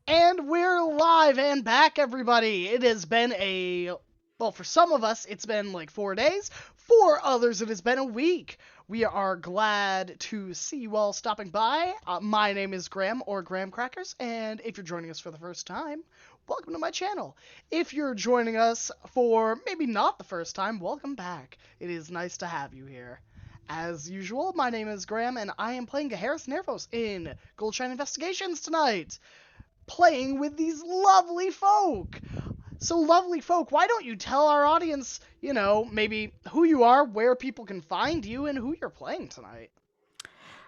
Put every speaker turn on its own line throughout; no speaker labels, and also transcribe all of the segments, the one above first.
And we're live and back, everybody. It has been well, for some of us, it's been like 4 days. For others, it has been a week. We are glad to see you all stopping by. My name is Graham, or Graham Crackers, and if you're joining us for the first time, welcome to my channel. If you're joining us for maybe not the first time, welcome back. It is nice to have you here. As usual, my name is Graham, and I am playing Harris Nervos in Goldshine Investigations tonight, playing with these lovely folk. So, lovely folk, why don't you tell our audience, maybe who you are, where people can find you, and who you're playing tonight?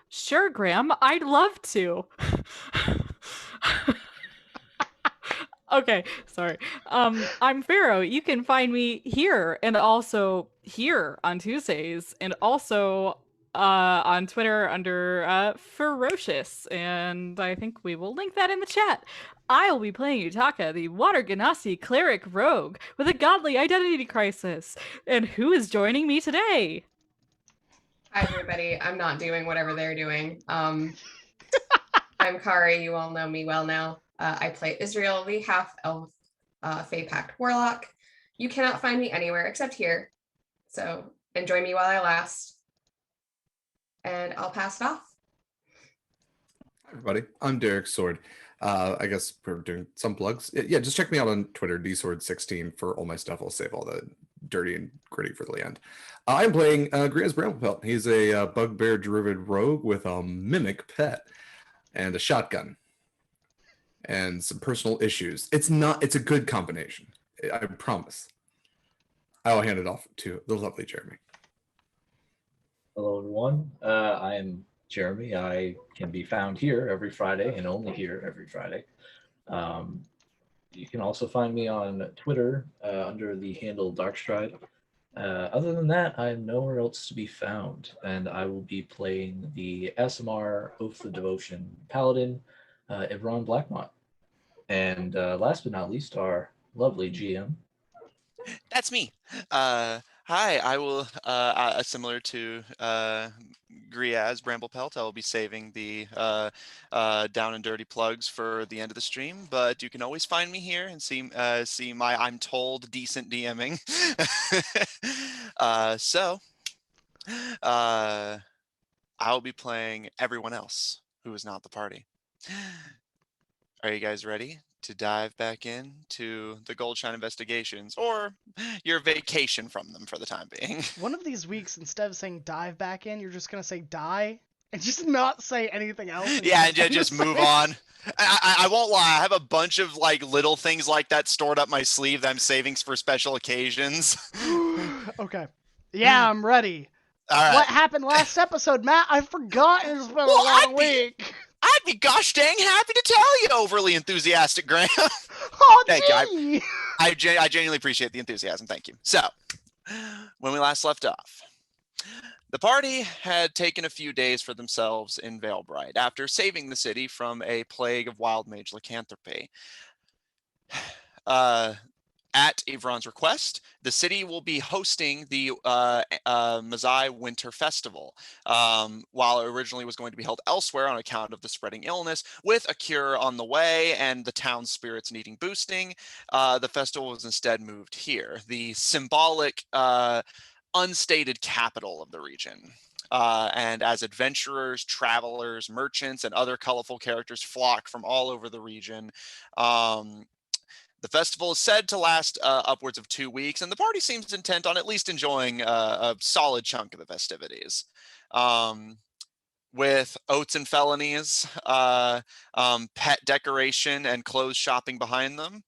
Sure, Graham, I'd love to. Okay, sorry. I'm Pharaoh. You can find me here and also here on Tuesdays and also on Twitter under Ferocious. And I think we will link that in the chat. I'll be playing Utaka, the Water Ganassi cleric rogue with a godly identity crisis. And who is joining me today?
Hi, everybody. I'm not doing whatever they're doing. I'm Kari. You all know me well now. I play Israel, the half-elf Fae Pact Warlock. You cannot find me anywhere except here. So enjoy me while I last. And I'll pass it off.
Hi, everybody. I'm Derek Sword. I guess we're doing some plugs. Yeah, just check me out on Twitter, dsword16, for all my stuff. I'll save all the dirty and gritty for the end. I'm playing Graemes Bramblepelt. He's a bugbear druid rogue with a mimic pet and a shotgun and some personal issues. It's a good combination. I promise. I'll hand it off to the lovely Jeremy.
Hello, everyone. I am Jeremy. I can be found here every Friday and only here every Friday. You can also find me on Twitter under the handle Darkstride. Other than that, I'm nowhere else to be found, and I will be playing the SMR Oath of Devotion Paladin, Evron Blackmont. And last but not least, our lovely GM.
That's me. Hi, I will, similar to Griaz Bramblepelt, I will be saving the down and dirty plugs for the end of the stream, but you can always find me here and see my, I'm told, decent DMing. I'll be playing everyone else who is not the party. Are you guys ready to dive back into the Goldshine investigations, or your vacation from them for the time being?
One of these weeks, instead of saying dive back in, you're just going to say die and just not say anything else.
Yeah, and just move on. I won't lie, I have a bunch of like little things like that stored up my sleeve that I'm saving for special occasions.
Okay. Yeah, I'm ready.
All right.
What happened last episode, Matt? I forgot. It's been a long week.
I'd be gosh dang happy to tell you, overly enthusiastic Graham.
Oh,
Thank
gee.
you. I genuinely appreciate the enthusiasm. Thank you. So, when we last left off, the party had taken a few days for themselves in Valebright after saving the city from a plague of wild mage lycanthropy. At Evron's request, the city will be hosting the Mazai Winter Festival, while it originally was going to be held elsewhere on account of the spreading illness. With a cure on the way and the town's spirits needing boosting, the festival was instead moved here, the symbolic, unstated capital of the region. And as adventurers, travelers, merchants, and other colorful characters flock from all over the region, the festival is said to last upwards of 2 weeks, and the party seems intent on at least enjoying a solid chunk of the festivities. With oats and felonies, pet decoration, and clothes shopping behind them,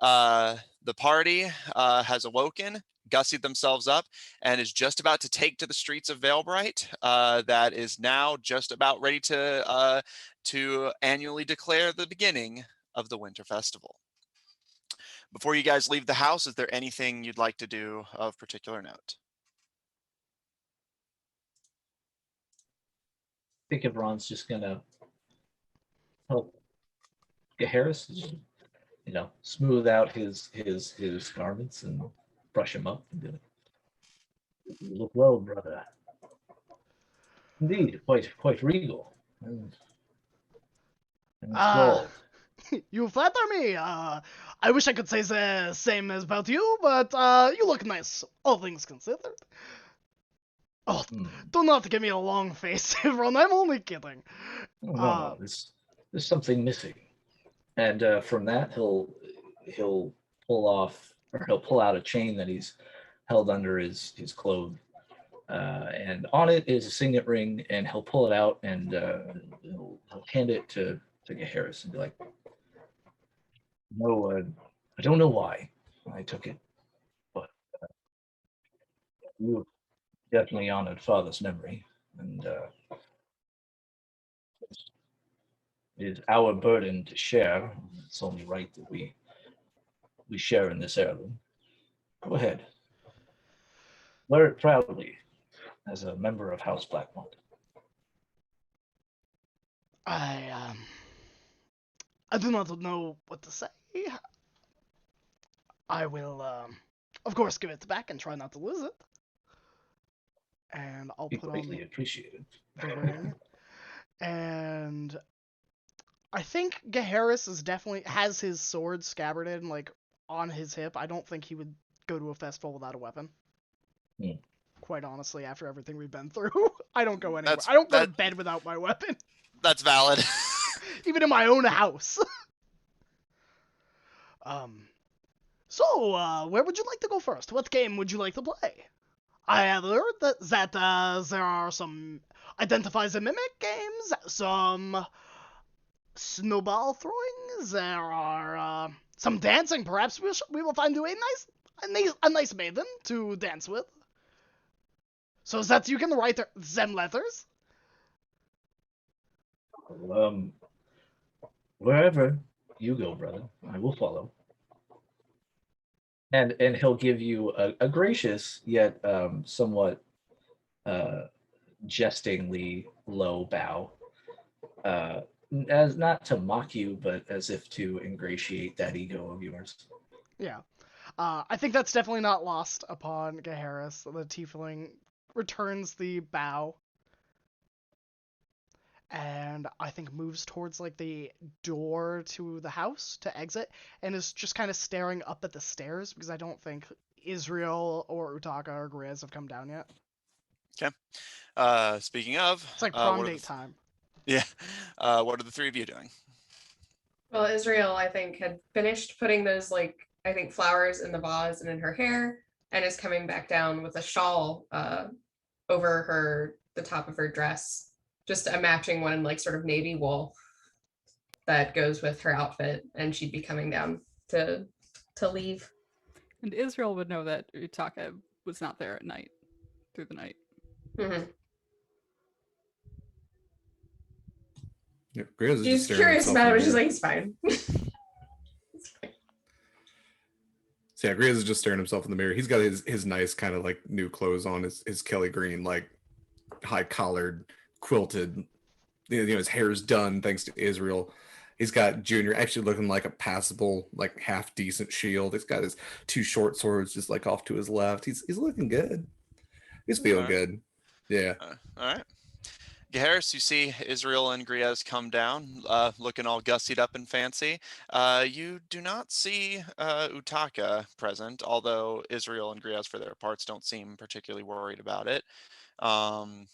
the party has awoken, gussied themselves up, and is just about to take to the streets of Valebright. That is now just about ready to annually declare the beginning of the Winter Festival. Before you guys leave the house, is there anything you'd like to do of particular note?
I think Evron's just gonna help Harris, smooth out his garments and brush him up and be like, "You look well, brother. Indeed, quite regal and
Ah.
enthralled."
You flatter me. I wish I could say the same as about you, but you look nice, all things considered. Oh, do not give me a long face, Ron. I'm only kidding.
Oh, no, there's something missing, and from that he'll pull out a chain that he's held under his clothes, and on it is a signet ring, and he'll pull it out and he'll hand it to Harris and be like, "No, I don't know why I took it, but you definitely honored Father's memory, and it is our burden to share. It's only right that we share in this heirloom. Go ahead, wear it proudly as a member of House Blackmont."
I do not know what to say. I will, of course, give it back and try not to lose it. And I'll
Be
put
greatly
on
appreciated.
the ring. And I think Gaharis is definitely has his sword scabbarded like on his hip. I don't think he would go to a festival without a weapon. Quite honestly, after everything we've been through, I don't go anywhere. I don't go to bed without my weapon.
That's valid.
Even in my own house. So, where would you like to go first? What game would you like to play? I have heard that there are some Identify the Mimic games, some snowball throwing, there are some dancing. Perhaps we will find you a nice maiden to dance with. So that you can write them letters?
Wherever you go, brother, I will follow. And he'll give you a gracious yet somewhat jestingly low bow, as not to mock you, but as if to ingratiate that ego of yours.
Yeah. I think that's definitely not lost upon Gaharis. The tiefling returns the bow and I think moves towards like the door to the house to exit and is just kind of staring up at the stairs because I don't think Israel or Utaka or Graemes have come down yet.
Okay. Speaking of,
it's like prom date time.
Yeah. What are the three of you doing?
Well, Israel, I think, had finished putting those I think flowers in the vase and in her hair, and is coming back down with a shawl over the top of her dress, just a matching one, like sort of navy wool that goes with her outfit, and she'd be coming down to leave.
And Israel would know that Utaka was not there at night, through the night.
Mm-hmm.
Yeah, Graemes
She's curious about it, but she's like, it's fine.
So yeah, Graemes is just staring himself in the mirror. He's got his nice kind of like new clothes on, his Kelly green, like high collared, quilted. You know, his hair's done thanks to Israel. He's got Junior actually looking like a passable, like half decent shield. He's got his two short swords just like off to his left. He's looking good. He's feeling good. Yeah.
All right. Gaharis, you see Israel and Graemes come down, looking all gussied up and fancy. You do not see Utaka present, although Israel and Graemes, for their parts, don't seem particularly worried about it. And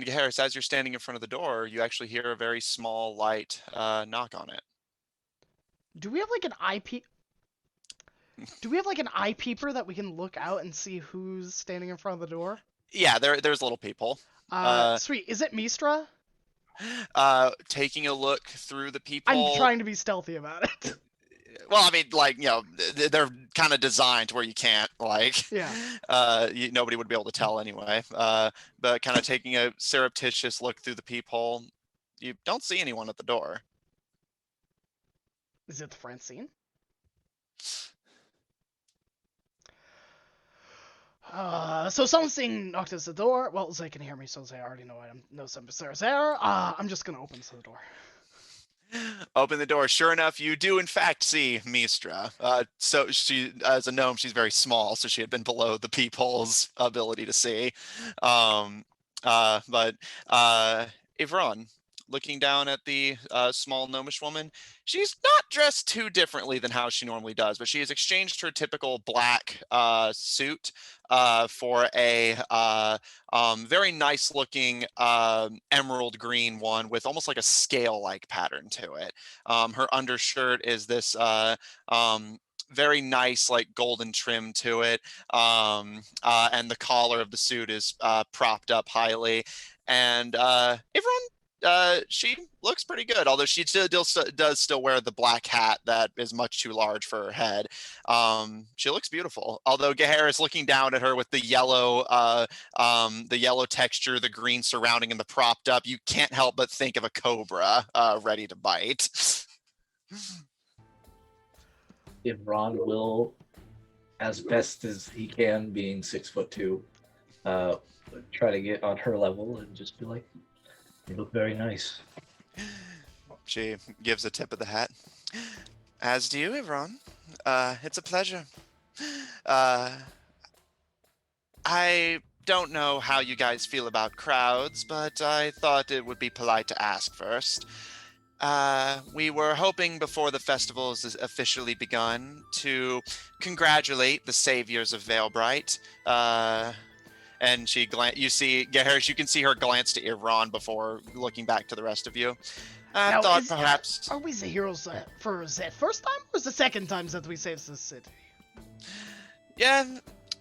Gaharis, as you're standing in front of the door, you actually hear a very small, light knock on it.
Do we have like an eye peeper that we can look out and see who's standing in front of the door?
Yeah, there's little people.
Sweet. Is it Mistra?
Taking a look through the people.
I'm trying to be stealthy about it.
Well, I mean, like, you know, they're kind of designed to where you can't, like,
yeah.
Nobody would be able to tell anyway. But kind of taking a surreptitious look through the peephole, you don't see anyone at the door.
Is it Francine? So something knocked at the door. Well, they can hear me, so they already know something's there. I'm just gonna open the door.
Open the door. Sure enough, you do in fact see Mistra. So she, as a gnome, she's very small, so she had been below the peephole's ability to see. But Ivron, looking down at the small gnomish woman. She's not dressed too differently than how she normally does, but she has exchanged her typical black suit for a very nice looking emerald green one with almost like a scale-like pattern to it. Her undershirt is this very nice like golden trim to it, and the collar of the suit is propped up highly, and everyone, she looks pretty good, although she does still wear the black hat that is much too large for her head. She looks beautiful, although Gahara is looking down at her with the yellow texture, the green surrounding, and the propped up. You can't help but think of a cobra ready to bite.
Ivron will, as best as he can, being 6'2", try to get on her level and just be like, "You look very nice."
She gives a tip of the hat. As do you, Ivron. It's a pleasure. I don't know how you guys feel about crowds, but I thought it would be polite to ask first. We were hoping before the festival is officially begun to congratulate the saviors of Veilbright. And you see, Gaharish, you can see her glance to Ivron before looking back to the rest of you. I
Now,
thought perhaps...
Are we the heroes for the first time, or is the second time that we saved this city?
Yeah,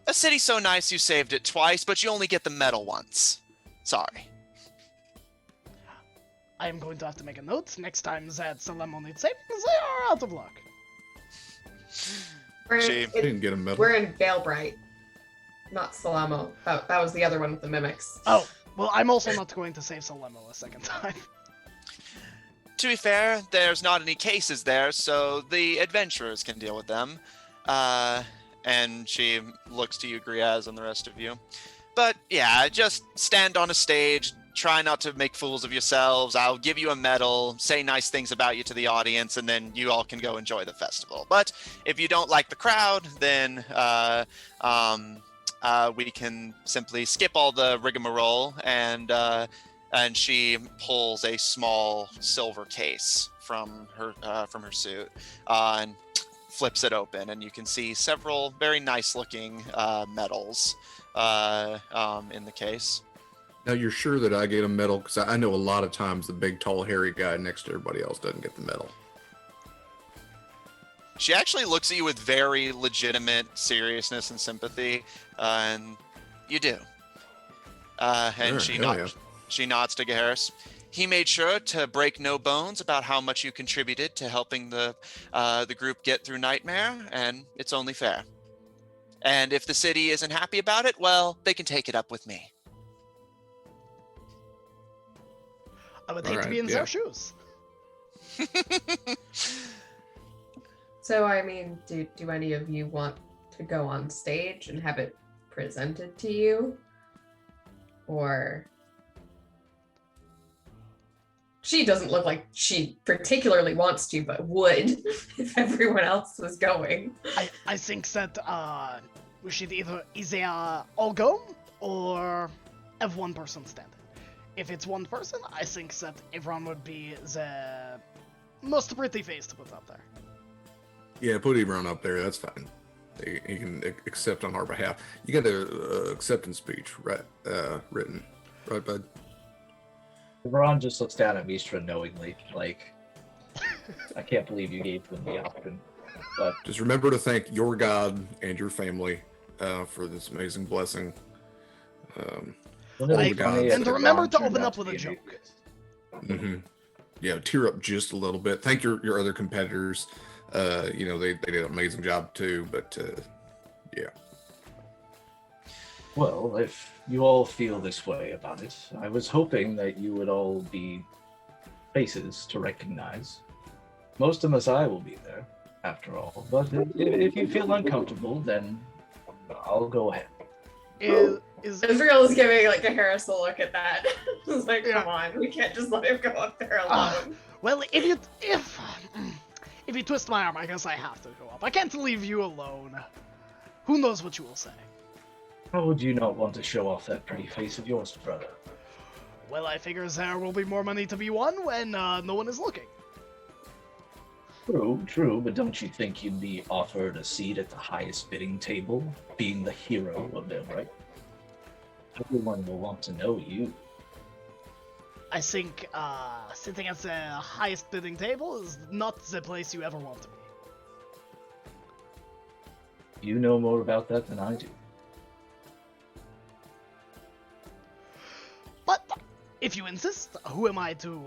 a city so nice you saved it twice, but you only get the medal once. Sorry.
I am going to have to make a note next time that Salemo needs saving, because they are out of luck.
She didn't get a medal.
We're in Veilbright, not Salamo. That was the other one with the mimics.
Oh, well, I'm also not going to save Salemo a second time.
To be fair, there's not any cases there, so the adventurers can deal with them. And she looks to you, Griaz, and the rest of you. But yeah, just stand on a stage, try not to make fools of yourselves. I'll give you a medal, say nice things about you to the audience, and then you all can go enjoy the festival. But if you don't like the crowd, then we can simply skip all the rigmarole, and she pulls a small silver case from her suit and flips it open, and you can see several very nice looking medals in the case.
Now, you're sure that I get a medal? Because I know a lot of times the big, tall, hairy guy next to everybody else doesn't get the medal.
She actually looks at you with very legitimate seriousness and sympathy, and you do. And
Sure,
she nods to Gaharis. He made sure to break no bones about how much you contributed to helping the group get through Nightmare, and it's only fair. And if the city isn't happy about it, well, they can take it up with me.
I would hate to be in their shoes.
So, I mean, do any of you want to go on stage and have it presented to you? Or... She doesn't look like she particularly wants to, but would if everyone else was going.
I think that we should either all go or have one person stand in. If it's one person, I think that everyone would be the most pretty face to put up there.
Yeah, put Ebron up there. That's fine. He can accept on our behalf. You got the acceptance speech written, right, bud?
Ron just looks down at Mistra knowingly, like, I can't believe you gave them the option. But
just remember to thank your God and your family for this amazing blessing.
And to remember to open up with a joke.
Mm-hmm. Yeah, tear up just a little bit. Thank your other competitors. They did an amazing job too, but yeah.
Well, if you all feel this way about it, I was hoping that you would all be faces to recognize. Most of Masai will be there, after all, but if you feel uncomfortable, then I'll go ahead.
Israel is giving like a Harris a look at that. It's like, come on, we can't just let him go up there alone.
Well, if you twist my arm, I guess I have to go up. I can't leave you alone. Who knows what you will say?
How would you not want to show off that pretty face of yours, brother?
Well, I figure there will be more money to be won when no one is looking.
True, but don't you think you'd be offered a seat at the highest bidding table, being the hero of them, right? Everyone will want to know you.
I think sitting at the highest bidding table is not the place you ever want to be.
You know more about that than I do.
But if you insist, who am I to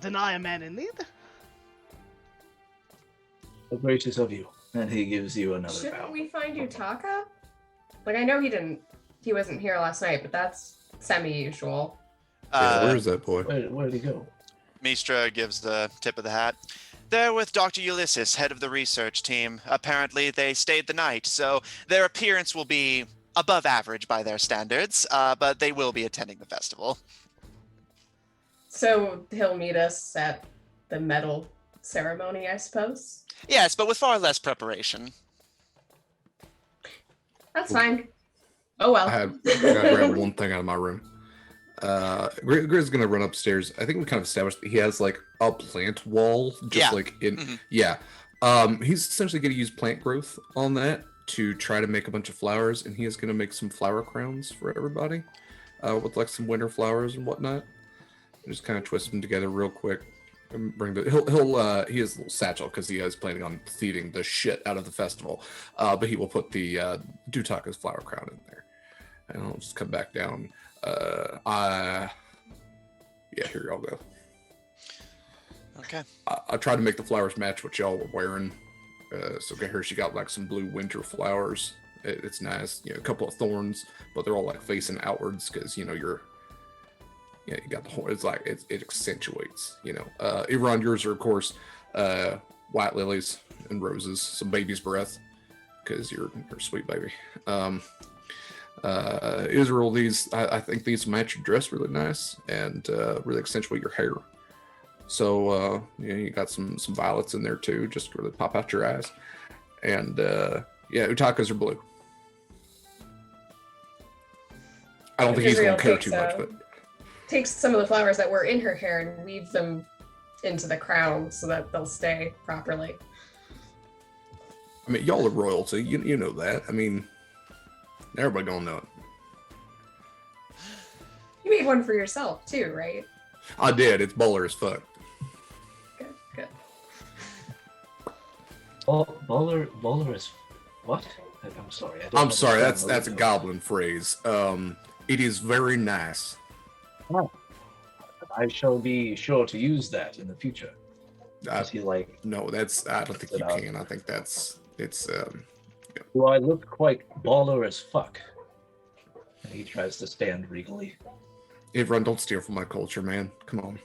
deny a man in need?
So gracious of you. And he gives you another
Shouldn't
bow.
we find Utaka? Like, I know he wasn't here last night, but that's semi-usual.
Yeah, where's that boy?
Where'd he go?
Mistra gives the tip of the hat. They're with Dr. Ulysses, head of the research team. Apparently, they stayed the night, so their appearance will be above average by their standards, but they will be attending the festival.
So he'll meet us at the medal ceremony, I suppose?
Yes, but with far less preparation.
That's fine. Oh well.
I gotta grab one thing out of my room. Grizz gonna run upstairs. I think we kind of established that he has like a plant wall, just
Yeah.
like in
Mhm.
yeah. He's essentially gonna use plant growth on that to try to make a bunch of flowers, and he is gonna make some flower crowns for everybody, with like some winter flowers and whatnot. Just kind of twist them together real quick. And bring the he has a little satchel because he is planning on feeding the shit out of the festival. But he will put the Dutaka's flower crown in there, and I'll just come back down. Yeah, here y'all go.
Okay.
I tried to make the flowers match what y'all were wearing. So get her, she got like some blue winter flowers. It's nice, a couple of thorns, but they're all like facing outwards because you got the horn. It's like it accentuates. Iran, yours are of course white lilies and roses, some baby's breath because you're a sweet baby. Israel, I think these match your dress really nice and really accentuate your hair. So you got some violets in there too, just to really pop out your eyes. And Utakas are blue. I don't think he's
Israel
gonna care
takes,
too much, but
takes some of the flowers that were in her hair and weaves them into the crown so that they'll stay properly.
I mean, y'all are royalty. You know that. I mean, everybody gonna know it.
You made one for yourself too, right?
I did. It's bowler as fuck.
Good.
Bowler is what? I'm sorry.
I'm sorry. That's a goblin phrase. It is very nice.
I shall be sure to use that in the future.
I
Is he like,
No, I don't think you can. I think it's.
do I look quite baller as fuck? And he tries to stand regally.
Everyone, don't steal from my culture, man. Come on.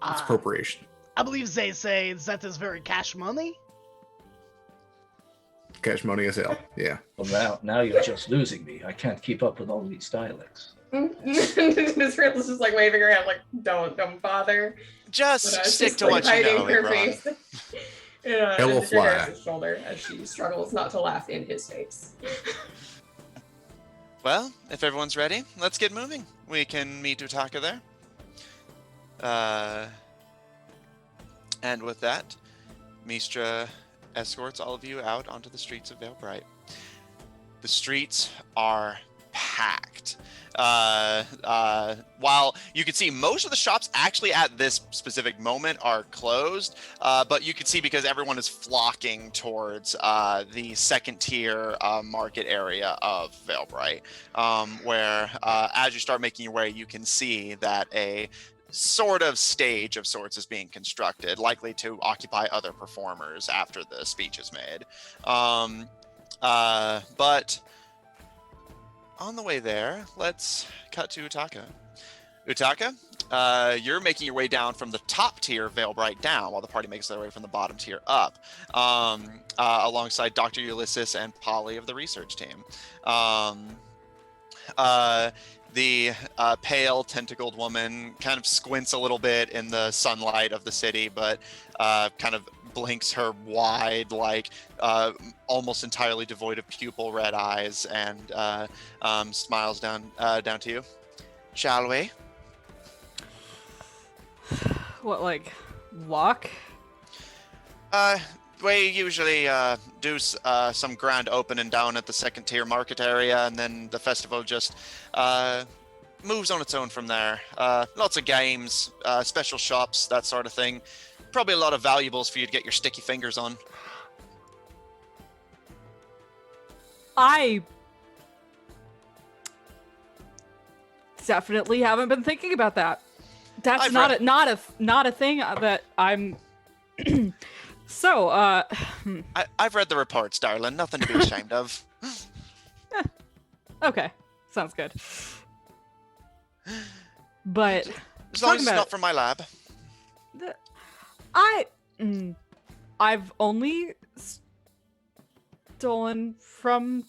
It's appropriation.
I believe they say that is very cash money.
Cash money as hell. Yeah.
Well, now you're just losing me. I can't keep up with all these dialects.
Israel is just like waving her hand, like don't bother.
Just
But,
stick
she's,
to
like,
what you
hiding
know,
her
Iran.
face.
Hello,
and
fly.
triggers his shoulder as she struggles not to laugh in his face.
Well, if everyone's ready, let's get moving. We can meet Utaka there. And with that, Mistra escorts all of you out onto the streets of Vale Bright. The streets are packed. While you can see most of the shops actually at this specific moment are closed, but you can see because everyone is flocking towards the second tier market area of Vale Bright, where as you start making your way, you can see that a sort of stage of sorts is being constructed, likely to occupy other performers after the speech is made. But on the way there, let's cut to Utaka. Utaka, you're making your way down from the top tier of Vale Bright down, while the party makes their way from the bottom tier up, alongside Dr. Ulysses and Polly of the research team. The pale, tentacled woman kind of squints a little bit in the sunlight of the city, but kind of blinks her wide, like almost entirely devoid of pupil red eyes, and smiles down to you. shall we?
What, like, walk?
We usually do some grand opening down at the second tier market area, and then the festival just moves on its own from there. Lots of games, special shops, that sort of thing. Probably a lot of valuables for you to get your sticky fingers on.
I definitely haven't been thinking about that. That's
I've
not a thing that I'm. So,
I've read the reports, darling. Nothing to be ashamed of.
okay, sounds good. But
As long as it's
talking
not from my lab.
I've only stolen from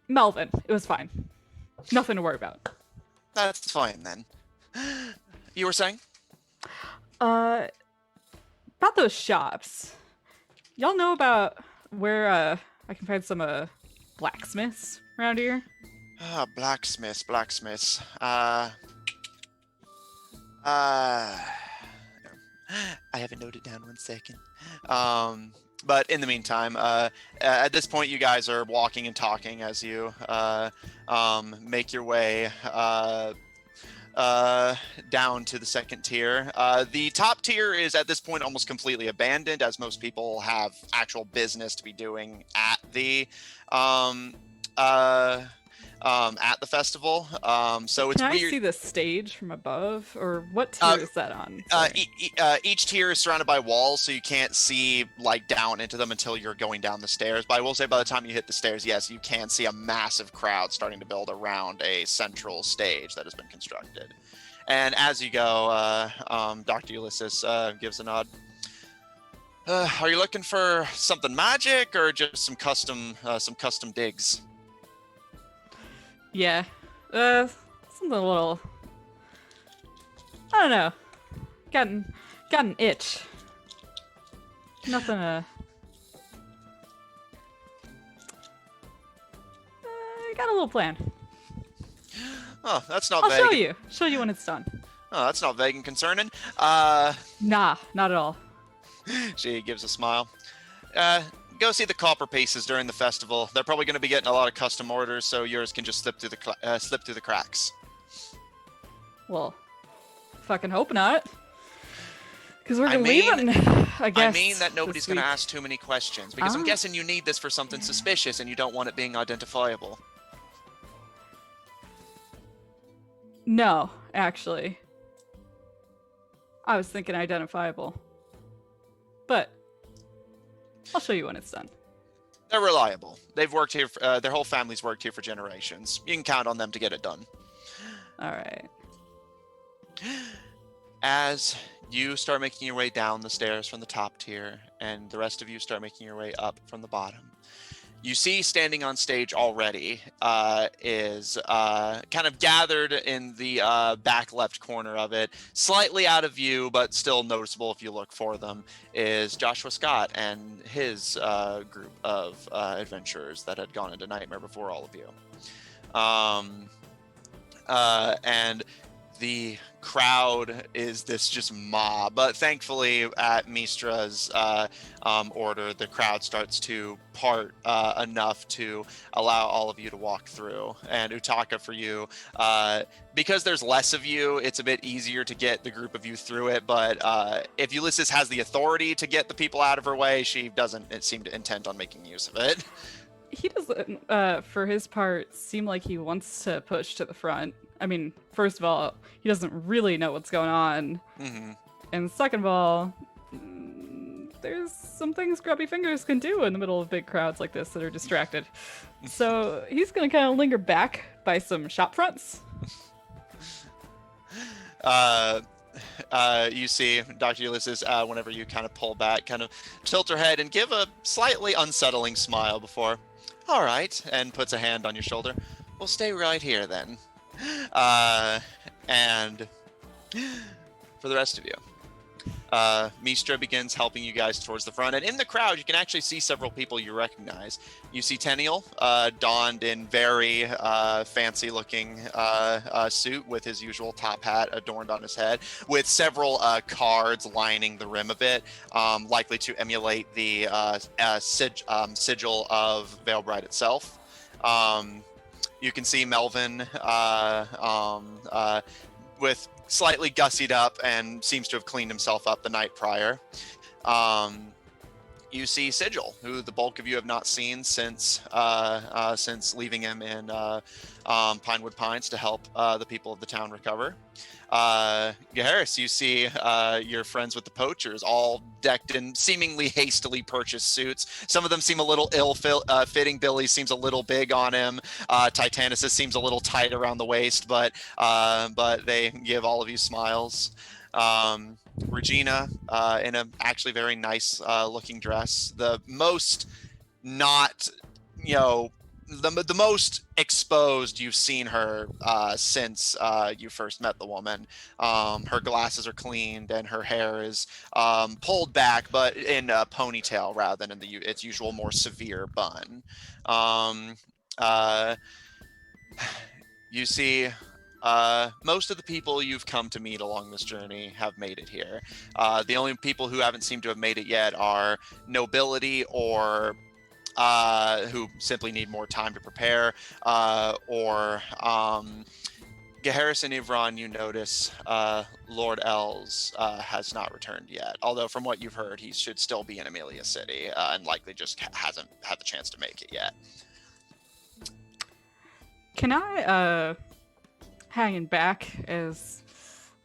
Melvin. It was fine. Nothing to worry about.
That's fine then. You were saying?
About those shops. Y'all know about where I can find some blacksmiths around here?
Ah, blacksmiths. I haven't noted down 1 second. But in the meantime, at this point, you guys are walking and talking as you make your way down to the second tier. The top tier is at this point almost completely abandoned, as most people have actual business to be doing at the festival. So it's
Can I
weird.
see the stage from above, or what tier is that on? Sorry.
Each tier is surrounded by walls, so you can't see like down into them until you're going down the stairs. But I will say, by the time you hit the stairs, yes, you can see a massive crowd starting to build around a central stage that has been constructed. And as you go, Dr. Ulysses gives a nod. Are you looking for something magic or just some custom digs?
Yeah. Something a little. I don't know. Got an itch. Nothing I got a little plan.
Oh, that's not
I'll
vague.
show you when it's done.
Oh, that's not vague and concerning.
Nah, not at all.
She gives a smile. Go see the copper pieces during the festival. They're probably going to be getting a lot of custom orders, so yours can just slip through the cracks.
Well, fucking hope not. Because we're leaving, I guess.
I mean that nobody's going to ask too many questions, because I'm guessing you need this for something suspicious, and you don't want it being identifiable.
No, actually. I was thinking identifiable. But I'll show you when it's done.
They're reliable. They've worked here. Their whole family's worked here for generations. You can count on them to get it done.
All right.
As you start making your way down the stairs from the top tier, and the rest of you start making your way up from the bottom, you see standing on stage already is kind of gathered in the back left corner of it, slightly out of view, but still noticeable if you look for them, is Joshua Scott and his group of adventurers that had gone into Nightmare before all of you. And the crowd is this just mob, but thankfully at Mistra's order, the crowd starts to part enough to allow all of you to walk through. And Utaka, for you, because there's less of you, it's a bit easier to get the group of you through it, but if Ulysses has the authority to get the people out of her way, she doesn't seem to intend on making use of it.
He doesn't, for his part, seem like he wants to push to the front. I mean, first of all, he doesn't really know what's going on.
Mm-hmm.
And second of all, there's some things Grubby Fingers can do in the middle of big crowds like this that are distracted. So he's going to kind of linger back by some shop fronts.
You see Dr. Ulysses, whenever you kind of pull back, kind of tilt her head and give a slightly unsettling smile before, all right, and puts a hand on your shoulder. We'll stay right here then. And for the rest of you, Mistra begins helping you guys towards the front, and in the crowd you can actually see several people you recognize. You see Tenniel, donned in very fancy looking suit with his usual top hat adorned on his head, with several cards lining the rim of it, likely to emulate the sigil of Veilbride itself. You can see Melvin with slightly gussied up and seems to have cleaned himself up the night prior. You see Sigil, who the bulk of you have not seen since leaving him in Pinewood Pines to help the people of the town recover. Gaharis, you see your friends with the poachers, all decked in seemingly hastily purchased suits. Some of them seem a little ill-fitting. Billy seems a little big on him. Titanisus seems a little tight around the waist, but they give all of you smiles. Regina, in a actually very nice looking dress, the most not, the most exposed you've seen her since you first met the woman. Her glasses are cleaned and her hair is pulled back, but in a ponytail rather than in its usual more severe bun. You see most of the people you've come to meet along this journey have made it here. The only people who haven't seemed to have made it yet are nobility or who simply need more time to prepare, or Gaharis and Ivron, you notice Lord Els has not returned yet. Although from what you've heard, he should still be in Amelia City and likely just hasn't had the chance to make it yet.
Can I, hanging back as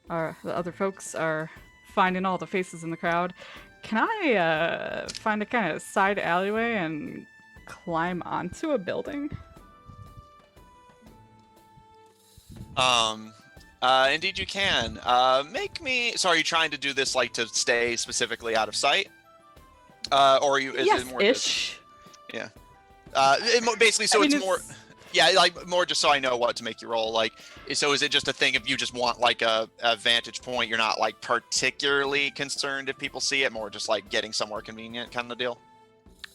the other folks are finding all the faces in the crowd, can I find a kind of side alleyway and climb onto a building?
Indeed you can. Make me... So are you trying to do this like to stay specifically out of sight? Or are you... Is it more
Yes-ish.
Yeah. Basically, so it's more... Yeah, like more just so I know what to make you roll. Like, so is it just a thing if you just want like a vantage point? You're not like particularly concerned if people see it, more just like getting somewhere convenient kind of deal?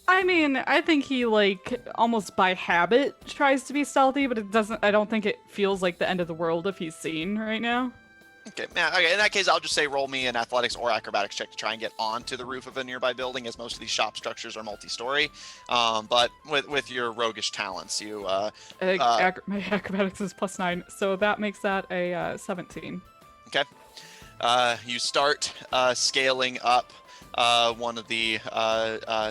I mean, I think he like almost by habit tries to be stealthy, but it doesn't. I don't think it feels like the end of the world if he's seen right now.
Okay, okay. In that case, I'll just say roll me an athletics or acrobatics check to try and get onto the roof of a nearby building, as most of these shop structures are multi-story. But with your roguish talents, you
my acrobatics is +9, so that makes that a 17.
Okay. You start scaling up one of the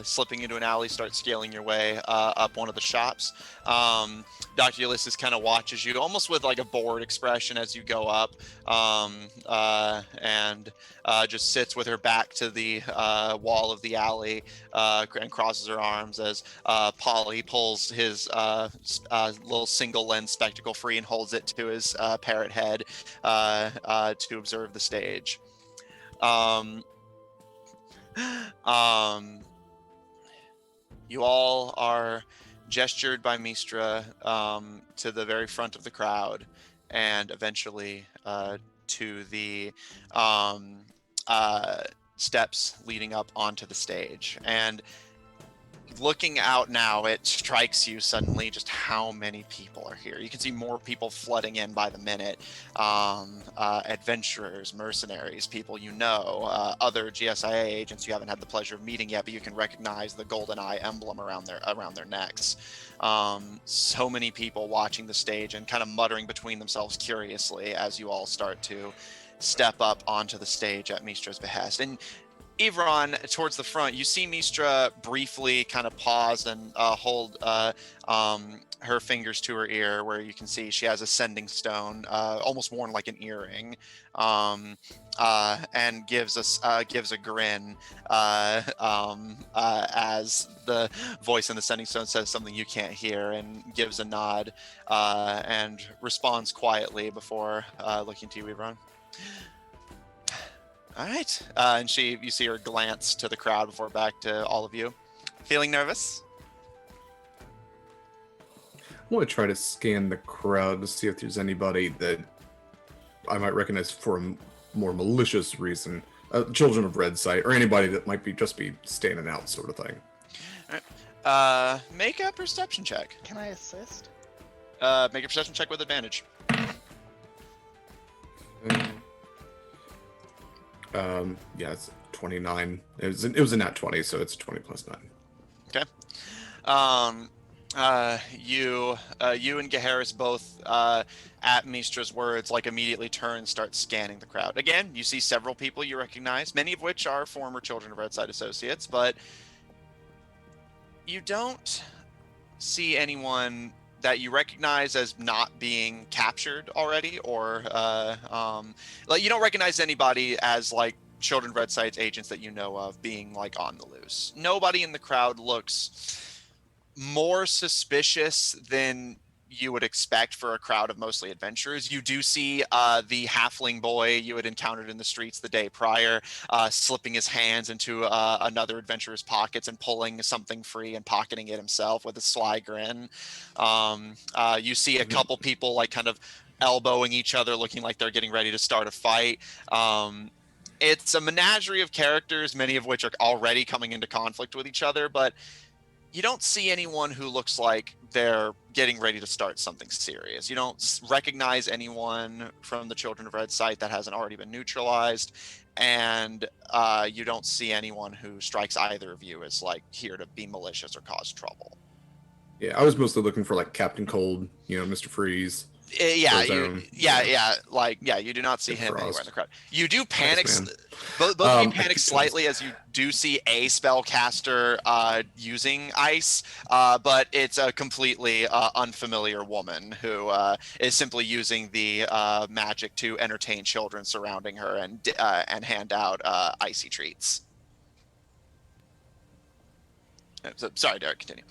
slipping into an alley, start scaling your way up one of the shops. Dr. Ulysses kind of watches you almost with like a bored expression as you go up, and just sits with her back to the wall of the alley and crosses her arms as Polly pulls his little single lens spectacle free and holds it to his parrot head to observe the stage. You all are gestured by Mistra to the very front of the crowd, and eventually to the steps leading up onto the stage. And looking out now, it strikes you suddenly just how many people are here. You can see more people flooding in by the minute. Adventurers, mercenaries, people you know, other GSIA agents you haven't had the pleasure of meeting yet, but you can recognize the golden eye emblem around their necks. So many people watching the stage and kind of muttering between themselves curiously as you all start to step up onto the stage at Mistra's behest. And Ivron, towards the front, you see Mistra briefly kind of pause and hold her fingers to her ear, where you can see she has a sending stone, almost worn like an earring, and gives a grin as the voice in the sending stone says something you can't hear, and gives a nod and responds quietly before looking to you, Ivron. All right, and you see her glance to the crowd before back to all of you. Feeling nervous?
I want to try to scan the crowd to see if there's anybody that I might recognize for a more malicious reason. Children of Red Sight, or anybody that might be standing out, sort of thing.
Make a perception check.
Can I assist?
Make a perception check with advantage.
Yeah, it's 29. It was a nat 20, so it's 20 plus 9.
Okay. You and Gaharis both, at Mistra's words, like immediately turn and start scanning the crowd. Again, you see several people you recognize, many of which are former Children of Red Side associates, but you don't see anyone that you recognize as not being captured already, or like you don't recognize anybody as like Children of Red Side's agents that you know of being like on the loose. Nobody in the crowd looks more suspicious than you would expect for a crowd of mostly adventurers. You do see the halfling boy you had encountered in the streets the day prior, slipping his hands into another adventurer's pockets and pulling something free and pocketing it himself with a sly grin. You see a couple people like kind of elbowing each other, looking like they're getting ready to start a fight. It's a menagerie of characters, many of which are already coming into conflict with each other, but you don't see anyone who looks like they're getting ready to start something serious. You don't recognize anyone from the Children of Red Sight that hasn't already been neutralized, and you don't see anyone who strikes either of you as like here to be malicious or cause trouble.
Yeah, I was mostly looking for like Captain Cold, Mr. Freeze.
You do not see him anywhere in the crowd. You do panic. Both of you panic slightly as you do see a spellcaster using ice, but it's a completely unfamiliar woman who is simply using the magic to entertain children surrounding her and hand out icy treats. So, sorry, Derek, continue.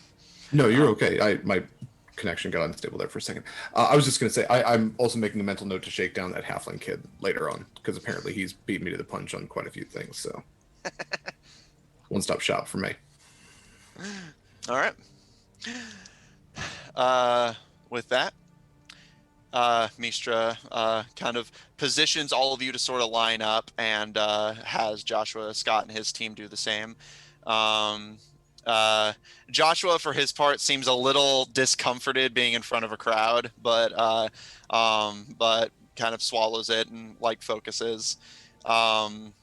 No, you're okay. My connection got unstable there for a second. I was just going to say, I'm also making a mental note to shake down that halfling kid later on, because apparently he's beat me to the punch on quite a few things, so one-stop shop for me.
All right. With that, Mistra kind of positions all of you to sort of line up and has Joshua, Scott, and his team do the same. Joshua, for his part, seems a little discomforted being in front of a crowd, but kind of swallows it and like focuses. And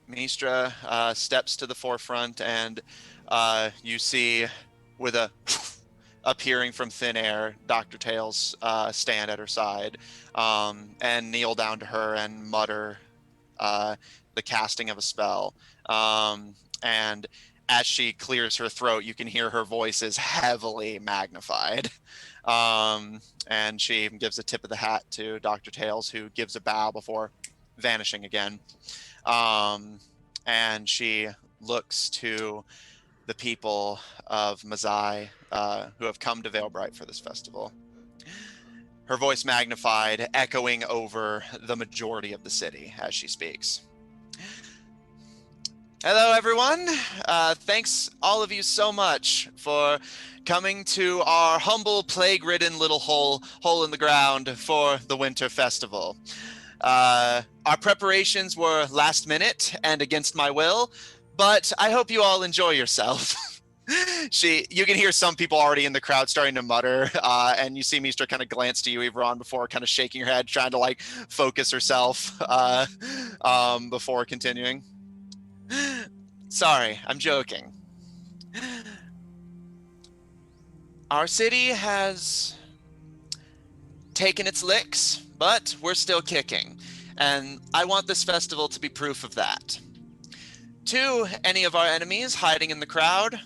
Mistra steps to the forefront, and you see, with a appearing from thin air, Dr. Tails stand at her side and kneel down to her and mutter the casting of a spell. And as she clears her throat, you can hear her voice is heavily magnified. And she gives a tip of the hat to Dr. Tails, who gives a bow before vanishing again. And she looks to the people of Mazai who have come to Veilbright for this festival. Her voice magnified, echoing over the majority of the city as she speaks. Hello, everyone. Thanks all of you so much for coming to our humble, plague-ridden little hole in the ground for the Winter Festival. Our preparations were last minute and against my will, but I hope you all enjoy yourself. You can hear some people already in the crowd starting to mutter, and you see Mistra kind of glance to you, Yvonne, before kind of shaking her head, trying to like focus herself before continuing. Sorry, I'm joking. Our city has taken its licks, but we're still kicking, and I want this festival to be proof of that. To any of our enemies hiding in the crowd,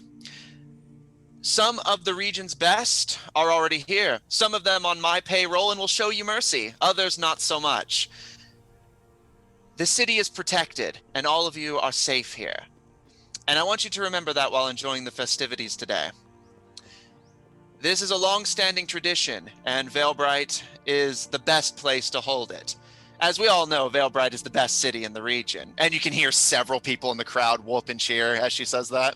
some of the region's best are already here. Some of them on my payroll and will show you mercy. Others not so much. The city is protected, and all of you are safe here. And I want you to remember that while enjoying the festivities today. This is a long-standing tradition, and Veilbright is the best place to hold it. As we all know, Veilbright is the best city in the region, and you can hear several people in the crowd whoop and cheer as she says that.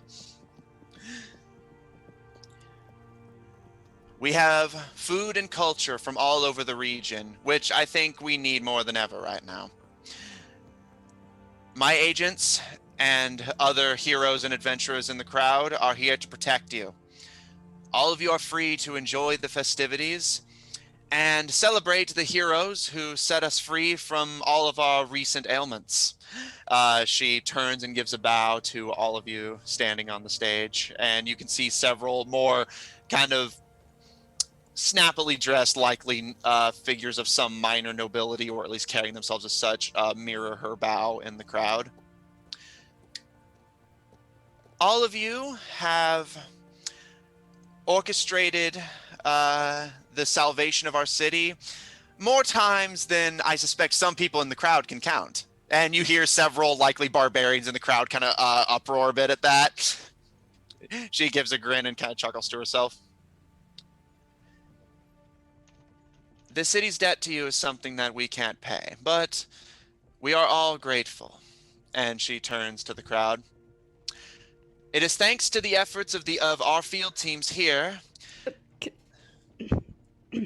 We have food and culture from all over the region, which I think we need more than ever right now. My agents and other heroes and adventurers in the crowd are here to protect you. All of you are free to enjoy the festivities and celebrate the heroes who set us free from all of our recent ailments. She turns and gives a bow to all of you standing on the stage, and you can see several more kind of snappily dressed, likely figures of some minor nobility, or at least carrying themselves as such, mirror her bow in the crowd. All of you have orchestrated the salvation of our city more times than I suspect some people in the crowd can count. And you hear several likely barbarians in the crowd kind of uproar a bit at that. She gives a grin and kind of chuckles to herself. The city's debt to you is something that we can't pay, but we are all grateful. And she turns to the crowd. It is thanks to the efforts of our field teams here.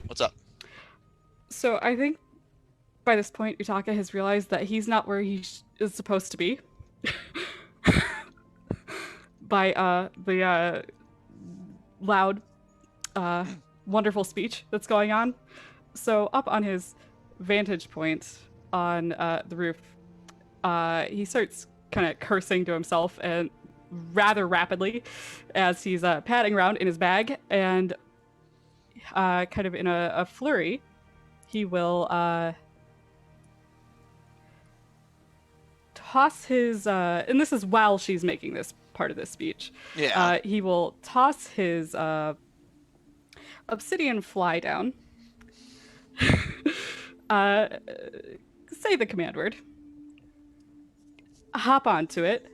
What's up?
So I think by this point, Utaka has realized that he's not where he is supposed to be. By the loud, wonderful speech that's going on. So up on his vantage point on the roof, he starts kind of cursing to himself and rather rapidly as he's padding around in his bag, and kind of in a flurry, he will toss his, and this is while she's making this part of this speech.
Yeah.
He will toss his obsidian fly down. Say the command word. Hop onto it.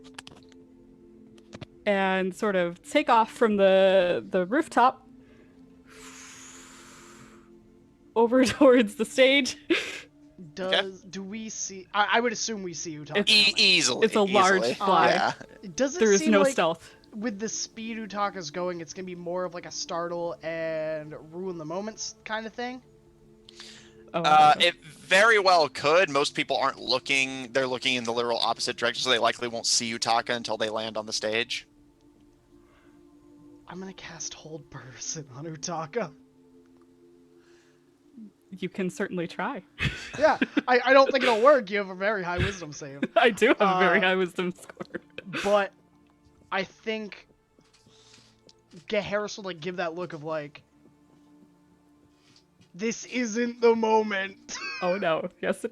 And sort of take off from the rooftop over towards the stage.
Do we see? I would assume we see Utaka.
Easily.
It's a large fly.
Yeah.
Does it
There is
seem
no
like
stealth.
with the speed Utaka's going, it's gonna be more of like a startle and ruin the moments kind of thing?
Oh,
It very well could. Most people aren't looking. They're looking in the literal opposite direction, so they likely won't see Utaka until they land on the stage.
I'm gonna cast Hold Person on Utaka.
you can certainly try.
Yeah, I don't think it'll work. You have a very high wisdom save.
I do have a very high wisdom score.
But I think Harris will like give that look of like, this isn't the moment.
Oh no, yes.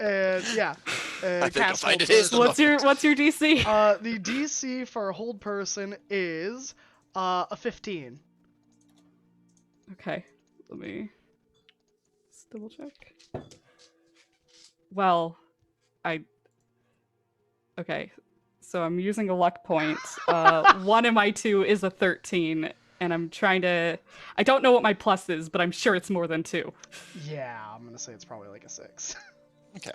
And yeah,
I think you'll
cast
find
Hold
it is the
Person.
What's your DC?
The DC for Hold Person is a 15.
Okay, let me just double check. Well, okay, so I'm using a luck point. One of my two is a 13, and I'm trying to. I don't know what my plus is, but I'm sure it's more than 2.
Yeah, I'm gonna say it's probably like a 6.
Okay.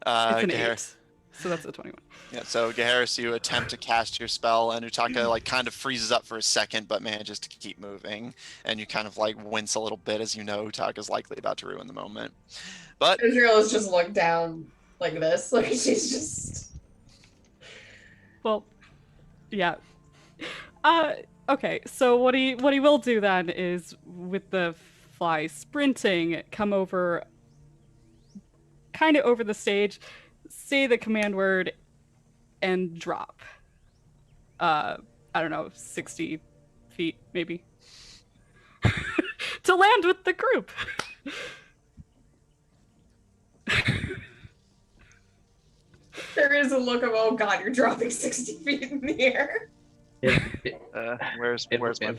It's an
Gahar-
8, so that's a 21.
Yeah, so Gaharis, you attempt to cast your spell, and Utaka like kind of freezes up for a second, but manages to keep moving. And you kind of like wince a little bit as you know Utaka's likely about to ruin the moment. But
Israel has just looked down like this. Like she's just.
Well, yeah. Okay, so what he will do then is with the fly sprinting, come over kind of over the stage, say the command word, and drop. I don't know, 60 feet maybe. To land with the group.
There is a look of, oh god, you're dropping 60 feet in the air.
where's my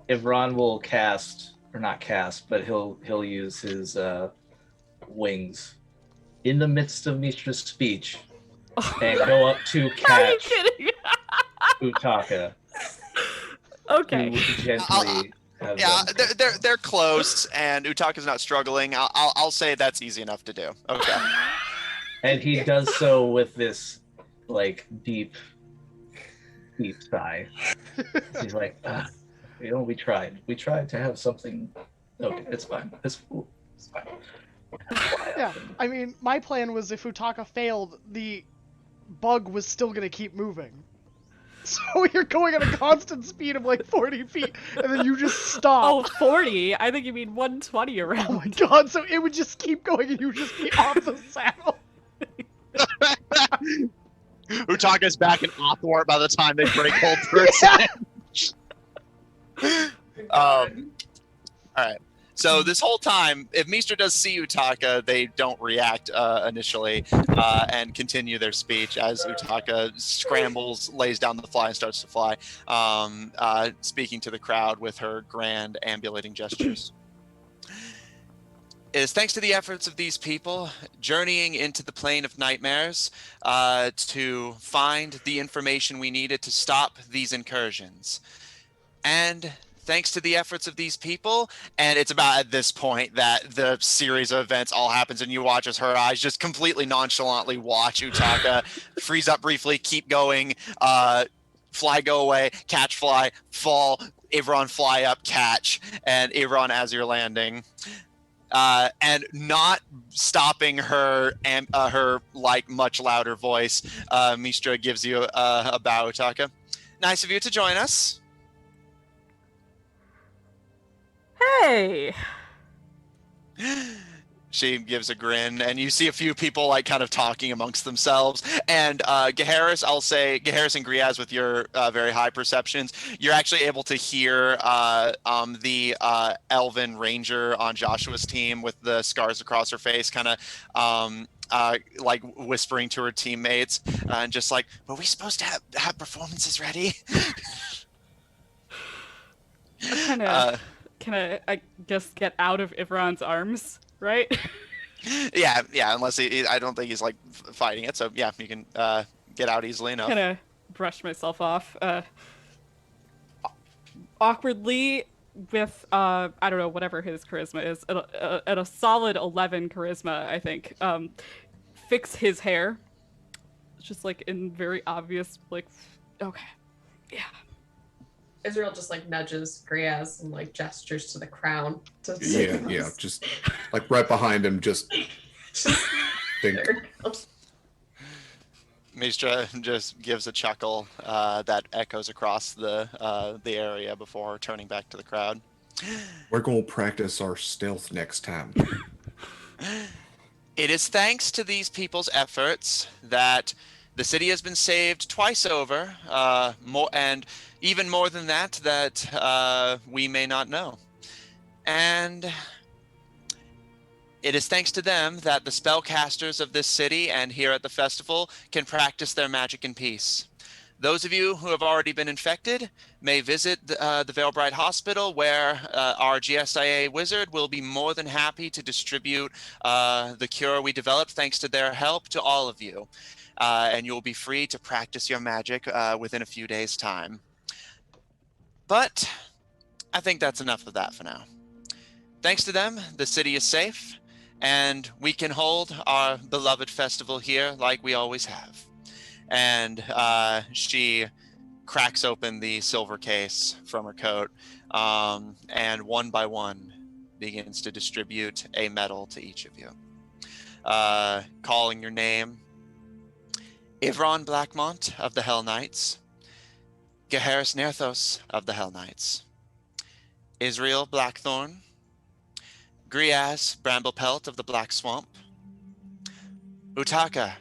If Ron will cast, or not cast, but he'll use his wings in the midst of Mishra's speech and go up to
Are you
catch
kidding?
Utaka,
Okay.
who gently has
Yeah,
them.
they're close, and Utaka's not struggling. I'll say that's easy enough to do. Okay.
And he does so with this like deep sigh. He's like, We tried. We tried to have something. Okay, it's fine. It's fine.
Yeah, I mean, my plan was if Utaka failed, the bug was still gonna keep moving. So you're going at a constant speed of like 40 feet, and then you just stop.
Oh, 40? I think you mean 120 around.
Oh my god, so it would just keep going and you would just be off the saddle.
Utaga's back in Othwart by the time they break hold for
Yeah.
all right. So this whole time, if Mistra does see Utaka, they don't react initially and continue their speech as Utaka scrambles, lays down the fly, and starts to fly, speaking to the crowd with her grand ambulating gestures. It is thanks to the efforts of these people journeying into the plane of nightmares to find the information we needed to stop these incursions. And thanks to the efforts of these people, and it's about at this point that the series of events all happens, and you watch as her eyes just completely nonchalantly watch Utaka freeze up briefly, keep going, fly go away, catch fly, fall, Ivron fly up, catch, and Ivron as you're landing. And not stopping her her like much louder voice, Mistra gives you a bow, Utaka. Nice of you to join us.
Hey!
She gives a grin, and you see a few people like kind of talking amongst themselves. And Gaharis, I'll say, Gaharis and Griaz, with your very high perceptions, you're actually able to hear the Elven Ranger on Joshua's team with the scars across her face, kind of like whispering to her teammates, and just like, "Were we supposed to have performances ready?"
Kind of. Can I guess, get out of Ivron's arms, right?
Yeah, unless I don't think he's like fighting it, so yeah, you can get out easily enough.
Kind of brush myself off awkwardly with I don't know, whatever his charisma is, at a solid 11 charisma, I think. Fix his hair, just like in very obvious, like, okay, yeah.
Israel just like nudges Griaz and like gestures to the crown.
Yeah, just like right behind him, just think.
Mistra just gives a chuckle that echoes across the area before turning back to the crowd.
We're going to practice our stealth next time.
It is thanks to these people's efforts that the city has been saved twice over, more, and even more than that we may not know. And it is thanks to them that the spellcasters of this city and here at the festival can practice their magic in peace. Those of you who have already been infected may visit the Veilbright Hospital, where our GSIA wizard will be more than happy to distribute the cure we developed thanks to their help to all of you. And you'll be free to practice your magic within a few days' time. But I think that's enough of that for now. Thanks to them, the city is safe, and we can hold our beloved festival here like we always have. And she cracks open the silver case from her coat, and one by one begins to distribute a medal to each of you. Calling your name: Ivron Blackmont of the Hell Knights, Gaharis Nerthos of the Hell Knights, Israel Blackthorn, Griaz Bramblepelt of the Black Swamp, Utaka.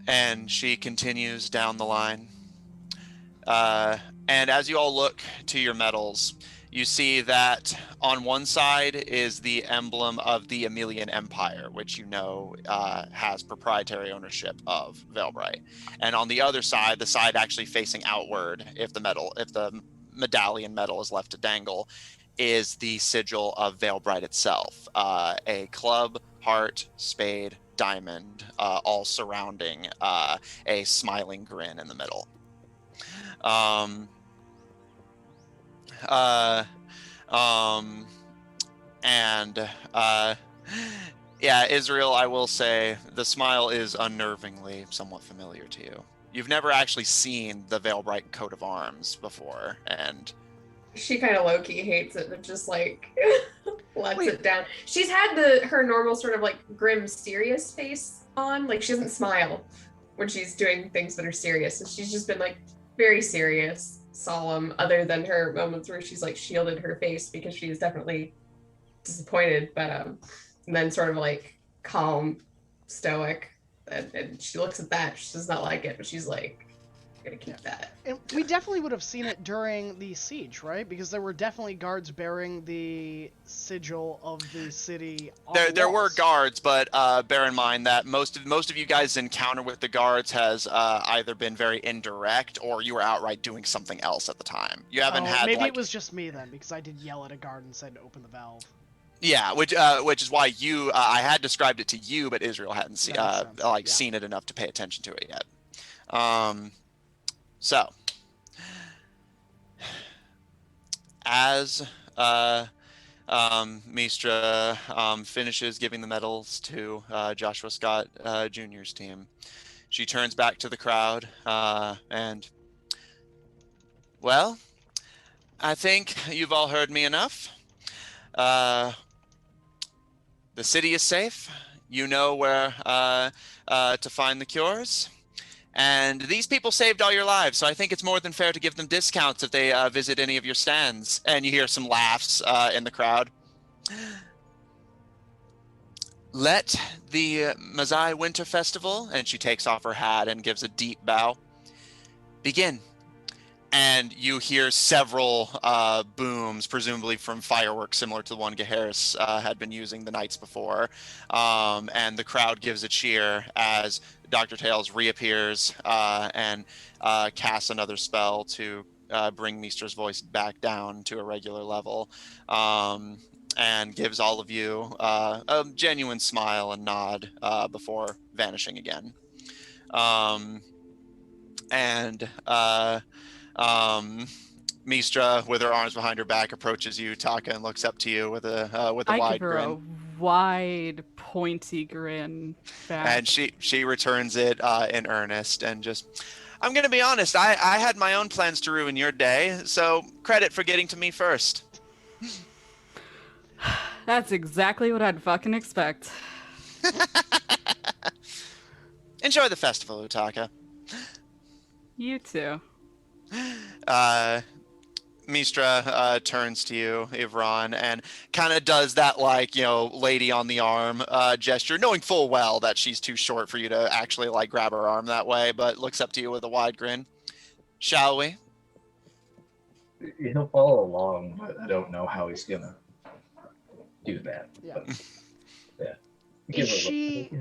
And she continues down the line. And as you all look to your medals, you see that on one side is the emblem of the Emilian Empire, which you know has proprietary ownership of Veilbright. And on the other side, the side actually facing outward, if the medallion medal is left to dangle, is the sigil of Veilbright itself. A club, heart, spade, diamond, all surrounding a smiling grin in the middle. Yeah, Israel, I will say the smile is unnervingly somewhat familiar to you. You've never actually seen the Veilbright coat of arms before, and
She kind of low-key hates it, but just like lets it down. She's had her normal sort of like grim, serious face on. Like she doesn't smile when she's doing things that are serious. So she's just been like very serious, solemn, other than her moments where she's like shielded her face because she's definitely disappointed, but and then sort of like calm, stoic. And she looks at that, she does not like it, but she's like, I'm gonna keep that.
And we definitely would have seen it during the siege, right? Because there were definitely guards bearing the sigil of the city.
There were guards, but bear in mind that most of you guys' encounter with the guards has either been very indirect or you were outright doing something else at the time. You haven't had
maybe it was just me then, because I did yell at a guard and said, "Open the valve."
Yeah, which is why you I had described it to you, but Israel hadn't seen seen it enough to pay attention to it yet. So, as Mistra finishes giving the medals to Joshua Scott Jr.'s team, she turns back to the crowd and, well, I think you've all heard me enough. The city is safe. You know where to find the cures. And these people saved all your lives, so I think it's more than fair to give them discounts if they visit any of your stands. And you hear some laughs in the crowd. Let the Mazai Winter Festival, and she takes off her hat and gives a deep bow, begin. And you hear several booms, presumably from fireworks similar to the one Gaheris had been using the nights before. And the crowd gives a cheer as Dr. Tails reappears and casts another spell to bring Mistra's voice back down to a regular level. And gives all of you a genuine smile and nod before vanishing again. Mistra, with her arms behind her back, approaches you, Taka, and looks up to you with a wide
give her
grin.
a wide, pointy grin back.
And she returns it in earnest and just, I'm going to be honest, I had my own plans to ruin your day, so credit for getting to me first.
That's exactly what I'd fucking expect.
Enjoy the festival, Utaka.
You too.
Mistra turns to you, Ivron, and kind of does that, like, lady on the arm gesture, knowing full well that she's too short for you to actually, like, grab her arm that way, but looks up to you with a wide grin. Shall we?
He'll follow along, but I don't know how he's gonna do that.
Yeah.
But, yeah.
Is she...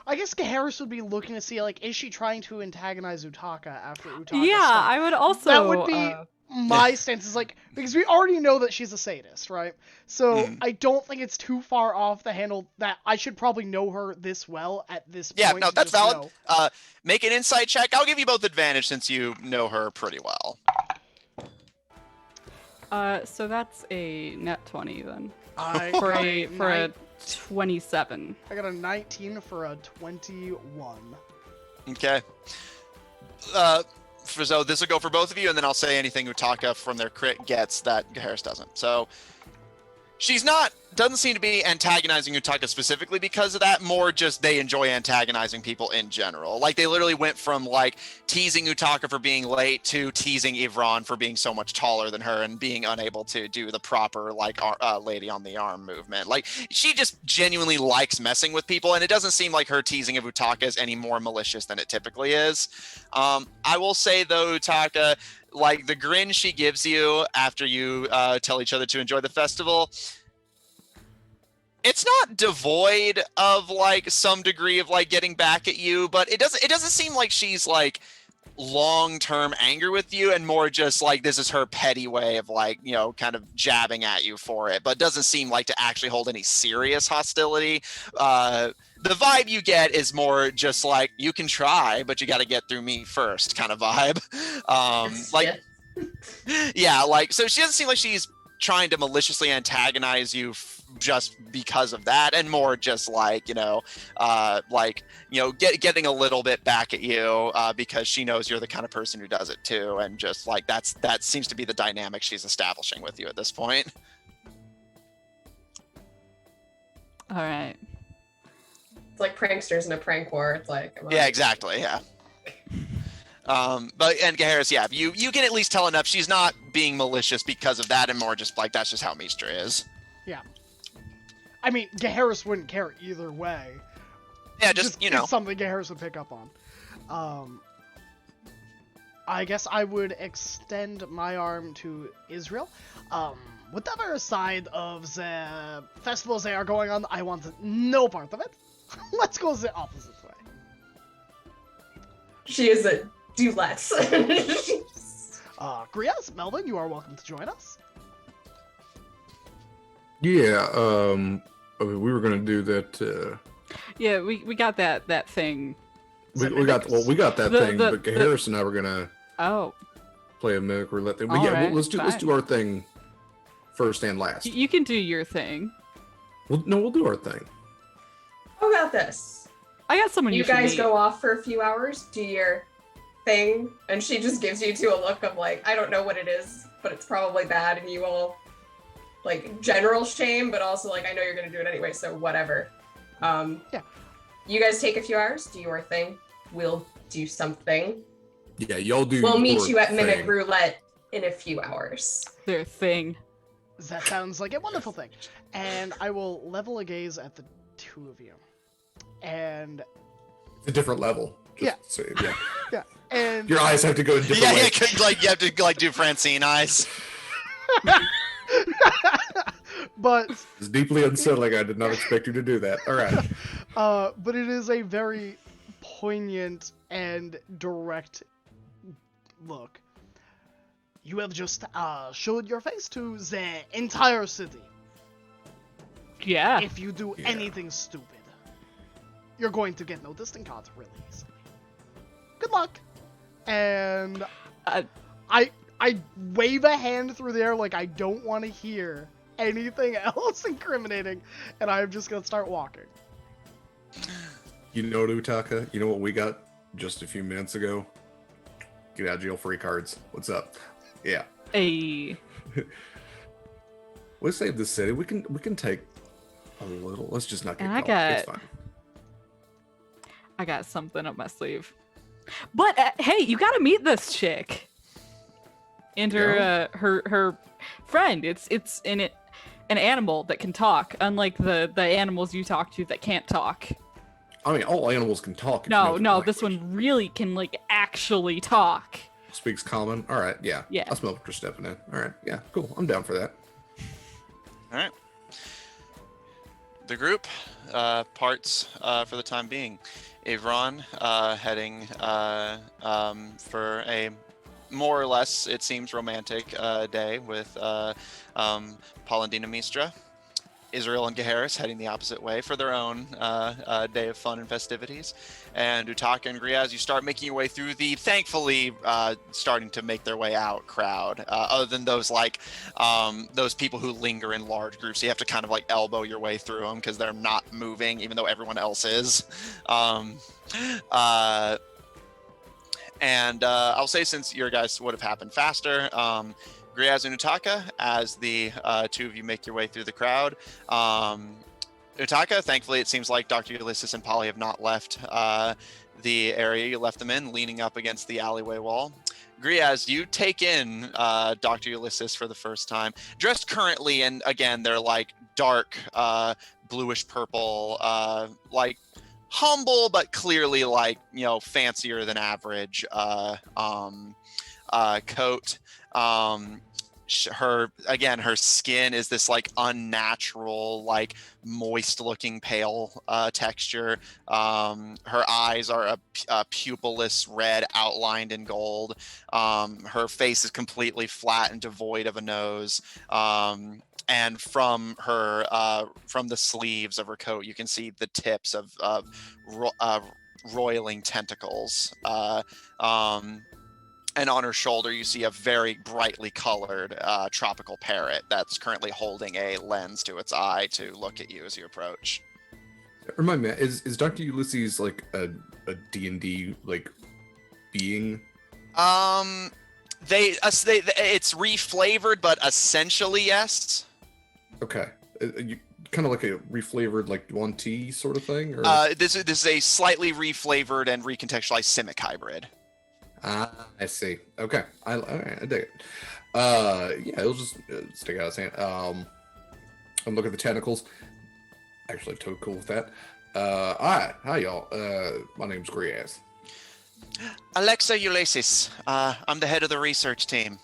I guess Gaheris would be looking to see, like, is she trying to antagonize Utaka after Utaka
Yeah,
stopped?
I would also...
That would be my stance, is like, because we already know that she's a sadist, right? So I don't think it's too far off the handle that I should probably know her this well at this point.
Yeah, no, that's valid.
Know.
Make an insight check. I'll give you both advantage since you know her pretty well.
So that's a net 20 then.
For
a 27.
I got a 19 for a 21.
Okay. So this will go for both of you, and then I'll say anything Utaka from their crit gets that Gaheris doesn't. So she's doesn't seem to be antagonizing Utaka specifically because of that, more just they enjoy antagonizing people in general. Like, they literally went from, like, teasing Utaka for being late to teasing Ivron for being so much taller than her and being unable to do the proper, like, lady on the arm movement. Like, she just genuinely likes messing with people, and it doesn't seem like her teasing of Utaka is any more malicious than it typically is. I will say, though, Utaka, like, the grin she gives you after you tell each other to enjoy the festival, it's not devoid of, like, some degree of, like, getting back at you, but it doesn't seem like she's, like, long-term anger with you, and more just like this is her petty way of, like, kind of jabbing at you for it, but doesn't seem like to actually hold any serious hostility. The vibe you get is more just like, you can try, but you got to get through me first kind of vibe. Yeah, like, so she doesn't seem like she's trying to maliciously antagonize you just because of that, and more just like getting a little bit back at you because she knows you're the kind of person who does it too, and just like that seems to be the dynamic she's establishing with you at this point.
All right.
It's like pranksters in a prank war. It's like, come on.
Yeah, exactly. Yeah. And Gaheris, yeah, you can at least tell enough. She's not being malicious because of that, and more just like that's just how Mistra is.
Yeah. I mean, Gaheris wouldn't care either way.
Yeah, just
It's something Gaheris would pick up on. I guess I would extend my arm to Israel. Whatever side of the festivals they are going on, I want no part of it. Let's go the opposite way.
She is a do let's.
Graemes, Melvin, you are welcome to join us.
Yeah, I mean, we were gonna do that.
Yeah, we got that thing.
We got that thing, but Harris and I were gonna
Oh,
play a mimic roulette thing. But
All
yeah,
right,
let's
fine.
do our thing first and last.
you can do your thing.
We'll do our thing.
How about this?
I got someone
You
should
guys
meet.
go off for a few hours, do your thing, and she just gives you a look of like, I don't know what it is, but it's probably bad, and you will like general shame, but also like I know you're gonna do it anyway, so whatever.
Yeah.
You guys take a few hours, do your thing. We'll do something.
Yeah, y'all do.
We'll meet
your
you at Mimic
thing.
Roulette in a few hours.
Their thing.
That sounds like a wonderful thing. And I will level a gaze at the two of you. And
It's a different level.
Yeah.
So, yeah.
yeah, and
Your eyes have to go in different
Yeah,
ways.
like you have to like do Francine eyes.
but
It's deeply unsettling. I did not expect you to do that. All right.
but it is a very poignant and direct look. You have just showed your face to the entire city.
Yeah.
If you do
Yeah.
anything stupid, you're going to get noticed and caught really easily. Good luck. And I wave a hand through the air like I don't want to hear anything else incriminating, and I'm just gonna start walking.
You know, Utaka, you know what we got just a few minutes ago? Get out of jail free cards. What's up? Yeah.
A.
We'll save the city. We can take a little. Let's just not get
And I
caught. It's
got-
fine.
I got something up my sleeve. But hey, you gotta meet this chick. And her friend. It's an animal that can talk, unlike the animals you talk to that can't talk.
I mean, all animals can talk. if you
No,
know the
this
language.
one really can like actually talk.
Speaks common. All right, yeah.
Yeah.
I smell what you're stepping in. All right, yeah, cool. I'm down for that.
All right. The group parts for the time being. Avron heading for a more or less, it seems, romantic day with Paulandina Mistra. Israel and Gaheris heading the opposite way for their own day of fun and festivities. And Utaka and Graemes, you start making your way through the, thankfully, starting to make their way out crowd. Other than those those people who linger in large groups, you have to kind of like elbow your way through them because they're not moving, even though everyone else is. And I'll say, since your guys would have happened faster, Graemes and Utaka, as the two of you make your way through the crowd. Utaka, thankfully, it seems like Dr. Ulysses and Polly have not left the area you left them in, leaning up against the alleyway wall. Graemes, you take in Dr. Ulysses for the first time, dressed currently, and again, they're like dark bluish purple, like humble, but clearly like, fancier than average coat. Her skin is this like unnatural, like moist looking pale texture. Her eyes are a pupilless red outlined in gold. Her face is completely flat and devoid of a nose. And from the sleeves of her coat, you can see the tips of roiling tentacles. And on her shoulder, you see a very brightly colored tropical parrot that's currently holding a lens to its eye to look at you as you approach.
Remind me, is Dr. Ulysses like a D&D like being?
It's reflavored, but essentially yes.
Okay, you kind of like a reflavored like 1T sort of thing, or
this is a slightly reflavored and recontextualized Simic hybrid.
I see. Okay, all right, I dig it. Yeah, it'll just stick out its hand. I'm looking at the tentacles. Actually, totally cool with that. All right, hi y'all. My name's Graemes.
Alexa Ulysses. I'm the head of the research team.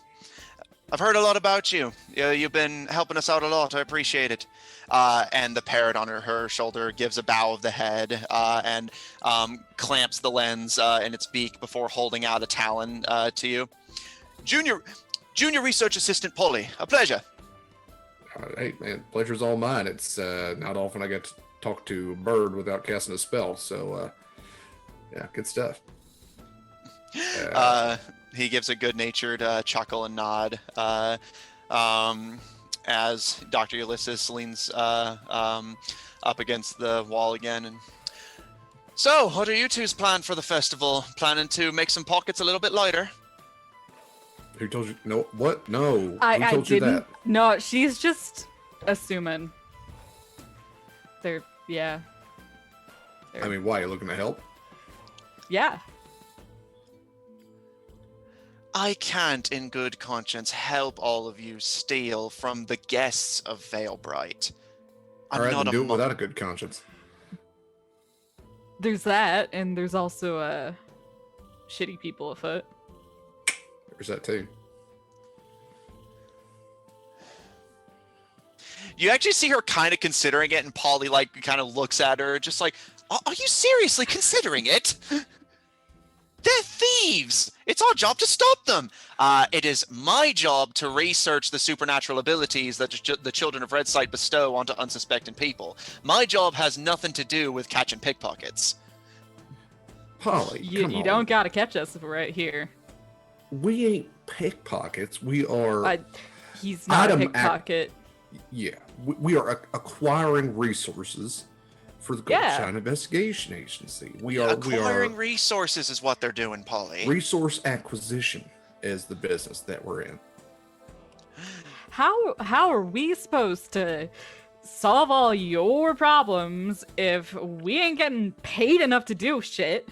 I've heard a lot about you. You've been helping us out a lot. I appreciate it. And the parrot on her shoulder gives a bow of the head and clamps the lens in its beak before holding out a talon to you. Junior research assistant Polly, a pleasure.
Hey man, pleasure's all mine. It's not often I get to talk to a bird without casting a spell, so yeah, good stuff.
He gives a good-natured chuckle and nod as Dr. Ulysses leans up against the wall again. And so, what are you two's plan for the festival? Planning to make some pockets a little bit lighter?
Who told you? No, what? No. Who
I
told you
didn't.
that?
No, she's just assuming. Yeah.
I mean, why? You looking to help?
Yeah.
I can't, in good conscience, help all of you steal from the guests of Veilbright.
All right, then do it without a good conscience.
There's that, and there's also shitty people afoot.
There's that too.
You actually see her kind of considering it, and Polly like kind of looks at her, just like, "Are you seriously considering it? They're thieves! It's our job to stop them! It is my job to research the supernatural abilities that the children of Redsight bestow onto unsuspecting people. My job has nothing to do with catching pickpockets."
Polly, come
You
on.
don't gotta catch us if we're right here.
We ain't pickpockets. We are.
He's not a
Adam
pickpocket.
Yeah, we are acquiring resources for the Goldshine Investigation Agency. We are
Acquiring resources is what they're doing, Polly.
Resource acquisition is the business that we're in.
How are we supposed to solve all your problems if we ain't getting paid enough to do shit?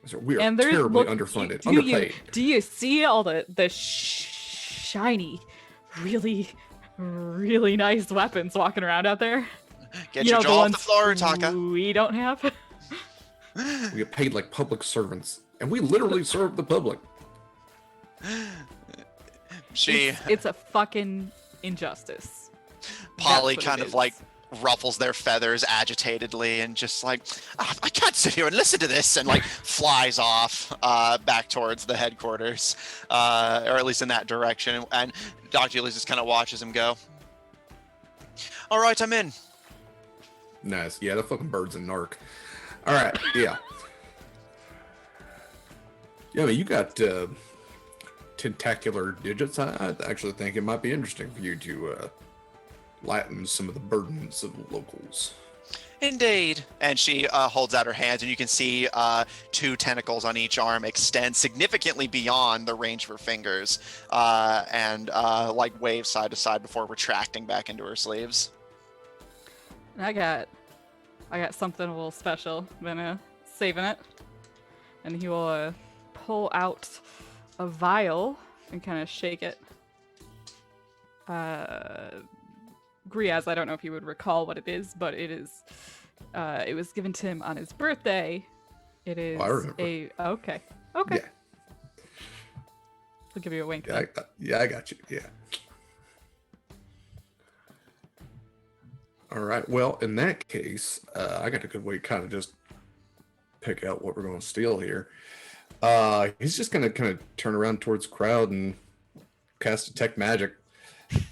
So we are terribly underfunded, underpaid.
Do you see all the shiny, really, really nice weapons walking around out there?
Get your jaw off the floor, Taka.
We don't have.
We get paid like public servants, and we literally serve the public.
It's a fucking injustice.
Polly kind of like ruffles their feathers agitatedly and just like, I can't sit here and listen to this, and like flies off back towards the headquarters, or at least in that direction. And Dr. Ulysses just kind of watches him go. All right, I'm in.
Nice. Yeah, the fucking bird's a narc. All right. Yeah. Yeah, I mean, you got tentacular digits. I actually think it might be interesting for you to lighten some of the burdens of locals.
Indeed. And she holds out her hands, and you can see two tentacles on each arm extend significantly beyond the range of her fingers, and like wave side to side before retracting back into her sleeves.
I got something a little special. Been saving it, and he will pull out a vial and kind of shake it. Griaz, I don't know if you would recall what it is, but it is. It was given to him on his birthday. It is
I remember.
Okay.
Yeah.
I'll give you a wink.
Yeah, I got you. Yeah. All right. Well, in that case, I got a good way to kind of just pick out what we're going to steal here. He's just going to kind of turn around towards the crowd and cast Detect Magic.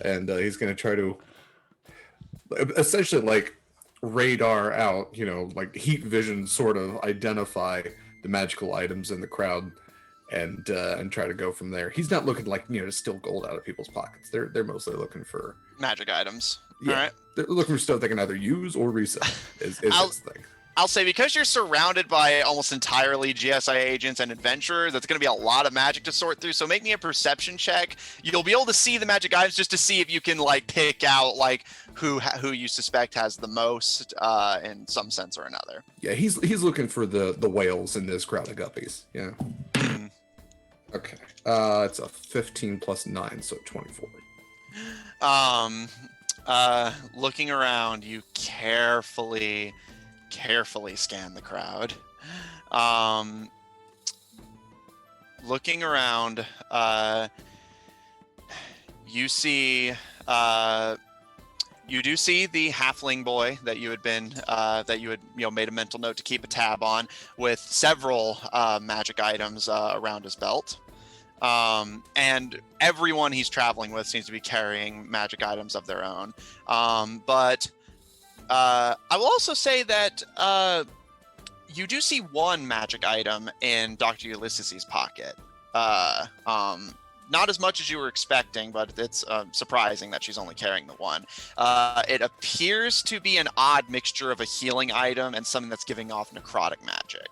And he's going to try to essentially like radar out, like heat vision sort of identify the magical items in the crowd and try to go from there. He's not looking like to steal gold out of people's pockets. They're mostly looking for
Magic items.
yeah.
All right.
They're looking for stuff they can either use or resell. Is his thing.
I'll say because you're surrounded by almost entirely GSI agents and adventurers, that's going to be a lot of magic to sort through. So make me a perception check. You'll be able to see the magic items just to see if you can like pick out like who you suspect has the most in some sense or another.
Yeah, he's looking for the whales in this crowd of guppies. Yeah. Okay. It's a 15 plus 9, so 24.
Looking around, you carefully scan the crowd. Looking around, you see you do see the halfling boy that you had made a mental note to keep a tab on, with several magic items around his belt. And everyone he's traveling with seems to be carrying magic items of their own. But I will also say that you do see one magic item in Dr. Ulysses' pocket. Not as much as you were expecting, but it's surprising that she's only carrying the one. It appears to be an odd mixture of a healing item and something that's giving off necrotic magic.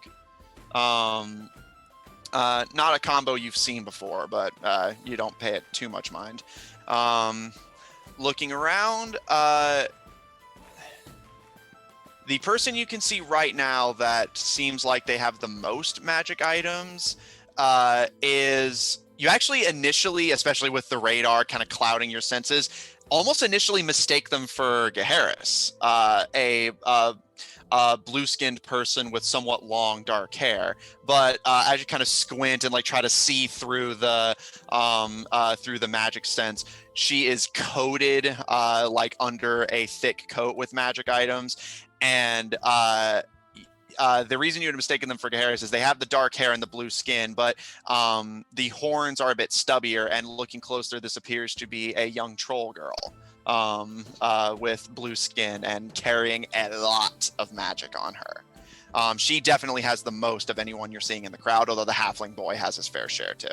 Not a combo you've seen before, but you don't pay it too much mind. Looking around, the person you can see right now that seems like they have the most magic items is... You actually initially, especially with the radar kind of clouding your senses, almost initially mistake them for Gaharis, a blue-skinned person with somewhat long dark hair. But as you kind of squint and like try to see through the magic sense, she is coated like under a thick coat with magic items. And the reason you would have mistaken them for Gaharis is they have the dark hair and the blue skin, but the horns are a bit stubbier, and looking closer, this appears to be a young troll girl with blue skin and carrying a lot of magic on her. She definitely has the most of anyone you're seeing in the crowd, although the halfling boy has his fair share too.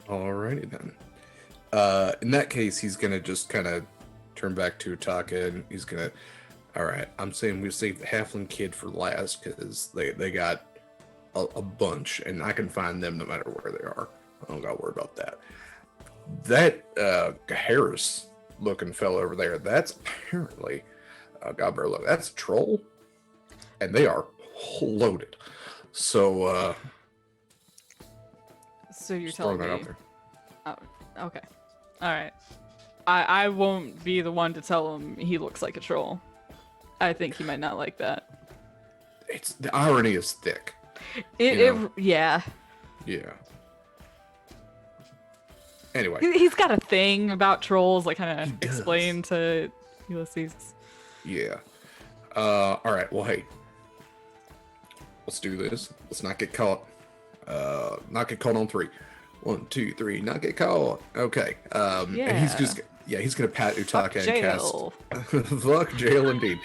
Alrighty then. In that case, he's gonna just kind of turn back to Utaka, and he's gonna... All right, I'm saying we save the halfling kid for last because they got a bunch, and I can find them no matter where they are. I don't got to worry about that. That Gaharis looking fellow over there, that's apparently Godbro. That's a troll, and they are loaded. So
you're telling
that
me?
out there.
Oh, okay, all right. I won't be the one to tell him he looks like a troll. I think he might not like that.
It's the irony is thick.
Yeah.
Yeah. Anyway,
He's got a thing about trolls, like kind of explained to Ulysses.
Yeah. All right. Well, hey, let's do this. Let's not get caught. Not get caught on 3. 1, 2, 3. Not get caught. Okay. And he's just. Yeah, he's going to pat Utaka and
jail.
cast... Fuck jail, indeed.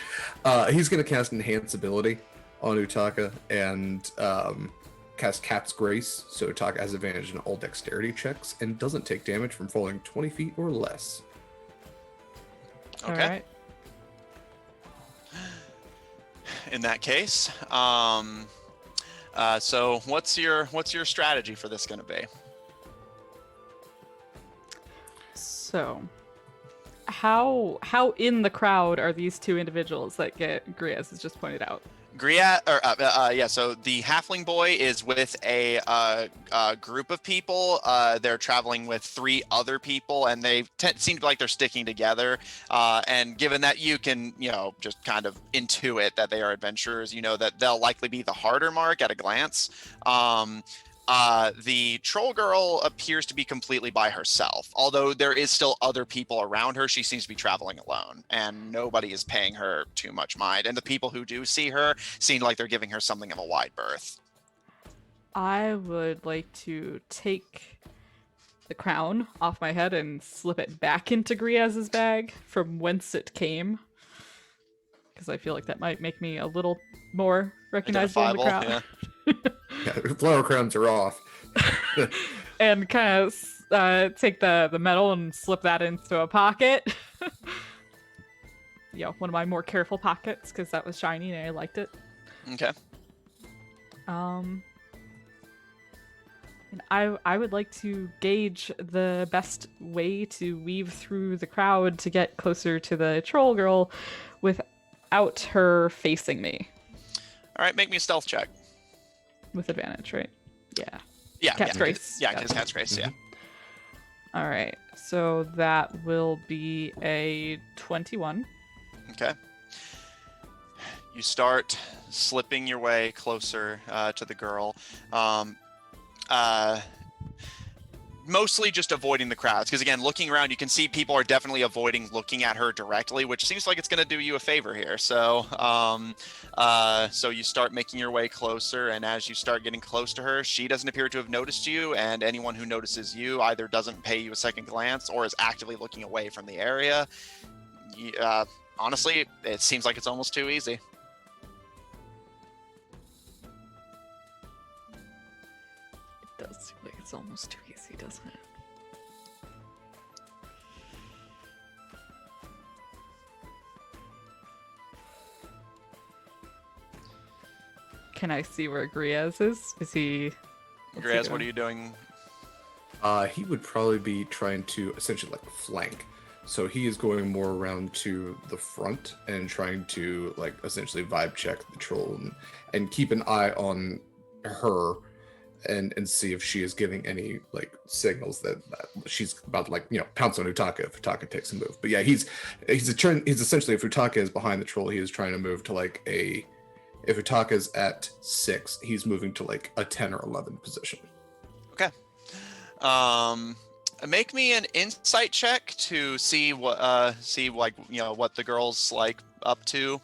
He's going to cast Enhance Ability on Utaka and cast Cat's Grace, so Utaka has advantage in all dexterity checks and doesn't take damage from falling 20 feet or less.
Okay.
All right.
In that case, so what's your strategy for this going to be?
So... How in the crowd are these two individuals that Graemes has just pointed out?
So the halfling boy is with a group of people. They're traveling with 3 other people, and they seem like they're sticking together. And given that you can, just kind of intuit that they are adventurers, that they'll likely be the harder mark at a glance. The troll girl appears to be completely by herself, although there is still other people around her. She seems to be traveling alone, and nobody is paying her too much mind. And the people who do see her seem like they're giving her something of a wide berth.
I would like to take the crown off my head and slip it back into Graemes' bag from whence it came. because I feel like that might make me a little more recognizable in the crowd.
Yeah, flower crowns are off.
And kind of take the medal and slip that into a pocket. One of my more careful pockets, because that was shiny and I liked it.
Okay.
And I would like to gauge the best way to weave through the crowd to get closer to the troll girl without her facing me.
All right, make me a stealth check.
With advantage, right? Yeah.
Yeah.
Cat's Grace.
Yeah, because Cat's Grace, yeah.
All right, so that will be a 21.
Okay. You start slipping your way closer to the girl. Mostly just avoiding the crowds, because again, looking around, you can see people are definitely avoiding looking at her directly, which seems like it's going to do you a favor here. So so you start making your way closer, and as you start getting close to her, she doesn't appear to have noticed you, and anyone who notices you either doesn't pay you a second glance or is actively looking away from the area. Honestly, it seems like it's almost too easy.
It does seem like it's almost too easy, doesn't it? Can I see where Graemes is? Is he...
Graemes, what are you doing?
He would probably be trying to essentially like flank. So he is going more around to the front and trying to like essentially vibe check the troll and keep an eye on her and see if she is giving any like signals that she's about to like, you know, pounce on Utaka if Utaka takes a move. But yeah, he's essentially, if Utaka is behind the troll, he is trying to move to like if Utaka is at 6, he's moving to like a 10 or 11 position.
Okay. Make me an insight check to see what like, you know, what the girl's like up to,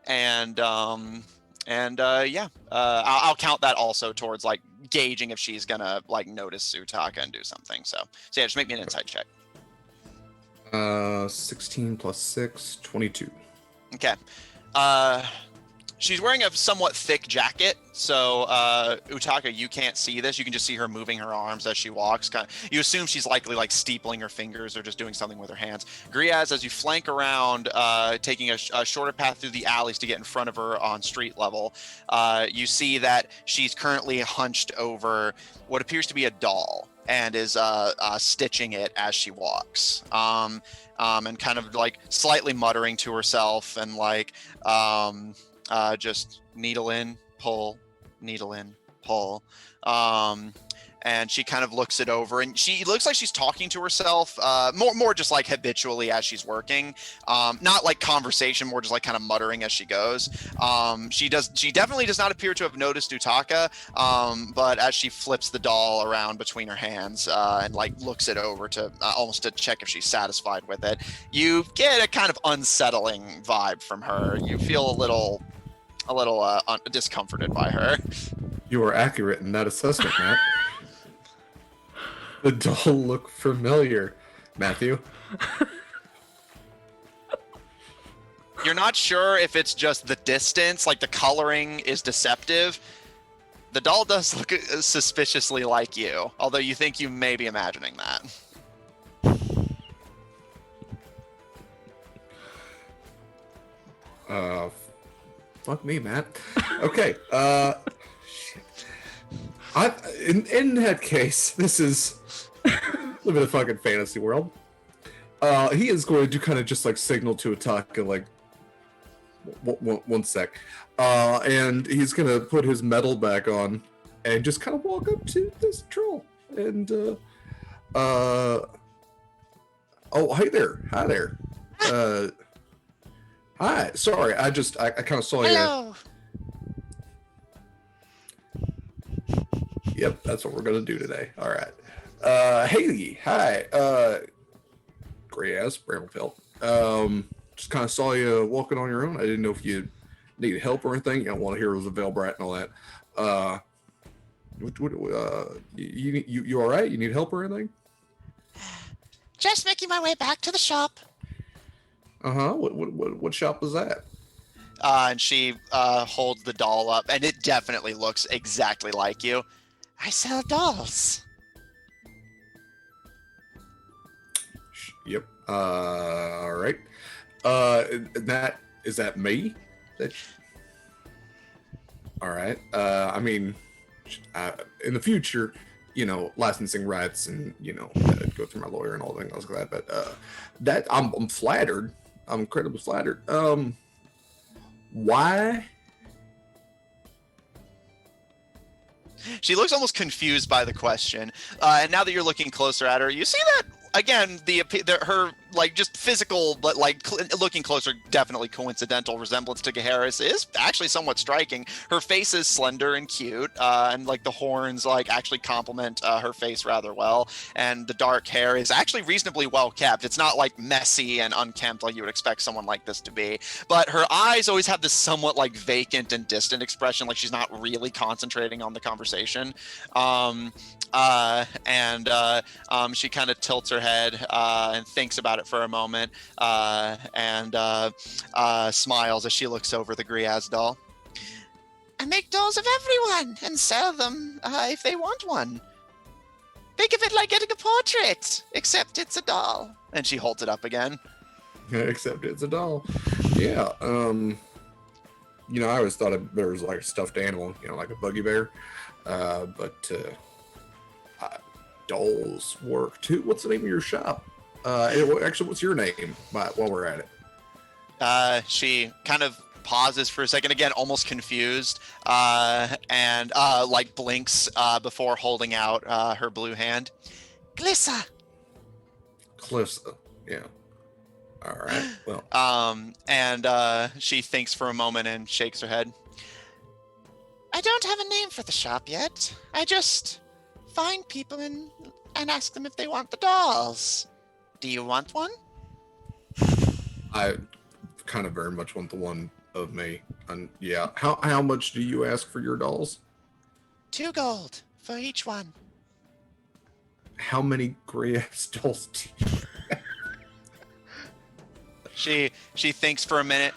and yeah, I'll count that also towards like gauging if she's gonna like notice Utaka and do something. So yeah, just make me an insight check.
16 plus 6, 22.
Okay. She's wearing a somewhat thick jacket, so Utaka, you can't see this. You can just see her moving her arms as she walks. You assume she's likely like steepling her fingers or just doing something with her hands. Graemes, as you flank around, taking a shorter path through the alleys to get in front of her on street level, you see that she's currently hunched over what appears to be a doll and is stitching it as she walks. And kind of like slightly muttering to herself and like... just needle in, pull, needle in, pull. And she kind of looks it over, and she looks like she's talking to herself, more just like habitually as she's working. Not like conversation, more just like kind of muttering as she goes. She definitely does not appear to have noticed Utaka, but as she flips the doll around between her hands and like looks it over to almost to check if she's satisfied with it, you get a kind of unsettling vibe from her. You feel a little discomforted by her.
You are accurate in that assessment, Matt. The doll look familiar, Matthew.
You're not sure if it's just the distance, like the coloring is deceptive. The doll does look suspiciously like you, although you think you may be imagining that.
Fuck me, Matt. Okay. Shit. In that case, this is live in a fucking fantasy world. He is going to kind of just like signal to Utaka like one sec, and he's gonna put his medal back on and just kind of walk up to this troll and oh, hey there, hi there, hi. Sorry, I kind of saw you.
Hello.
Yep, that's what we're gonna do today. All right. Haley, hi. Graemes, Bramblefeld. Just kind of saw you walking on your own. I didn't know if you needed help or anything. You don't want to hear it was a Velbrat and all that. You all right? You need help or anything?
Just making my way back to the shop.
Uh-huh. What shop was that?
And she holds the doll up, and it definitely looks exactly like you. I sell dolls.
Yep. All right. That is that me? All right. I mean, in the future, licensing rights and go through my lawyer and all things like that. But that I'm flattered. I'm incredibly flattered. Why?
She looks almost confused by the question. And now that you're looking closer at her, you see that again, her like just physical, but like looking closer, definitely coincidental resemblance to Gaheris is actually somewhat striking. Her face is slender and cute, and like the horns like actually complement her face rather well. And the dark hair is actually reasonably well kept. It's not like messy and unkempt like you would expect someone like this to be. But her eyes always have this somewhat like vacant and distant expression, like she's not really concentrating on the conversation. She kind of tilts her head and thinks about it for a moment and smiles as she looks over the Graemes doll. I make dolls of everyone and sell them if they want one. Think of it like getting a portrait, except it's a doll. And she holds it up again.
Except it's a doll. Yeah. I always thought there was like a stuffed animal, like a buggy bear. But dolls work too. What's the name of your shop? Actually, what's your name while we're at it?
She kind of pauses for a second, again, almost confused, and like blinks before holding out her blue hand. Glissa.
Glissa, yeah. All right, well.
And she thinks for a moment and shakes her head. I don't have a name for the shop yet. I just find people and ask them if they want the dolls. Do you want one?
I kind of very much want the one of me. And yeah, how much do you ask for your dolls?
2 gold for each one.
How many Graemes dolls do you have?
She thinks for a minute.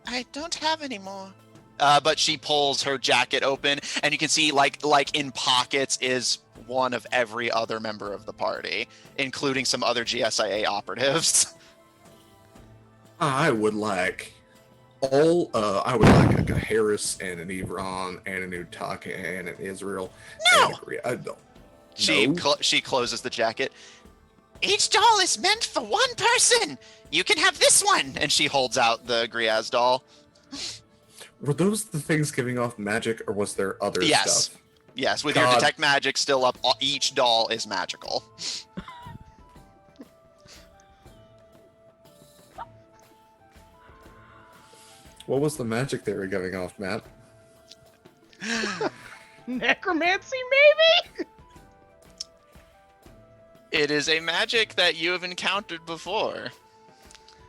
I don't have any more. But she pulls her jacket open, and you can see like in pockets is one of every other member of the party, including some other GSIA operatives.
I would like I would like a Gaheris and an Evron and an Utaka and an Israel.
No!
And
She closes the jacket. Each doll is meant for one person. You can have this one, and she holds out the Graemes doll.
Were those the things giving off magic, or was there other stuff?
Yes, with your detect magic still up, each doll is magical.
What was the magic they were giving off, Matt?
Necromancy, maybe?
It is a magic that you have encountered before.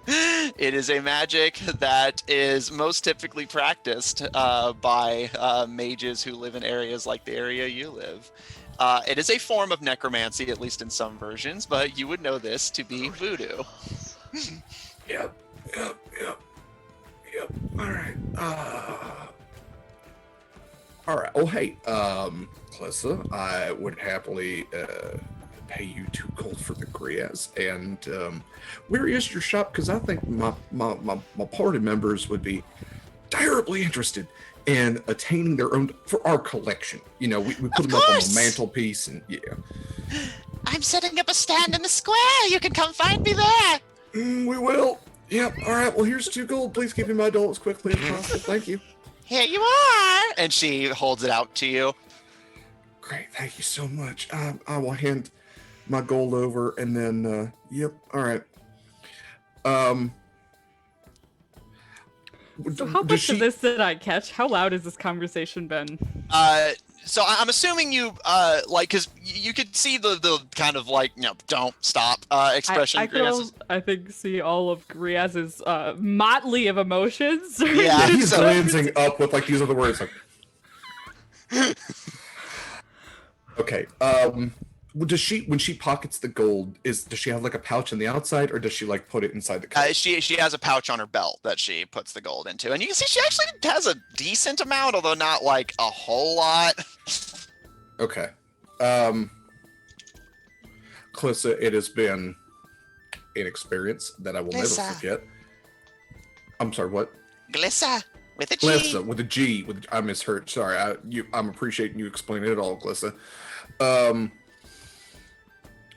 It is a magic that is most typically practiced by mages who live in areas like the area you live. It is a form of necromancy, at least in some versions, but you would know this to be voodoo.
Yep. All right. Oh, hey, Klessa, I would happily pay you 2 gold for the Graemes. And where is your shop? Because I think my party members would be terribly interested in attaining their own for our collection. We put them up on the mantelpiece, and yeah.
I'm setting up a stand in the square. You can come find me there.
We will. Yep. All right. Well, here's 2 gold. Please give me my doll as quickly as possible. Thank you.
Here you are. And she holds it out to you.
Great. Thank you so much. I will hand my gold over, and then yep. All right.
So how much of this did I catch? How loud has this conversation been?
So I'm assuming you because you could see the kind of like don't stop expression.
I think see all of Graemes' motley of emotions.
Yeah,
he's glancing up with like these other words like. Okay. Does she, when she pockets the gold, does she have like a pouch on the outside, or does she like put it inside the coat?
She has a pouch on her belt that she puts the gold into, and you can see she actually has a decent amount, although not like a whole lot.
Okay. Calissa, it has been an experience that I will never
Glissa.
forget. I'm sorry, what?
Glissa with a G.
Glissa with a G. I misheard. Sorry, I'm appreciating you explaining it all, Glissa.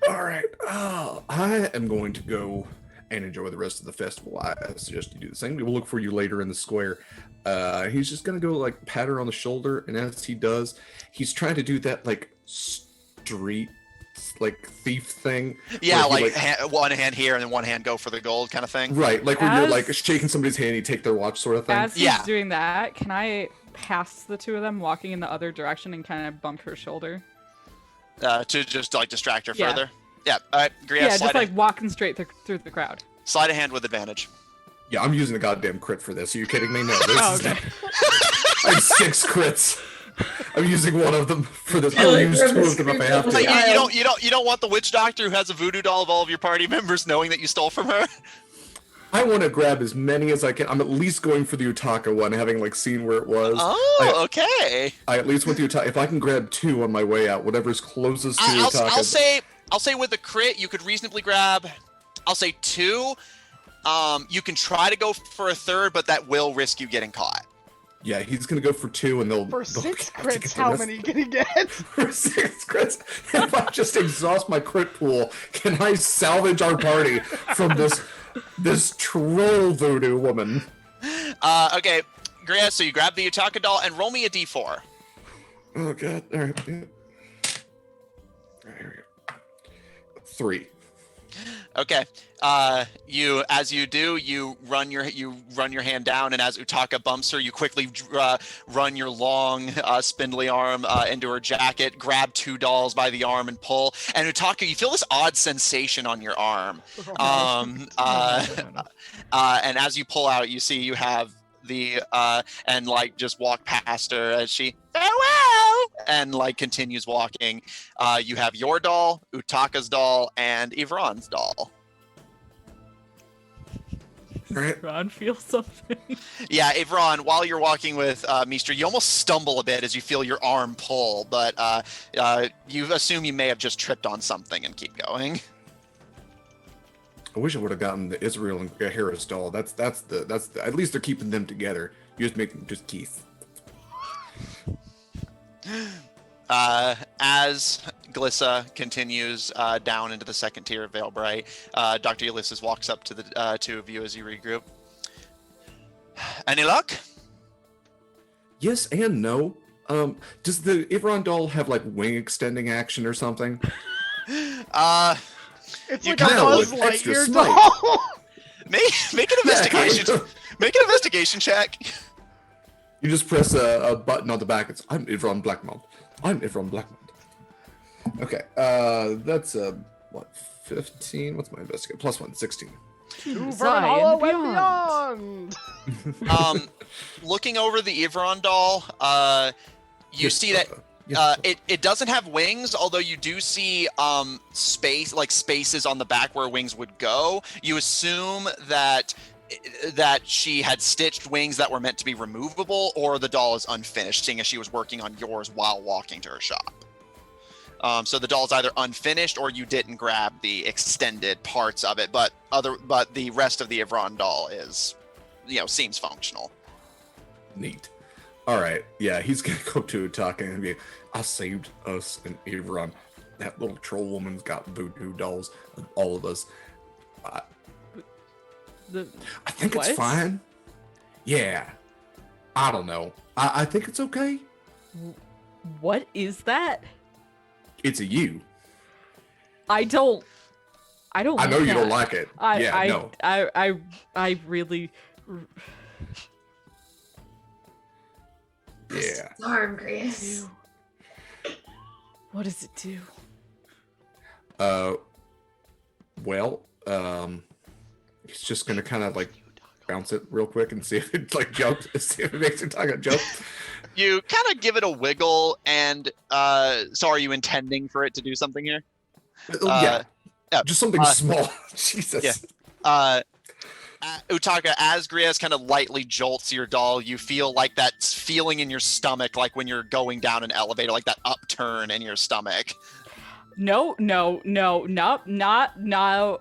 All right. I am going to go and enjoy the rest of the festival. I suggest you do the same. We will look for you later in the square. He's just gonna go like pat her on the shoulder, and as he does, he's trying to do that like street like thief thing.
Yeah,
where he,
one hand here and then one hand go for the gold kind of thing.
right, like when you're like shaking somebody's hand, you take their watch, sort of thing.
As he's
Yeah.
doing that, can I pass the two of them walking in the other direction and kind of bump her shoulder?
To just like distract her
Yeah.
further. Yeah. All right, Gria,
Yeah,
slide,
just like walking straight through the crowd.
slide a hand with advantage.
Yeah, I'm using a goddamn crit for this. Are you kidding me? No, this
Oh,
is
okay.
I have 6 crits. I'm using one of them for this.
I
I'll
like
use
where
2
this
of them if I
group
have
is
to.
like-
You don't want the witch doctor who has a voodoo doll of all of your party members knowing that you stole from her.
I want to grab as many as I can. I'm at least going for the Utaka one, having like seen where it was.
Oh, okay.
I at least went the Utaka. If I can grab 2 on my way out, whatever's closest to Utaka.
I'll say with the crit you could reasonably grab. I'll say 2. You can try to go for a third, but that will risk you getting caught.
Yeah, he's gonna go for 2, and they'll.
For
they'll
6
have to get
crits,
the
how
rest-
many can he get?
For 6 crits, if I just exhaust my crit pool, can I salvage our party from this troll voodoo woman?
Okay, Gria, so you grab the Utaka doll and roll me a d4.
Oh god! All right. Yeah. All right, here we go. 3.
Okay. You run your hand down, and as Utaka bumps her, you quickly run your long, spindly arm into her jacket, grab 2 dolls by the arm, and pull. And Utaka, you feel this odd sensation on your arm. And as you pull out, you see you have the and like just walk past her as she farewell and like continues walking. You have your doll, Utaka's doll, and Ivron's doll.
All right.
Ron feels something.
Yeah, Ivron, while you're walking with Meester, you almost stumble a bit as you feel your arm pull, but you assume you may have just tripped on something and keep going.
I wish I would have gotten the Israel and Harris doll. That's the at least they're keeping them together. You just make them just Keith.
As Glissa continues down into the second tier of Veilbright, Dr. Ulysses walks up to the 2 of you as you regroup. Any luck?
Yes and no. Does the Ivron doll have like wing extending action or something?
It's
You
like a
kinda
Buzz
with extra
Lightyear
smite.
doll.
Make an investigation. Make an investigation check.
You just press a button on the back. It's I'm Ivron Blackmount. I'm Ivron Blackmount. Okay, that's what 15? What's my investigation? +1, 16.
To
Zion
Hollow
beyond.
and beyond.
Looking over the Ivron doll, you
Yes,
see that
yes.
it doesn't have wings, although you do see spaces on the back where wings would go. You assume that she had stitched wings that were meant to be removable, or the doll is unfinished, seeing as she was working on yours while walking to her shop. So the doll's either unfinished or you didn't grab the extended parts of it, but the rest of the Ivron doll is, seems functional.
Neat. All right, yeah, he's gonna go to Utaka and be, I saved us and Ivron. That little troll woman's got voodoo dolls of all of us. I think
What?
it's fine. Yeah. I don't know. I think it's okay.
What is that?
It's a you.
I don't.
I know
like
you
that.
don't like it. No.
I really.
Yeah.
Arm, Grace.
What does it do?
Well, he's just gonna kind of like bounce it real quick and see if it like jumps, see if it makes Utaka jump.
You kind of give it a wiggle, and so are you intending for it to do something here?
Yeah,
yeah.
just something small. Jesus.
Yeah. Utaka, as Graemes kind of lightly jolts your doll, you feel like that feeling in your stomach, like when you're going down an elevator, like that upturn in your stomach.
No,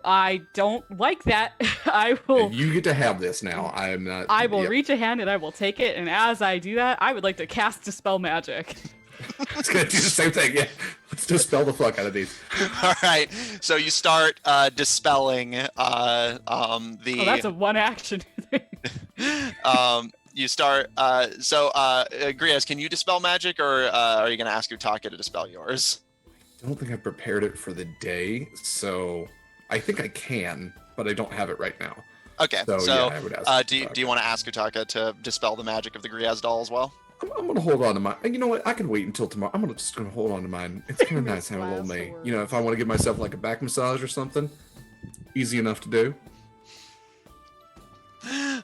I don't like that. I will.
You get to have this now. I am not.
I will reach a hand and I will take it. And as I do that, I would like to cast Dispel Magic.
It's gonna do the same thing. Yeah, let's dispel the fuck out of these.
All right, so you start dispelling the.
Oh, that's a one action.
You start. Graemes, can you dispel magic, or are you gonna ask Utaka to dispel yours?
I don't think I prepared it for the day, so I think I can, but I don't have it right now.
Okay, so
yeah, I would ask
do you want to ask Utaka to dispel the magic of the Graemes doll as well?
I'm gonna hold on to mine. You know what? I can wait until tomorrow. I'm just gonna hold on to mine. It's kind of nice having a little me. You know, if I want to give myself like a back massage or something, easy enough to do.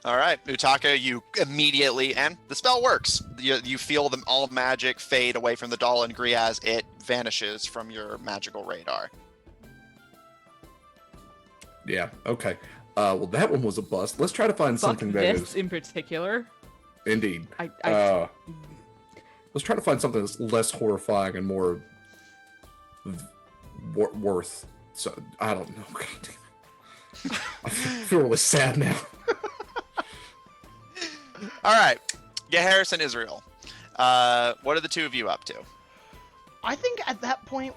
All right, Utaka, you immediately, and the spell works. You feel all magic fade away from the doll, and Graemes, it vanishes from your magical radar.
Yeah. Okay. Well, that one was a bust. Let's try to find something that
this
is
in particular.
Indeed.
I
let's try to find something that's less horrifying and more worth. So I don't know. God damn it. I feel really sad now.
All right, Harris and Israel. What are the two of you up to?
I think at that point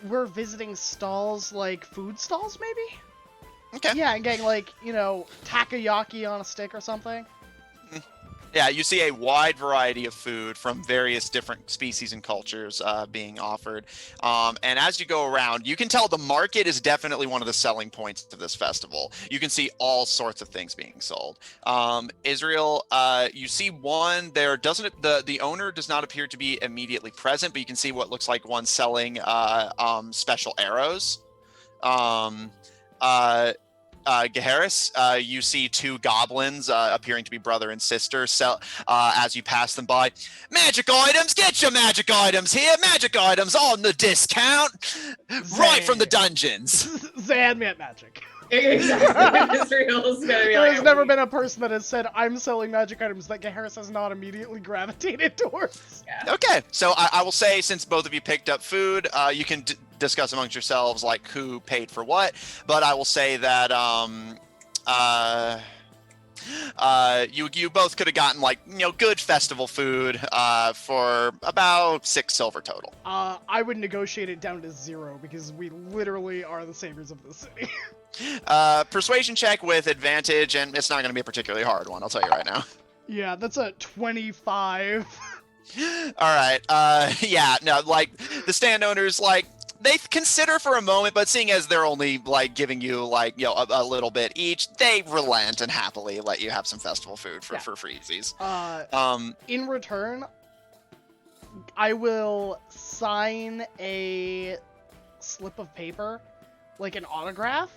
we're visiting stalls, like food stalls, maybe.
Okay.
Yeah, and getting like takoyaki on a stick or something.
Yeah, you see a wide variety of food from various different species and cultures being offered. And as you go around, you can tell the market is definitely one of the selling points of this festival. You can see all sorts of things being sold. Israel, you see one there doesn't, the owner does not appear to be immediately present, but you can see what looks like one selling special arrows. Harris, you see two goblins appearing to be brother and sister as you pass them by. Magic items, get your magic items here. Magic items on the discount, right from the dungeons.
Zan magic.
Exactly. Israel's gonna be
There's never been a person that has said, I'm selling magic items that Harris has not immediately gravitated towards.
Yeah.
Okay, so I will say, since both of you picked up food, you can discuss amongst yourselves like who paid for what, but I will say that you both could have gotten good festival food for about 6 silver total.
I would negotiate it down to 0 because we literally are the saviors of the city.
Persuasion check with advantage, and it's not going to be a particularly hard one, I'll tell you right now.
Yeah, that's a 25.
All right. Yeah, no, the stand owners, they consider for a moment, but seeing as they're only giving you a little bit each, they relent and happily let you have some festival food for freezies.
In return, I will sign a slip of paper, like an autograph,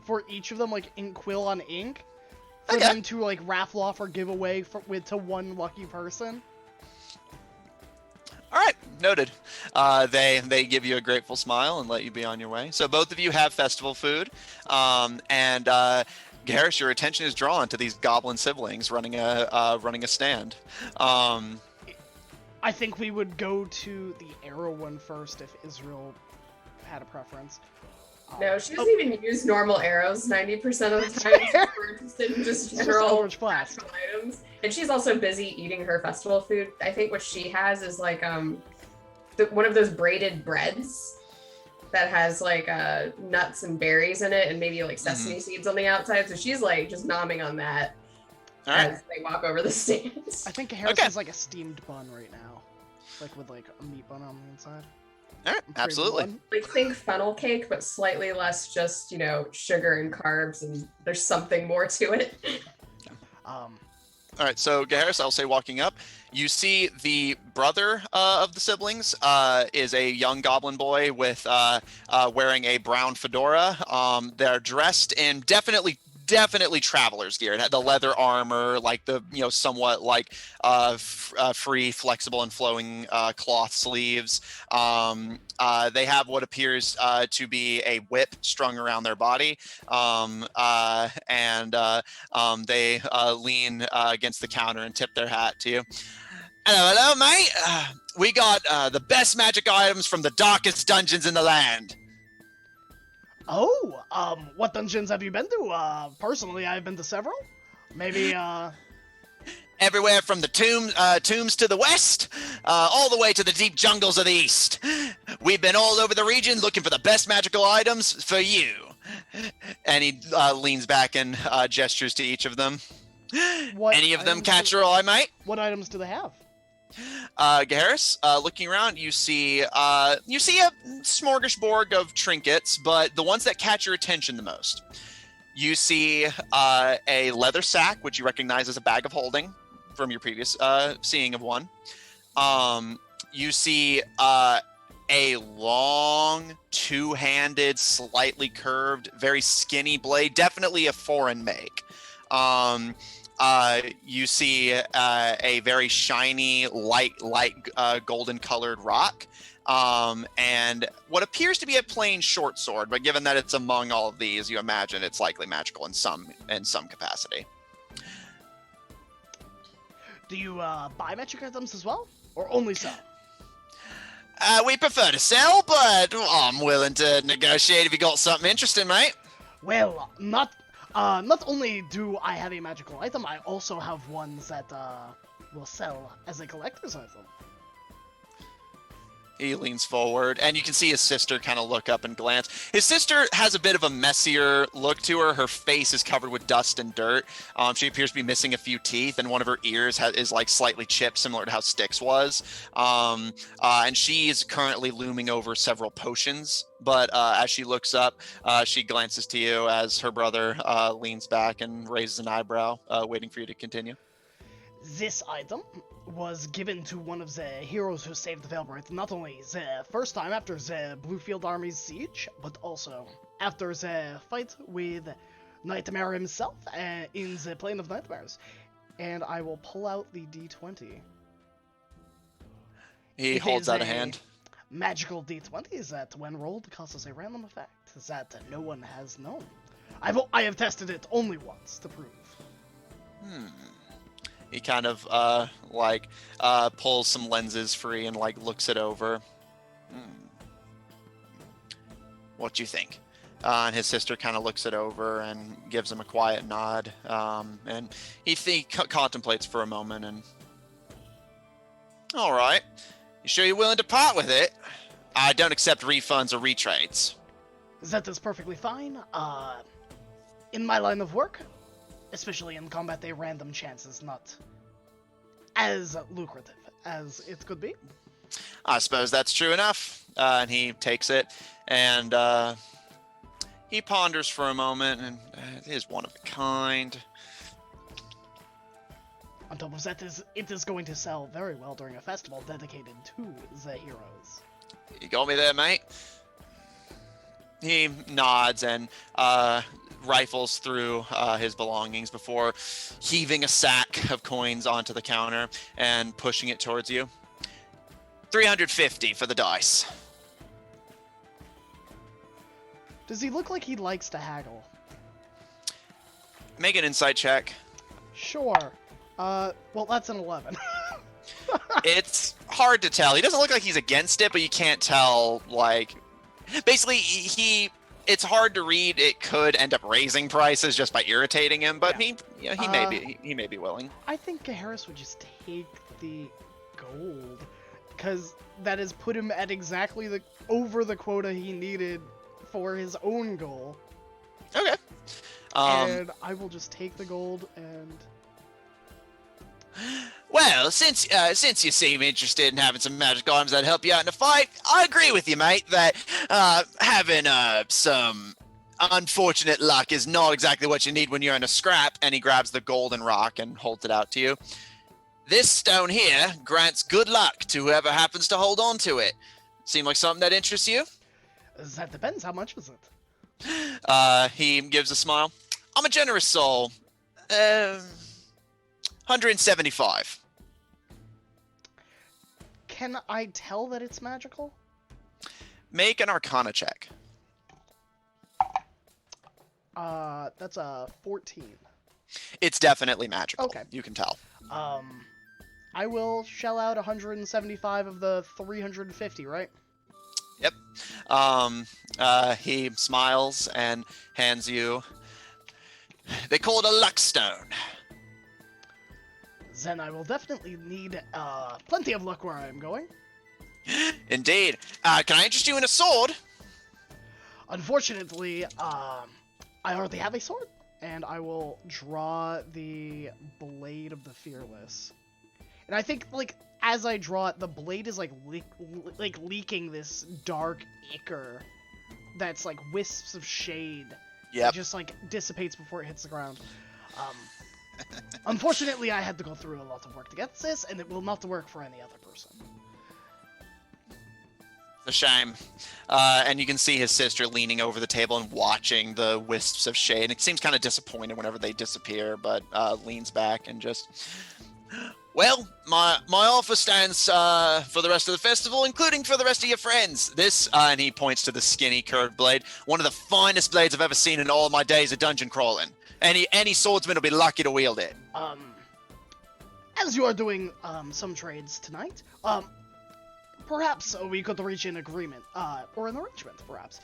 for each of them, in quill on ink, for them to raffle off or give away to one lucky person.
All right, noted. They give you a grateful smile and let you be on your way. So both of you have festival food, and Harris, your attention is drawn to these goblin siblings running a stand.
I think we would go to the arrow one first if Israel had a preference.
No, she doesn't even use normal arrows 90% of the time. She's more interested in just general magical items. And she's also busy eating her festival food. I think what she has is one of those braided breads that has nuts and berries in it and maybe sesame seeds on the outside. So she's just nomming on that as they walk over the stands.
I think Harris has a steamed bun right now. With a meat bun on the inside.
All right, absolutely.
Think funnel cake, but slightly less just, sugar and carbs, and there's something more to it.
All right, so Harris, I'll say walking up, you see the brother of the siblings is a young goblin boy with wearing a brown fedora. They're dressed in definitely definitely traveler's gear. It had the leather armor, like the somewhat like free, flexible, and flowing cloth sleeves. They have what appears to be a whip strung around their body, and they lean against the counter and tip their hat to you. Hello, mate. We got the best magic items from the darkest dungeons in the land.
Oh, what dungeons have you been to? Personally, I've been to several. Maybe,
Everywhere from the tombs to the west, all the way to the deep jungles of the east. We've been all over the region looking for the best magical items for you. And he leans back and gestures to each of them.
what
Any of them
items
catch your eye, mate?
What items do they have?
Garrus, looking around, you see a smorgasbord of trinkets, but the ones that catch your attention the most, you see a leather sack, which you recognize as a bag of holding from your previous seeing of one. You see a long, two-handed, slightly curved, very skinny blade, definitely a foreign make. You see a very shiny, light golden colored rock, and what appears to be a plain short sword, but given that it's among all of these, you imagine it's likely magical in some capacity.
Do you buy magic items as well, or only sell?
We prefer to sell, but I'm willing to negotiate if you got something interesting, mate.
Well, not only do I have a magical item, I also have ones that will sell as a collector's item.
He leans forward, and you can see his sister kind of look up and glance. His sister has a bit of a messier look to her. Her face is covered with dust and dirt. She appears to be missing a few teeth, and one of her ears is like slightly chipped, similar to how Styx was. And she is currently looming over several potions. But as she looks up, she glances to you as her brother leans back and raises an eyebrow, waiting for you to continue.
This item was given to one of the heroes who saved the Veilbright, not only the first time after the Bluefield Army's siege, but also after the fight with Nightmare himself in the Plane of Nightmares. And I will pull out the D20.
He holds out a hand.
Magical D20 that, when rolled, causes a random effect that no one has known. I have tested it only once to prove.
He kind of pulls some lenses free and looks it over. What do you think? And his sister kind of looks it over and gives him a quiet nod. And he contemplates for a moment and, all right, you sure you're willing to part with it? I don't accept refunds or retrades.
That is perfectly fine. In my line of work, especially in combat, a random chance is not as lucrative as it could be.
I suppose that's true enough. And he takes it, and he ponders for a moment, and it is one of a kind.
On top of that, it is going to sell very well during a festival dedicated to the heroes.
You got me there, mate? He nods and rifles through his belongings before heaving a sack of coins onto the counter and pushing it towards you. 350 for the dice.
Does he look like he likes to haggle?
Make an insight check.
Sure. Well, that's an 11.
It's hard to tell. He doesn't look like he's against it, but you can't tell, basically, it's hard to read. It could end up raising prices just by irritating him, but
yeah.
he may be willing.
I think Harris would just take the gold, because that has put him at exactly over the quota he needed for his own goal.
Okay.
And I will just take the gold and...
Well, since you seem interested in having some magic items that help you out in a fight, I agree with you, mate, that having some unfortunate luck is not exactly what you need when you're in a scrap. And he grabs the golden rock and holds it out to you. This stone here grants good luck to whoever happens to hold on to it. Seem like something that interests you?
That depends. How much is it?
He gives a smile. I'm a generous soul. 175.
Can I tell that it's magical?
Make an Arcana check.
That's a 14.
It's definitely magical.
Okay.
You can tell.
I will shell out 175 of the 350, right?
Yep. He smiles and hands you. They call it a luck stone.
Then I will definitely need plenty of luck where I am going.
Indeed. Can I interest you in a sword?
Unfortunately, I already have a sword, and I will draw the Blade of the Fearless. And I think, like, as I draw it, the blade is like leaking this dark ichor that's like wisps of shade.
Yep.
It just like dissipates before it hits the ground. Unfortunately, I had to go through a lot of work to get this, and it will not work for any other person.
A shame. And you can see his sister leaning over the table and watching the wisps of shade. It seems kind of disappointed whenever they disappear, but leans back and just... Well, my offer stands for the rest of the festival, including for the rest of your friends. This, and he points to the skinny curved blade, one of the finest blades I've ever seen in all my days of dungeon crawling. Any swordsman will be lucky to wield it.
As you are doing some trades tonight, perhaps we could reach an agreement, or an arrangement, perhaps.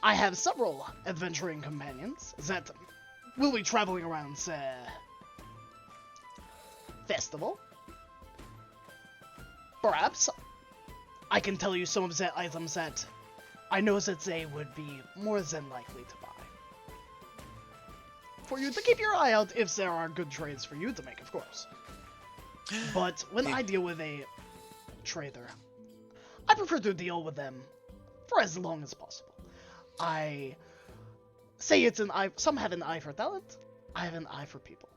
I have several adventuring companions that will be traveling around, festival. Perhaps I can tell you some of the items that I know that they would be more than likely to buy. For you to keep your eye out if there are good trades for you to make, of course. But when I deal with a trader, I prefer to deal with them for as long as possible. I say it's an eye. Some have an eye for talent. I have an eye for people.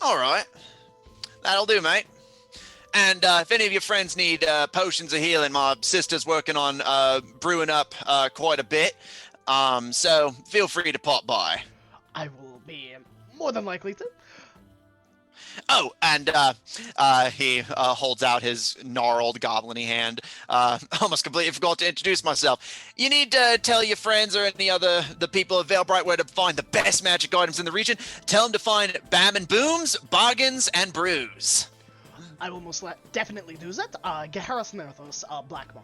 All right. That'll do, mate. And if any of your friends need potions of healing, my sister's working on brewing up quite a bit. So feel free to pop by.
I will be more than likely to.
Oh, and he holds out his gnarled goblin-y hand. Almost completely forgot to introduce myself. You need to tell your friends or any other the people of Veilbright where to find the best magic items in the region. Tell them to find Bam and Booms, Bargains, and Brews.
I will most definitely do that. Geharas Nerthos, Blackmont.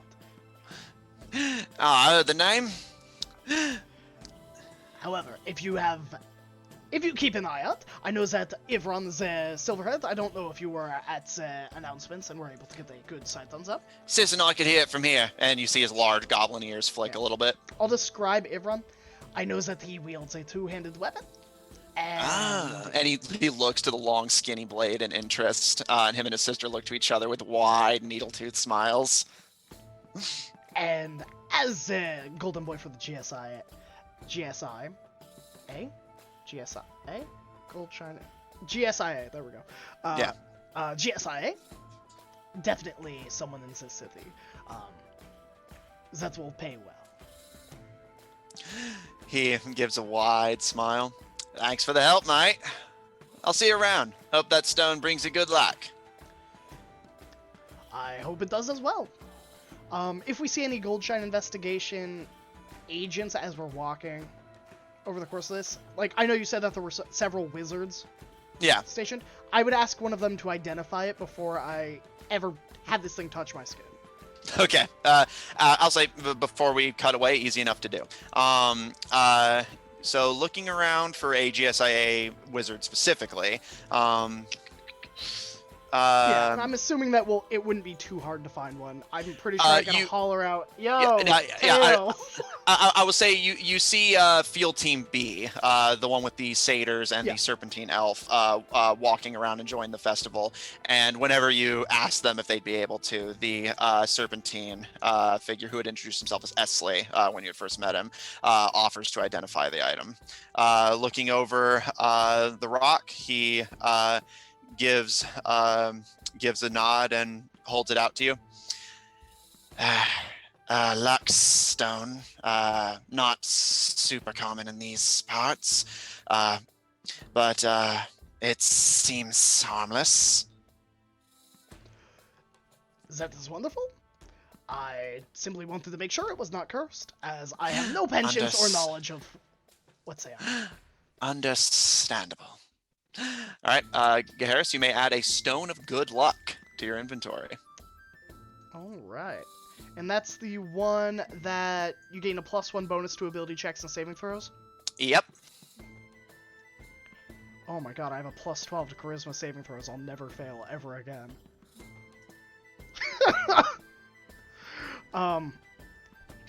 I heard the name.
However, if you keep an eye out, I know that Ivron's Silverhead. I don't know if you were at announcements and were able to get a good sight on that.
Sis and I could hear it from here, and you see his large goblin ears flick a little bit.
I'll describe Ivron. I know that he wields a two-handed weapon.
And he looks to the long, skinny blade in interest, and him and his sister look to each other with wide, needle-toothed smiles.
And as Golden Boy for the GSI, Goldshine, GSIA, there we go. GSIA, definitely someone in this city. That will pay well.
He gives a wide smile. Thanks for the help, mate. I'll see you around. Hope that stone brings you good luck.
I hope it does as well. If we see any Goldshine investigation agents as we're walking over the course of this, like, I know you said that there were several wizards stationed. I would ask one of them to identify it before I ever had this thing touch my skin.
Okay. I'll say before we cut away, easy enough to do. So looking around for a GSIA wizard specifically,
yeah, and I'm assuming that it wouldn't be too hard to find one. I'm pretty sure I can holler out, "Yo,
I will say you see Field Team B, the one with the satyrs and the Serpentine Elf, walking around enjoying the festival. And whenever you ask them if they'd be able to, the Serpentine figure who had introduced himself as Esley when you had first met him offers to identify the item. Looking over the rock, he gives a nod and holds it out to you. Lux stone. Not super common in these parts, but it seems harmless.
That is wonderful. I simply wanted to make sure it was not cursed, as I have no penchant or knowledge of what say I.
Understandable. All right, Gaharis, you may add a stone of good luck to your inventory.
All right. And that's the one that you gain a +1 bonus to ability checks and saving throws?
Yep.
Oh my god, I have a +12 to charisma saving throws. I'll never fail ever again.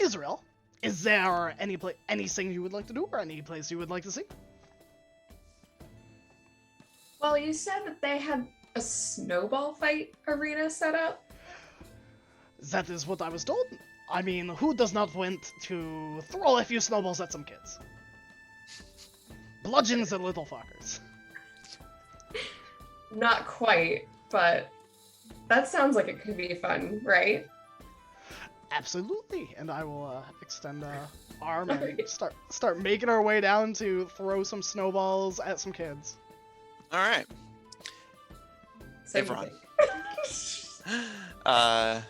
Israel, is there anything you would like to do or any place you would like to see?
Well, you said that they had a snowball fight arena set up.
That is what I was told. I mean, who does not want to throw a few snowballs at some kids? Bludgeons and little fuckers.
Not quite, but that sounds like it could be fun, right?
Absolutely, and I will extend a arm and start making our way down to throw some snowballs at some kids.
All right.
Same
Avron.
thing.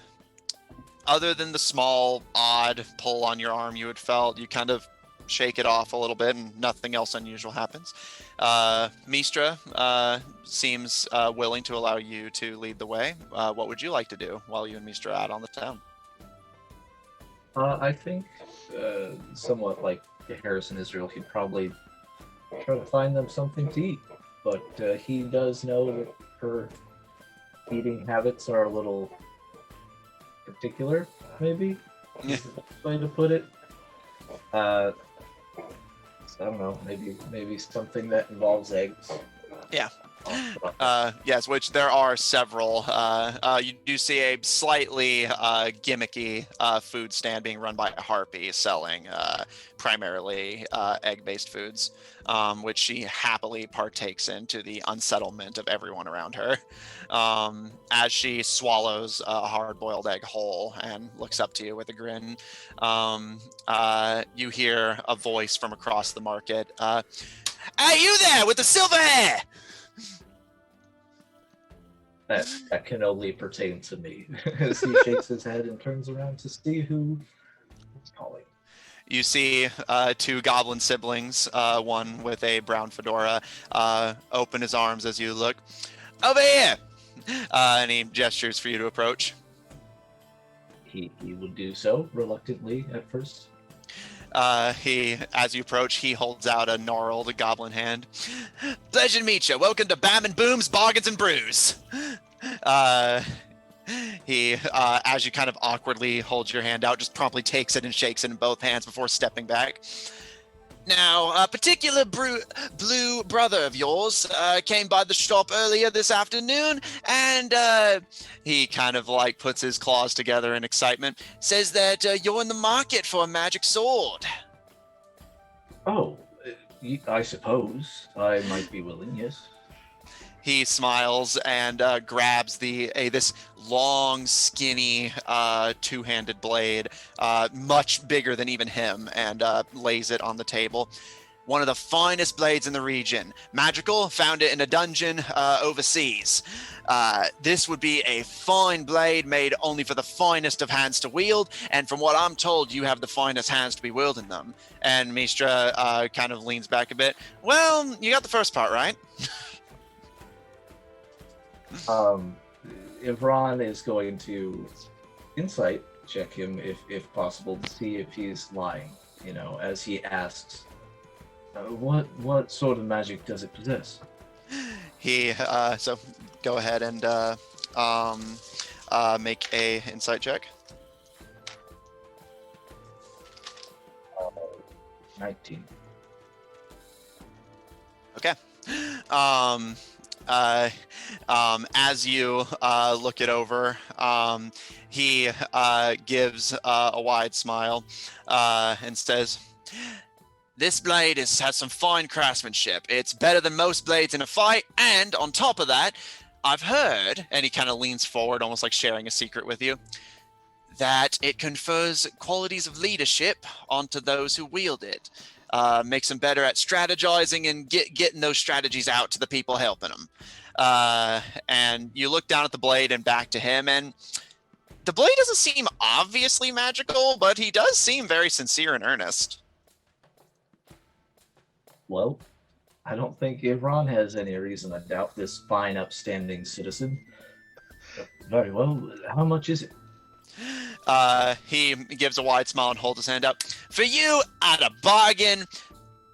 Other than the small, odd pull on your arm you had felt, you kind of shake it off a little bit and nothing else unusual happens. Mistra seems willing to allow you to lead the way. What would you like to do while you and Mistra are out on the town?
I think, somewhat like Harrison Israel, he'd probably try to find them something to eat. But he does know that her eating habits are a little particular, maybe?
Yeah.
Is the best way to put it. I don't know, maybe something that involves eggs.
Yeah. Yes, which there are several. You do see a slightly gimmicky food stand being run by a harpy selling primarily egg-based foods, which she happily partakes in to the unsettlement of everyone around her, as she swallows a hard-boiled egg whole and looks up to you with a grin. You hear a voice from across the market. Hey, you there with the silver hair!
That can only pertain to me. As he shakes his head and turns around to see who is calling.
You see two goblin siblings, one with a brown fedora, open his arms as you look. Over here! And he gestures for you to approach.
He would do so, reluctantly at first.
As you approach, he holds out a gnarled goblin hand. Pleasure to meet you. Welcome to Bam and Boom's Bargains and Brews. He, as you kind of awkwardly hold your hand out, just promptly takes it and shakes it in both hands before stepping back. Now, a particular blue brother of yours came by the shop earlier this afternoon, and he kind of like puts his claws together in excitement, says that you're in the market for a magic sword.
Oh, I suppose I might be willing, yes.
He smiles and grabs this long, skinny, two-handed blade, much bigger than even him, and lays it on the table. One of the finest blades in the region. Magical, found it in a dungeon overseas. This would be a fine blade made only for the finest of hands to wield, and from what I'm told, you have the finest hands to be wielding them. And Mistra kind of leans back a bit. Well, you got the first part right.
Ivron is going to insight check him if possible to see if he's lying, as he asks, what sort of magic does it possess?
He so go ahead and make a insight check.
19.
Okay. As you look it over, he gives a wide smile and says, "This blade has some fine craftsmanship. It's better than most blades in a fight, and on top of that, I've heard," and he kind of leans forward, almost like sharing a secret with you, that it confers qualities of leadership onto those who wield it. Makes them better at strategizing and getting those strategies out to the people helping them. And you look down at the blade and back to him, and the blade doesn't seem obviously magical, but he does seem very sincere and earnest.
Well, I don't think Ivron has any reason to doubt this fine, upstanding citizen. Very well. How much is it?
He gives a wide smile and holds his hand up. For you, at a bargain,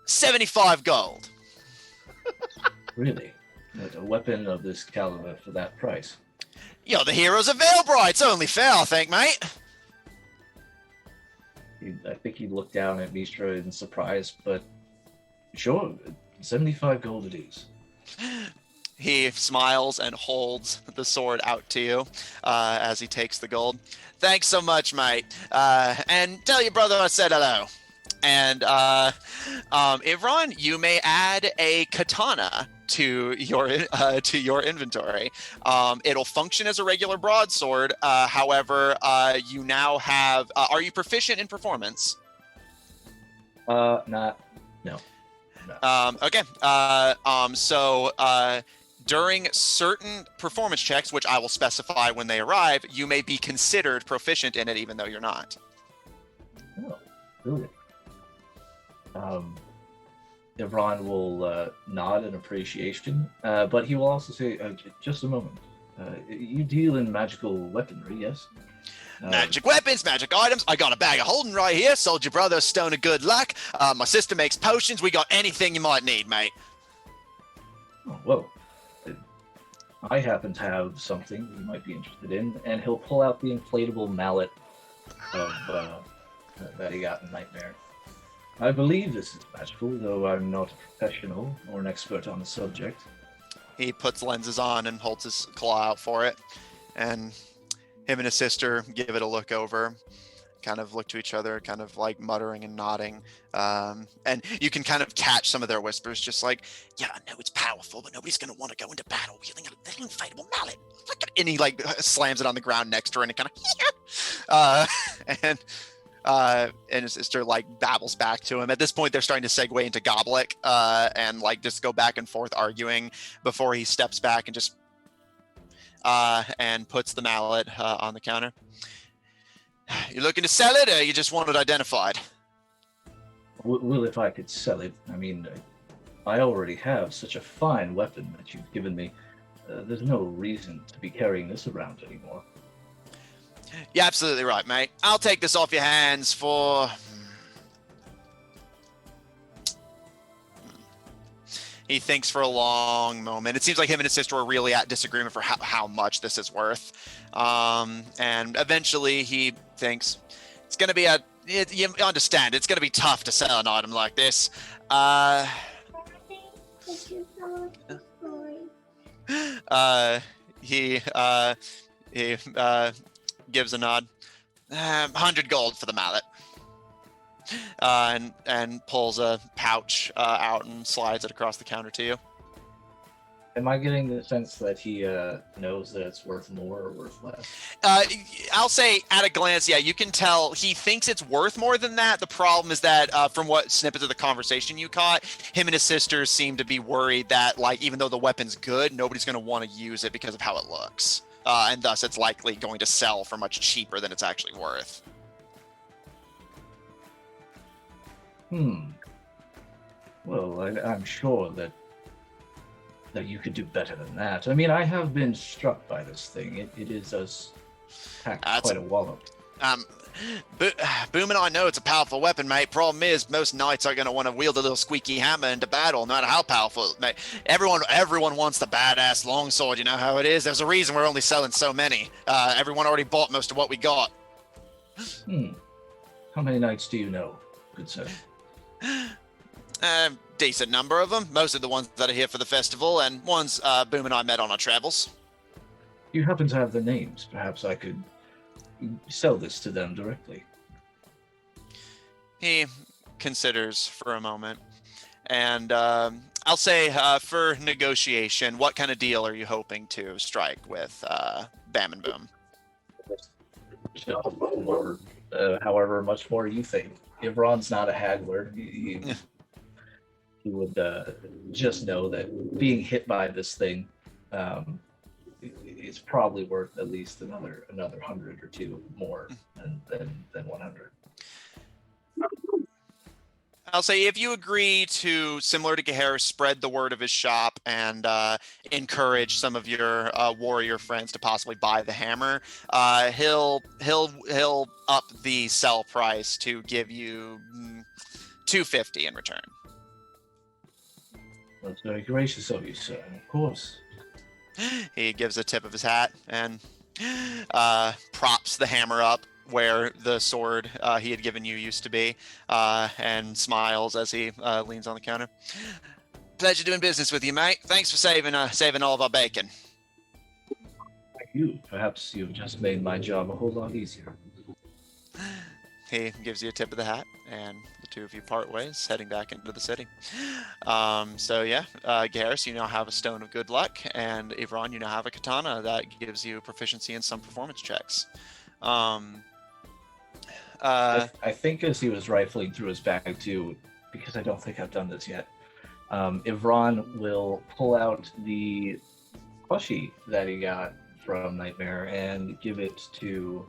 75 gold.
Really? A weapon of this caliber for that price?
You're the heroes of Veilbright. It's only fair, I think, mate.
I think he looked down at Mistra in surprise, but sure, 75 gold it is.
He smiles and holds the sword out to you as he takes the gold. Thanks so much, mate. And tell your brother I said hello. And Ivron, you may add a katana to your inventory. It'll function as a regular broadsword. However, you now have. Are you proficient in performance?
No.
Okay. So during certain performance checks, which I will specify when they arrive, you may be considered proficient in it, even though you're not.
Oh, brilliant. Ivron will nod in appreciation, but he will also say, just a moment. You deal in magical weaponry, yes?
Magic weapons, magic items. I got a bag of holding right here. Sold your brother a stone of good luck. My sister makes potions. We got anything you might need, mate.
Oh, well, I happen to have something you might be interested in, and he'll pull out the inflatable mallet of that he got in Nightmare. I believe this is magical, though I'm not a professional or an expert on the subject.
He puts lenses on and holds his claw out for it, and him and his sister give it a look over, kind of look to each other, kind of like muttering and nodding. And you can kind of catch some of their whispers, just like, yeah, I know it's powerful, but nobody's going to want to go into battle wielding a little inflatable mallet. And he like slams it on the ground next to her, and it kind of, and his sister like babbles back to him. At this point, they're starting to segue into Goblik, and like just go back and forth arguing before he steps back and just and puts the mallet on the counter. You looking to sell it, or you just want it identified?
Well, if I could sell it, I mean, I already have such a fine weapon that you've given me. There's no reason to be carrying this around anymore.
You're absolutely right, mate. I'll take this off your hands for... He thinks for a long moment. It seems like him and his sister are really at disagreement for how much this is worth. And eventually he thinks it's going to be you understand, it's going to be tough to sell an item like this. He gives a nod. 100 gold for the mallet. And pulls a pouch out and slides it across the counter to you.
Am I getting the sense that he knows that it's worth more or worth less?
I'll say at a glance, yeah, you can tell he thinks it's worth more than that. The problem is that from what snippets of the conversation you caught, him and his sister seem to be worried that, like, even though the weapon's good, nobody's going to want to use it because of how it looks. And thus it's likely going to sell for much cheaper than it's actually worth.
Well, I'm sure that you could do better than that. I mean, I have been struck by this thing. It is packed quite a wallop.
Boom and I know it's a powerful weapon, mate. Problem is, most knights are going to want to wield a little squeaky hammer into battle, no matter how powerful. Mate, everyone wants the badass longsword. You know how it is. There's a reason we're only selling so many. Everyone already bought most of what we got.
How many knights do you know, good sir?
Decent number of them. Most of the ones that are here for the festival, and ones Boom and I met on our travels.
You happen to have the names. Perhaps I could sell this to them directly.
He considers for a moment, and I'll say for negotiation, what kind of deal are you hoping to strike with Bam and Boom?
job, or however much more you think. Ivron's not a haggler. He would just know that being hit by this thing is probably worth at least another 100 or two more than 100.
I'll say if you agree to, similar to Gaher, spread the word of his shop and encourage some of your warrior friends to possibly buy the hammer, he'll up the sell price to give you 250 in return.
That's very gracious of you, sir. Of course.
He gives a tip of his hat and props the hammer up where the sword he had given you used to be, and smiles as he leans on the counter. Pleasure doing business with you, mate. Thanks for saving all of our bacon.
Thank you. Perhaps you've just made my job a whole lot easier.
He gives you a tip of the hat, and the two of you part ways, heading back into the city. So yeah, Garrus, you now have a stone of good luck, and Ivron, you now have a katana that gives you proficiency in some performance checks.
I think as he was rifling through his bag too, because I don't think I've done this yet, Ivron will pull out the plushie that he got from Nightmare and give it to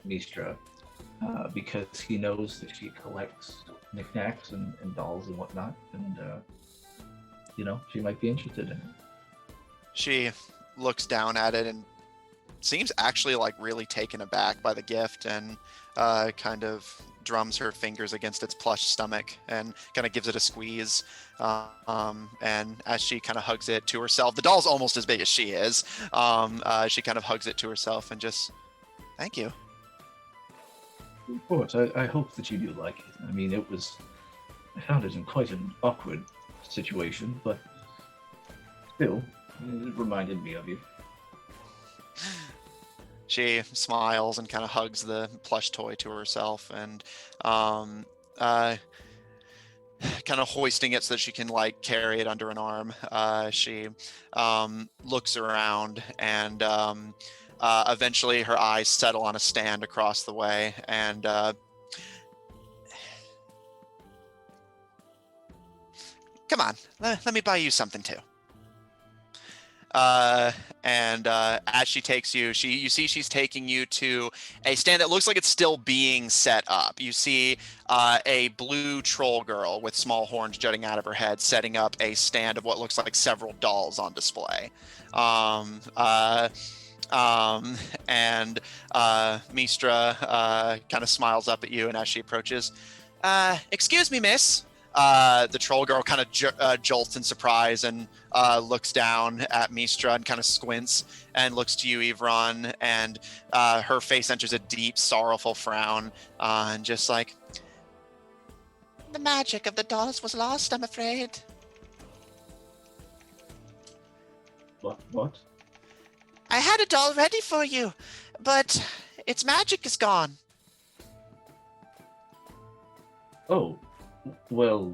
Mistra, because he knows that she collects knickknacks and dolls and whatnot, and she might be interested in it.
She looks down at it and seems actually like really taken aback by the gift, and kind of drums her fingers against its plush stomach and kind of gives it a squeeze. And as she kind of hugs it to herself, the doll's almost as big as she is. She kind of hugs it to herself and just, thank you.
Of course, I hope that you do like it. I mean, I found it in quite an awkward situation, but still, it reminded me of you.
She smiles and kind of hugs the plush toy to herself, and kind of hoisting it so that she can like carry it under an arm. She looks around, and eventually her eyes settle on a stand across the way, and come on, let me buy you something too. And as she takes you, you see she's taking you to a stand that looks like it's still being set up. You see a blue troll girl with small horns jutting out of her head setting up a stand of what looks like several dolls on display. And Mistra kind of smiles up at you, and as she approaches, excuse me, miss. The troll girl kind of jolts in surprise and looks down at Mistra and kind of squints and looks to you, Ivron, and her face enters a deep, sorrowful frown, and just like, the magic of the dolls was lost, I'm afraid.
What?
I had a doll ready for you, but its magic is gone.
Oh. Well,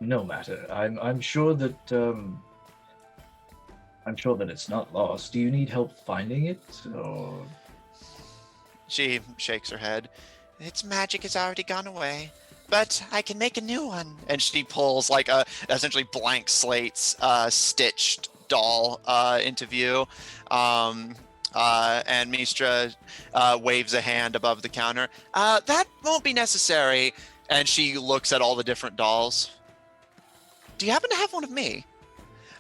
no matter. I'm sure that it's not lost. Do you need help finding it, or?
She shakes her head. Its magic has already gone away, but I can make a new one. And she pulls like a essentially blank slates stitched doll into view. And Mistra waves a hand above the counter. That won't be necessary. And she looks at all the different dolls. Do you happen to have one of me?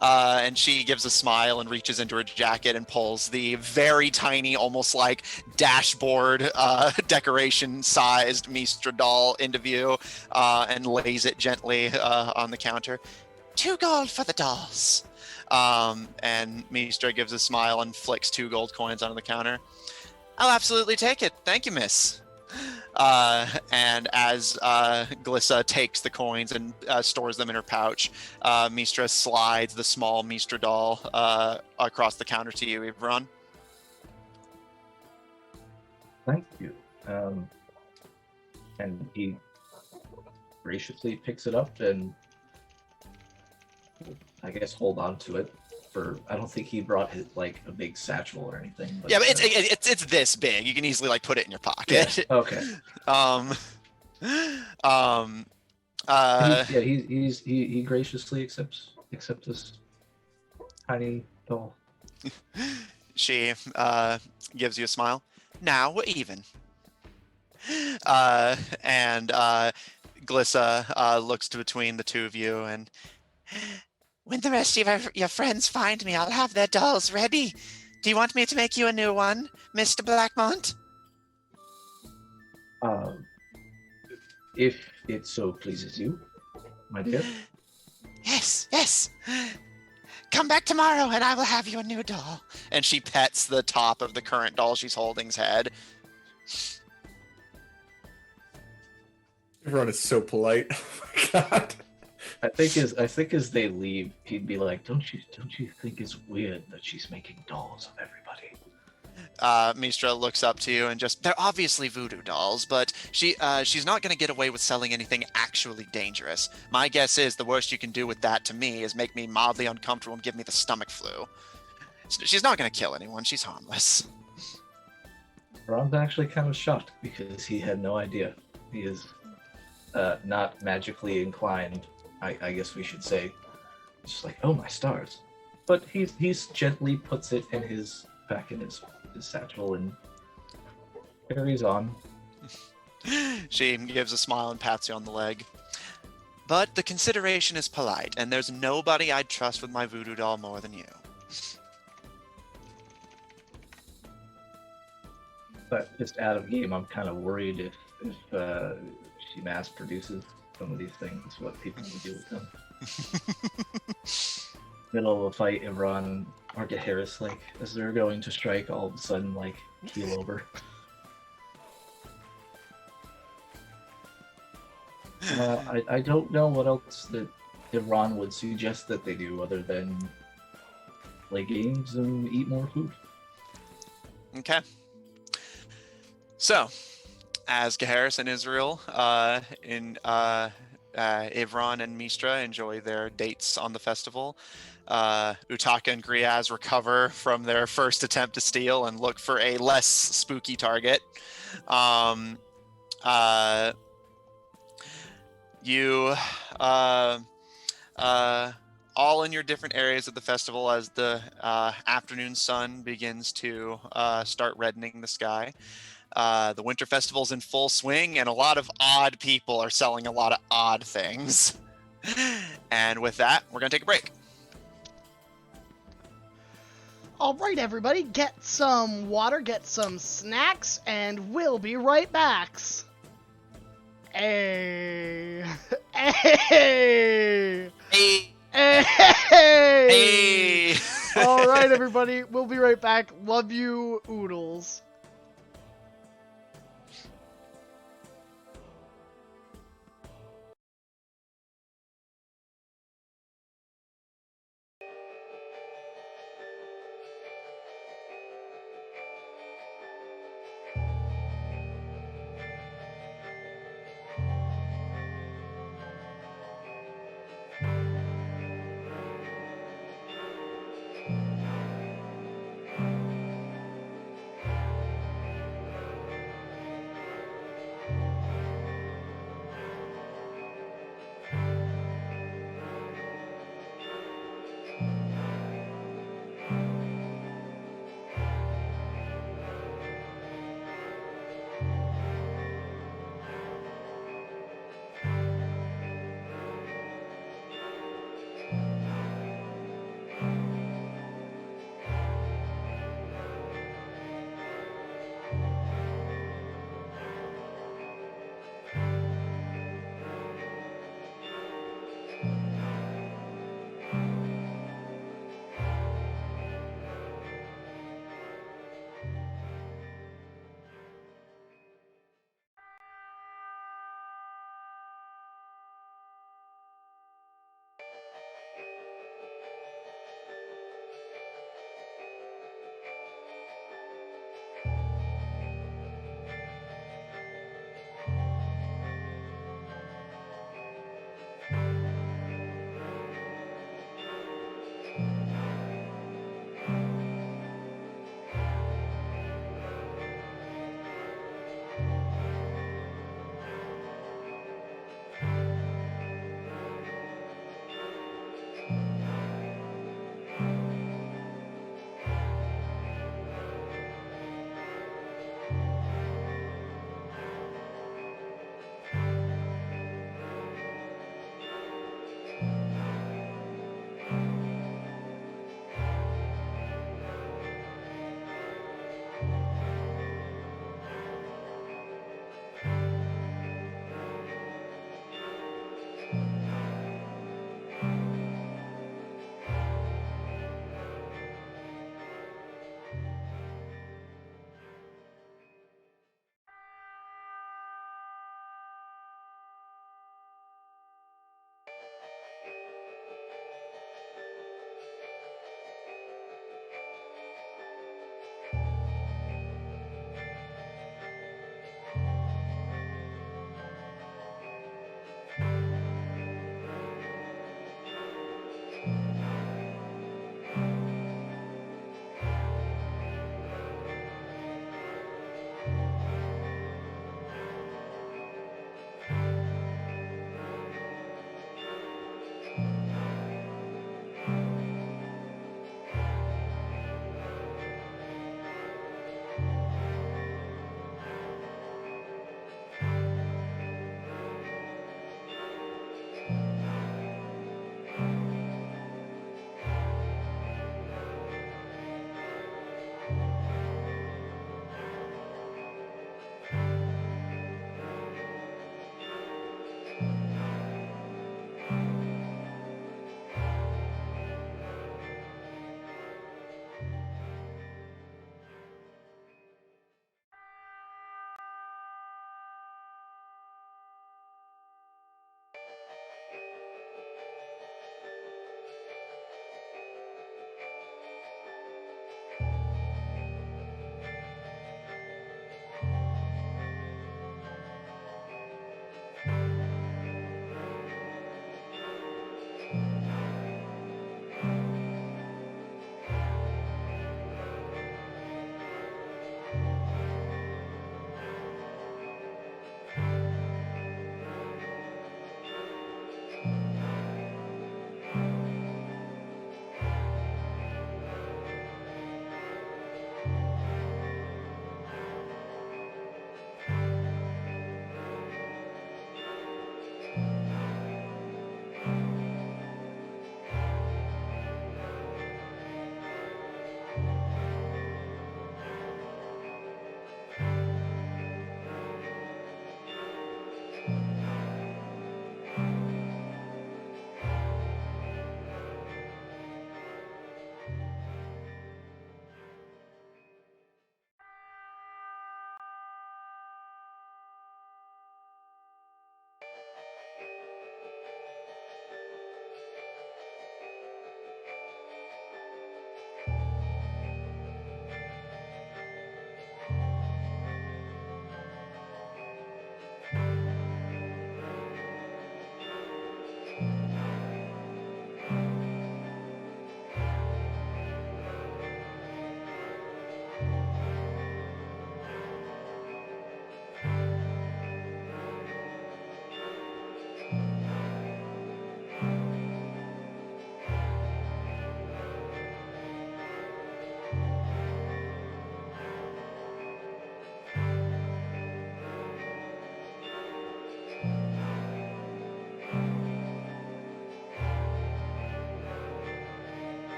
And she gives a smile and reaches into her jacket and pulls the very tiny, almost like dashboard decoration-sized Mistra doll into view, and lays it gently on the counter. 2 gold for the dolls. And Mistra gives a smile and flicks 2 gold coins onto the counter. I'll absolutely take it. Thank you, miss. And as Glissa takes the coins and stores them in her pouch, Mistra slides the small Mistra doll across the counter to you, Ivron.
Thank you. And he graciously picks it up and I guess hold on to it I don't think he brought his like a big satchel or anything. But,
Yeah, but it's this big. You can easily like put it in your pocket.
yeah. Okay.
um, uh,
He graciously accepts this tiny doll.
she gives you a smile. Now we're even. And Glissa looks to between the two of you and when the rest of your friends find me, I'll have their dolls ready. Do you want me to make you a new one, Mr. Blackmont?
If it so pleases you, my dear.
Yes, yes. Come back tomorrow and I will have you a new doll. And she pets the top of the current doll she's holding's head.
Everyone is so polite. Oh my god.
I think as they leave, he'd be like, "Don't you think it's weird that she's making dolls of everybody?"
Mistra looks up to you and they're obviously voodoo dolls, but she's not going to get away with selling anything actually dangerous. My guess is the worst you can do with that to me is make me mildly uncomfortable and give me the stomach flu. She's not going to kill anyone. She's harmless.
Ron's actually kind of shocked because he had no idea. He is not magically inclined, I guess we should say. It's just like, oh my stars. But he's gently puts it in his back in his satchel and carries on.
She gives a smile and pats you on the leg. But the consideration is polite, and there's nobody I'd trust with my voodoo doll more than you.
But just out of game, I'm kind of worried if she mass produces some of these things, what people will do with them. Middle of a fight, Ivron or Harris, like, as they're going to strike, all of a sudden, like, keel over. I don't know what else that Ivron would suggest that they do other than play games and eat more food.
Okay. So, as Gaharis and Israel, Ivron and Mistra enjoy their dates on the festival, Utaka and Griaz recover from their first attempt to steal and look for a less spooky target. You all in your different areas of the festival as the afternoon sun begins to start reddening the sky. The winter festival's in full swing, and a lot of odd people are selling a lot of odd things. And with that, we're going to take a break.
All right, everybody, get some water, get some snacks, and we'll be right back. Hey. Hey.
Hey.
Hey.
Hey.
All right, everybody, we'll be right back. Love you, oodles.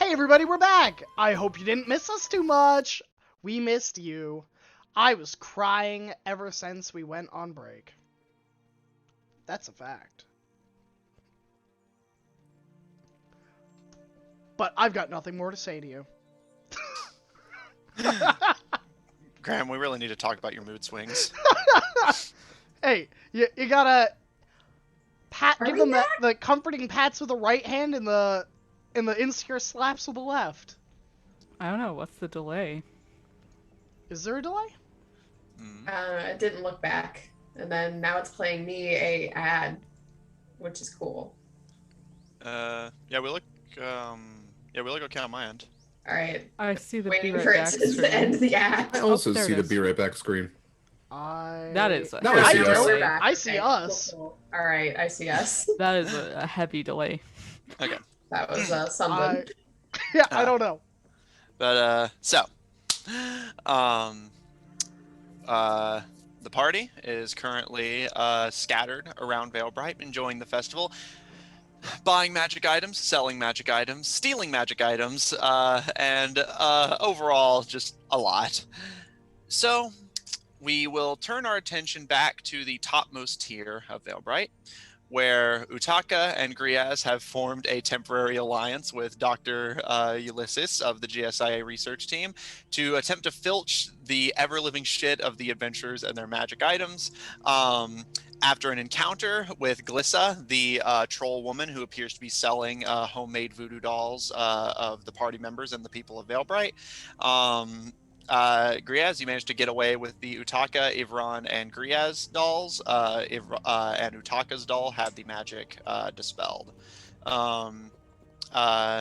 Hey everybody, we're back! I hope you didn't miss us too much. We missed you. I was crying ever since we went on break. That's a fact. But I've got nothing more to say to you.
Graham, we really need to talk about your mood swings.
Hey, you gotta
Are
give
we
them the comforting pats with the right hand and the insecure slaps with the left.
I don't know. What's the delay?
Is there a delay?
It didn't look back, and then now it's playing me a ad, which is cool.
Yeah, we look okay on my end.
All right,
I see the
waiting
be
for
right
it
back
to
screen.
end the ad.
I also
there it
see the
is.
Be Right Back screen.
That is a
No, I see
heavy
us.
We're
delay.
back.
I see
Okay,
us.
cool. All right, I see us.
That is a heavy delay.
Okay.
That was something.
Yeah, I don't know.
But the party is currently scattered around Veilbright, enjoying the festival, buying magic items, selling magic items, stealing magic items, and overall just a lot. So we will turn our attention back to the topmost tier of Veilbright, where Utaka and Graemes have formed a temporary alliance with Dr. Ulysses of the GSIA research team to attempt to filch the ever-living shit of the adventurers and their magic items. After an encounter with Glissa, the troll woman who appears to be selling homemade voodoo dolls of the party members and the people of Veilbright, Graemes, you managed to get away with the Utaka, Ivron, and Graemes dolls. And Utaka's doll had the magic dispelled.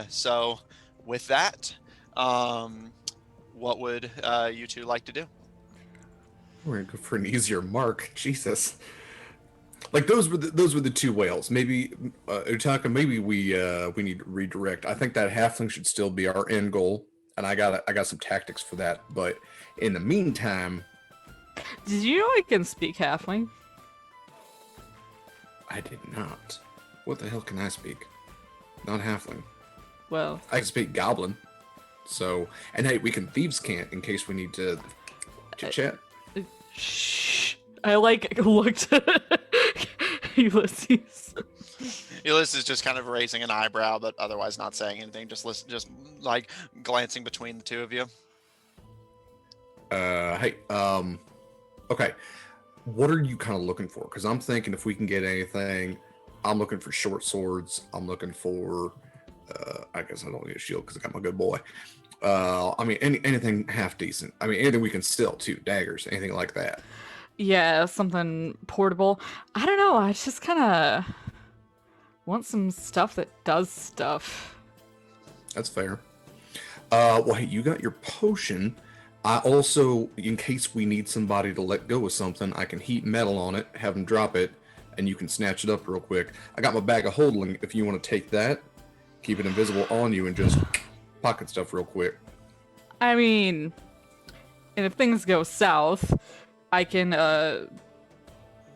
So with that, what would you two like to do?
We're gonna go for an easier mark. Jesus. Like those were the two whales. Maybe Utaka. Maybe we need to redirect. I think that halfling should still be our end goal, and I got some tactics for that. But in the meantime,
Did you know I can speak halfling?
I did not. What the hell can I speak? Not halfling.
Well,
I can speak goblin. So, and hey, we can thieves' cant in case we need to chit chat.
shh. I looked at Ulysses.
Ulysses is just kind of raising an eyebrow, but otherwise not saying anything. Just like glancing between the two of you.
Hey, okay. What are you kind of looking for? Because I'm thinking if we can get anything, I'm looking for short swords. I'm looking for, I guess I don't need a shield because I got my good boy. I mean, anything half decent. I mean, anything we can sell too, daggers, anything like that.
Yeah, something portable. I don't know. I just kind of want some stuff that does stuff.
That's fair. Well, hey, you got your potion. I also, in case we need somebody to let go of something, I can heat metal on it, have them drop it, and you can snatch it up real quick. I got my bag of holding if you want to take that, keep it invisible on you, and just pocket stuff real quick.
I mean, and if things go south, I can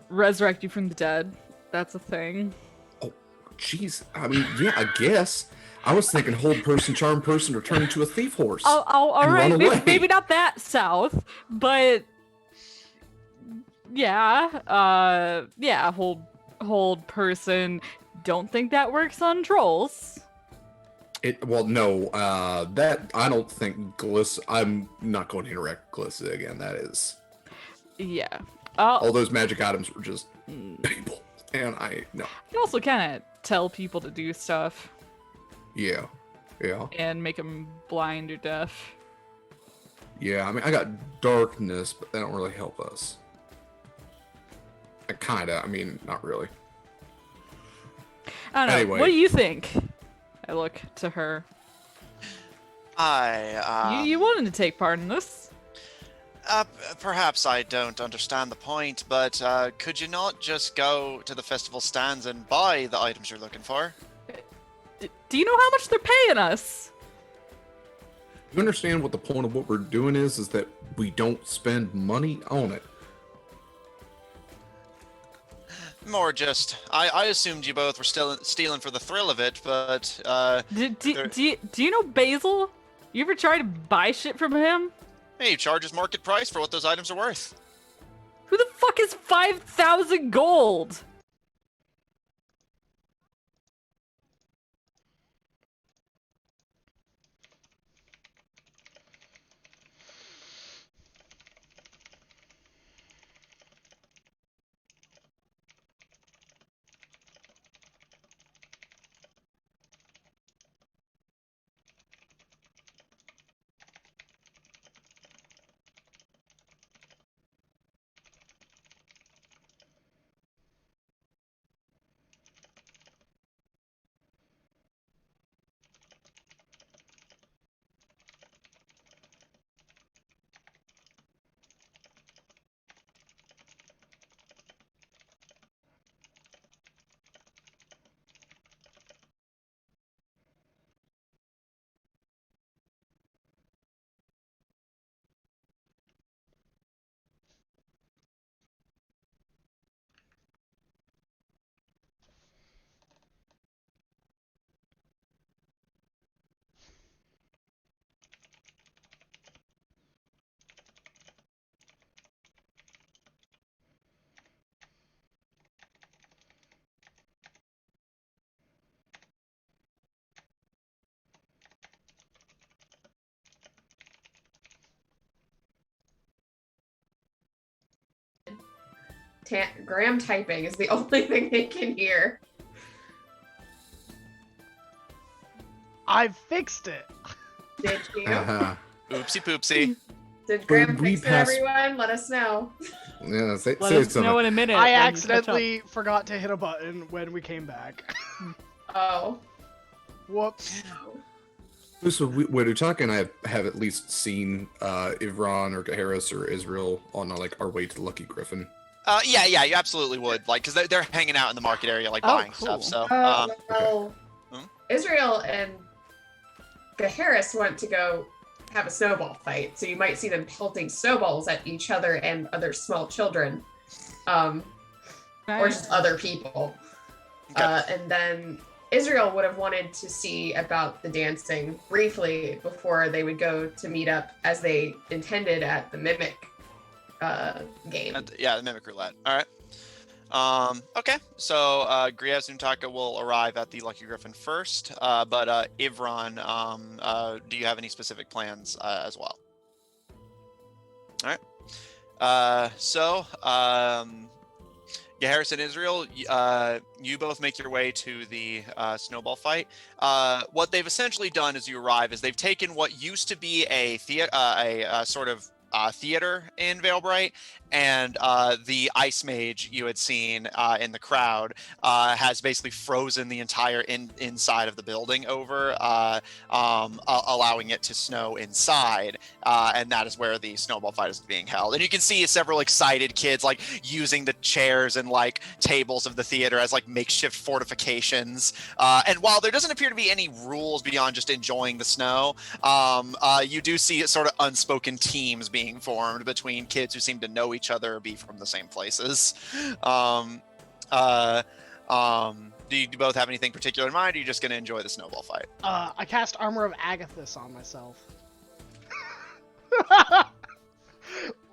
resurrect you from the dead. That's a thing.
Oh, jeez. I mean, yeah, I guess. I was thinking hold person, charm person, or turn into a thief horse.
All
and
right.
run away.
Maybe not that south, but yeah. Yeah, hold person. Don't think that works on trolls.
Well, no, that I don't think Glissa. I'm not going to interact with Glissa again. That is.
Yeah.
All those magic items were just people, and no.
You can also kind of tell people to do stuff
Yeah.
and make them blind or deaf.
Yeah, I mean, I got darkness, but that don't really help us. I mean, not really.
I don't know.
Anyway.
What do you think? I look to her. You wanted to take part in this.
Perhaps I don't understand the point, but could you not just go to the festival stands and buy the items you're looking for?
Do you know how much they're paying us?
You understand what the point of what we're doing is that we don't spend money on it.
More just, I assumed you both were still stealing for the thrill of it, but
Do you know Basil? You ever try to buy shit from him?
hey, he charges market price for what those items are worth.
Who the fuck is 5,000 gold?
Graham typing is the only thing they can hear.
I've fixed it.
Did you?
Oopsie poopsie.
Did Graham
we
fix it,
pass-
everyone? Let us know.
Yeah, say
Let us
something.
know in a minute.
I
when you catch up.
accidentally forgot to hit a button when we came back.
Oh.
Whoops.
So Wedutaka and I have at least seen Ivron or Harris or Israel on like our way to the Lucky Griffin.
Yeah, you absolutely would, like, because they're hanging out in the market area, like,
Oh,
buying
cool.
stuff, so,
Well,
Hmm?
Israel and Harris went to go have a snowball fight, so you might see them pelting snowballs at each other and other small children, or just other people.
Okay.
And then Israel would have wanted to see about the dancing briefly before they would go to meet up as they intended at the Mimic game.
Yeah, the Mimic Roulette. All right. Okay, so Graemes and Umtaka will arrive at the Lucky Griffin first, but Ivron, do you have any specific plans as well? All right. Yeah, Harrison, Israel, you both make your way to the snowball fight. What they've essentially done as you arrive is they've taken what used to be a sort of theater in Valebright, and the ice mage you had seen in the crowd has basically frozen the entire inside of the building over, allowing it to snow inside, and that is where the snowball fight is being held. And you can see several excited kids like using the chairs and like tables of the theater as like makeshift fortifications. And while there doesn't appear to be any rules beyond just enjoying the snow, you do see sort of unspoken teams being formed between kids who seem to know each other or be from the same places. Do you both have anything particular in mind, or are you just going to enjoy the snowball fight?
I cast Armor of Agathis on myself.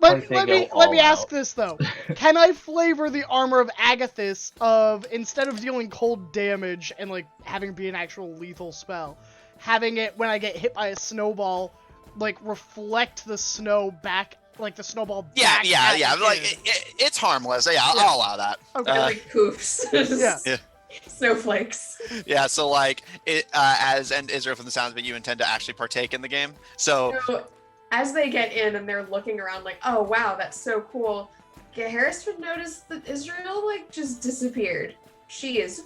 Let me ask this though. Can I flavor the Armor of Agathis of, instead of dealing cold damage and like having it be an actual lethal spell, having it when I get hit by a snowball, like reflect the snow back, like the snowball back?
Yeah. Like it's harmless. Yeah, I'll allow that.
Okay.
Like poofs.
Yeah.
Snowflakes.
Yeah, so like it and Israel, from the sounds of it, you intend to actually partake in the game. So
as they get in and they're looking around like, oh wow, that's so cool, Harris would notice that Israel like just disappeared. She is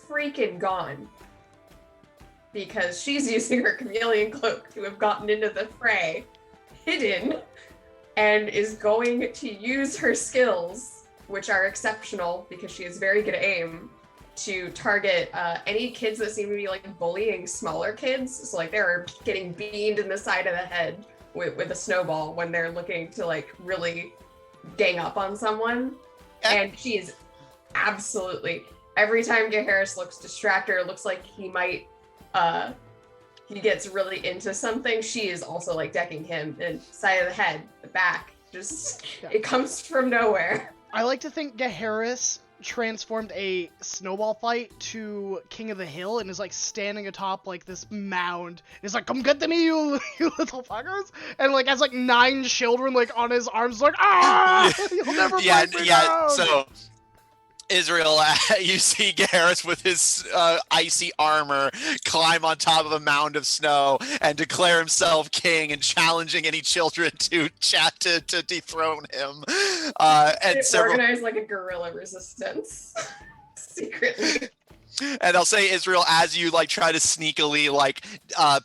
freaking gone. Because she's using her chameleon cloak to have gotten into the fray, hidden, and is going to use her skills, which are exceptional because she is very good at aim, to target any kids that seem to be like bullying smaller kids. So like they're getting beamed in the side of the head with a snowball when they're looking to like really gang up on someone.
Yeah.
And she is Absolutely. Every time Gaharis looks distracted or looks like he might he gets really into something, she is also like decking him in side of the head, the back. Just it comes from nowhere.
I like to think Gaharis transformed a snowball fight to King of the Hill and is like standing atop like this mound. He's like, "Come get to me, you little fuckers!" And like has like 9 children like on his arms, like, "Ah, you'll never break me down."
So Israel, you see Garrus with his icy armor climb on top of a mound of snow and declare himself king and challenging any children to dethrone him. And
organized like a guerrilla resistance secretly.
And I'll say, Israel, as you like try to sneakily like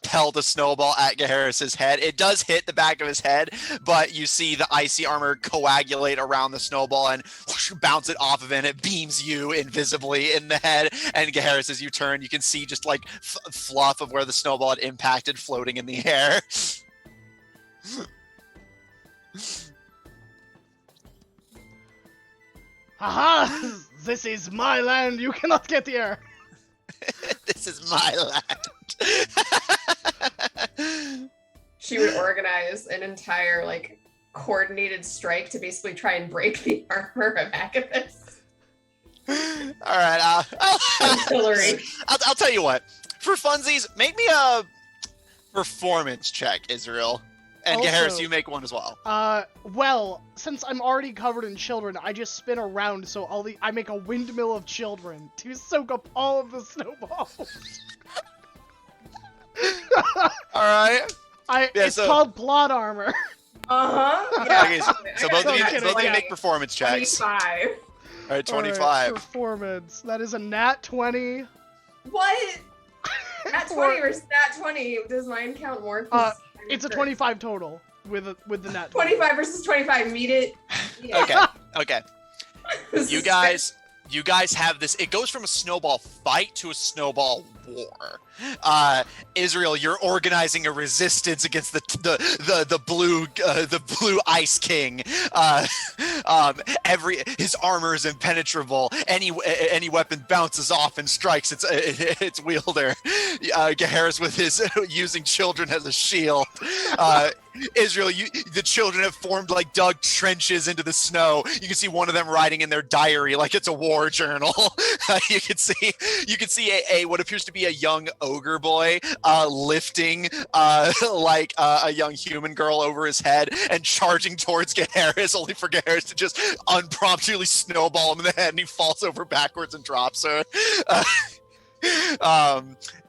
pelt a snowball at Gaharis's head, it does hit the back of his head, but you see the icy armor coagulate around the snowball and whoosh, bounce it off of it, and it beams you invisibly in the head. And Gaharis, as you turn, you can see just like fluff of where the snowball had impacted floating in the air.
Haha! This is my land. You cannot get here.
This is my land.
She would organize an entire like coordinated strike to basically try and break the armor of Agathis.
All right, I'll tell you what. For funsies, make me a performance check, Israel. And
Also,
Gaharis, you make one as well.
Well, since I'm already covered in children, I just spin around, so I make a windmill of children to soak up all of the snowballs.
All right.
It's called plot armor.
Yeah.
Okay, so both of you make performance checks.
25.
All right, 25.
All right, performance. That is a nat 20.
What? Nat 20 versus nat 20. Does mine count more?
It's a 25 total with the net.
25 versus 25. Meet it.
Yeah. Okay. You guys have this. It goes from a snowball fight to a snowball war. Israel, you're organizing a resistance against the blue ice king. His armor is impenetrable. Any weapon bounces off and strikes its wielder. Gaharis with his using children as a shield. Israel, the children have formed like dug trenches into the snow. You can see one of them writing in their diary like it's a war journal. You can see a what appears to be a young ogre boy lifting like a young human girl over his head and charging towards Gaharis, only for Gaharis to just unpromptedly snowball him in the head, and he falls over backwards and drops her.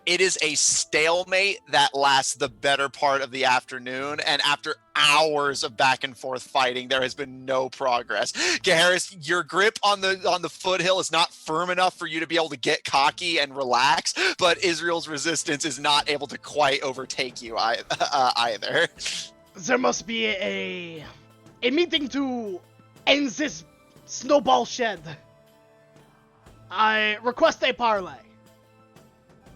It is a stalemate that lasts the better part of the afternoon, and after hours of back and forth fighting, there has been no progress. Gaharis, your grip on the foothill is not firm enough for you to be able to get cocky and relax, but Israel's resistance is not able to quite overtake you either.
There must be a meeting to end this snowball shed. I request a parley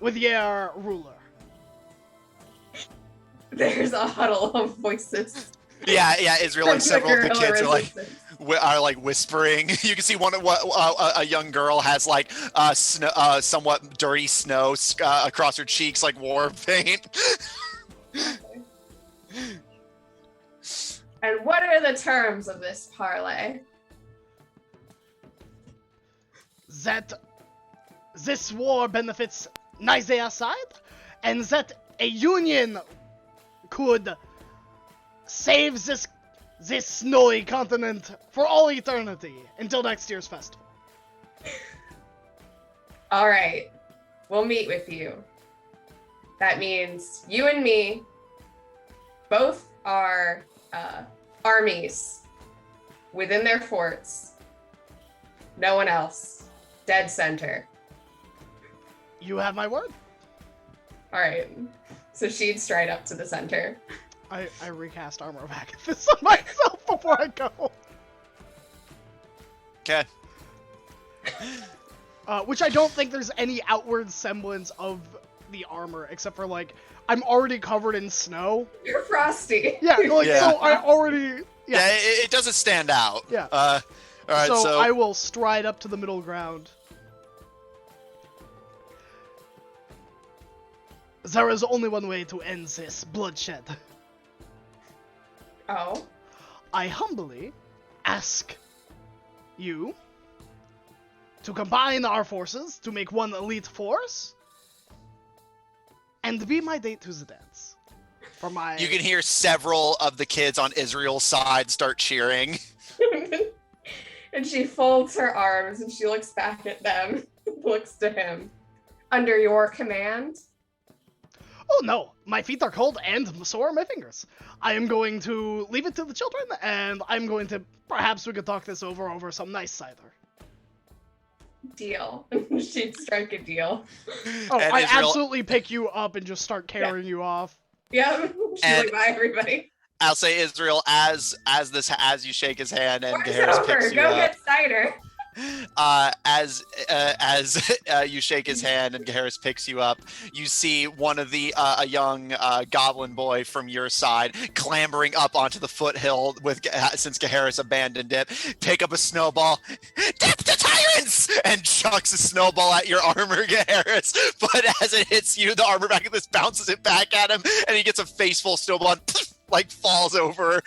with your ruler.
There's a huddle of voices.
Yeah, Israel, like several of the kids are like whispering. You can see a young girl has like somewhat dirty snow across her cheeks like war paint.
And what are the terms of this parlay?
That this war benefits neither side, and that a union could save this snowy continent for all eternity until next year's festival.
All right, we'll meet with you. That means you and me both are armies within their forts. No one else. Dead center.
You have my word.
All right. So she'd stride up to the center.
I recast Armor of Agathis on myself before I go.
Okay.
Which I don't think there's any outward semblance of the armor, except for like, I'm already covered in snow.
You're frosty.
Yeah, like,
Yeah.
so I already...
Yeah, it doesn't stand out.
Yeah.
All right, so
I will stride up to the middle ground. There is only one way to end this bloodshed.
Oh.
I humbly ask you to combine our forces to make one elite force and be my date to the dance. For my...
you can hear several of the kids on Israel's side start cheering.
And she folds her arms and she looks back at them, looks to him. Under your command?
Oh no, my feet are cold and so are my fingers. I am going to leave it to the children, and I'm going to... Perhaps we could talk this over some nice cider.
Deal. She'd strike a deal.
Oh,
And
I
Israel-
absolutely pick you up and just start carrying you off.
Yep. She's
And-
like, bye, everybody.
I'll say Israel as you shake his hand and
Where's
Gaheris
over?
picks you
Go
up.
get cider.
As you shake his hand and Gaheris picks you up, you see one of the a young goblin boy from your side clambering up onto the foothill since Gaheris abandoned it, pick up a snowball, dip the tyrants, and chucks a snowball at your armor, Gaheris. But as it hits you, the armor back of this bounces it back at him, and he gets a face full snowball and like falls over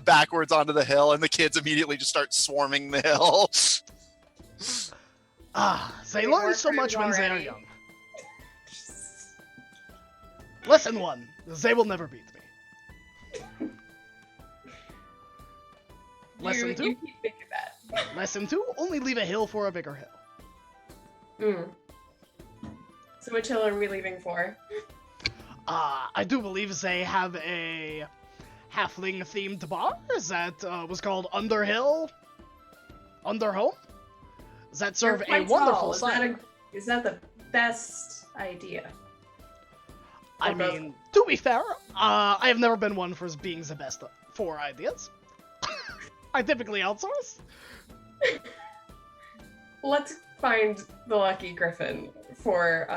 backwards onto the hill, and the kids immediately just start swarming the hill.
They
They
learn
work
so much
hard
when they are
already.
young. Lesson 1. They will never beat me. Lesson 2.
You keep thinking that.
Lesson 2. Only leave a hill for a bigger hill.
So which hill are we leaving for?
I do believe they have a halfling-themed bar that was called Underhill? Underhome? That serve
You're
a
quite
wonderful
tall.
cider.
Is that the best idea?
I mean, to be fair, I have never been one for being the best for ideas. I typically outsource.
Let's find the lucky griffin for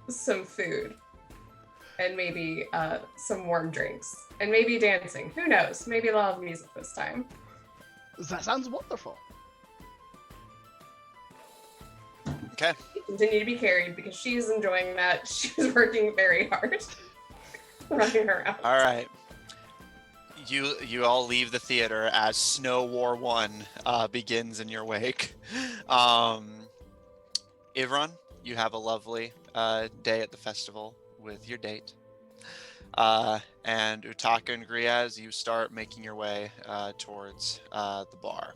some food. And maybe some warm drinks. And maybe dancing. Who knows? Maybe they'll have music this time.
That sounds wonderful.
Okay.
Continue to be carried because she's enjoying that. She's working very hard. Running around.
All right. You all leave the theater as Snow War 1 begins in your wake. Ivron, you have a lovely day at the festival with your date. And Utaka and Griaz, you start making your way towards the bar.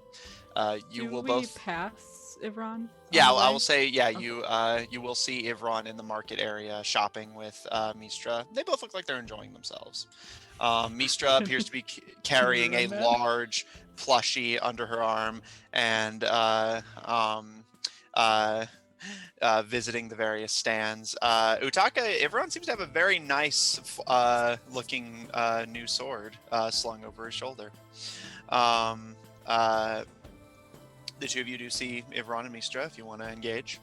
You will both
pass Ivron?
Yeah,
on the
I
way?
will say, yeah,
Okay.
you will see Ivron in the market area shopping with Mistra. They both look like they're enjoying themselves. Mistra appears to be carrying a
Man.
large plushie under her arm and visiting the various stands. Utaka, Ivron seems to have a very nice looking new sword slung over his shoulder. The two of you do see Ivron and Mistra if you want to engage.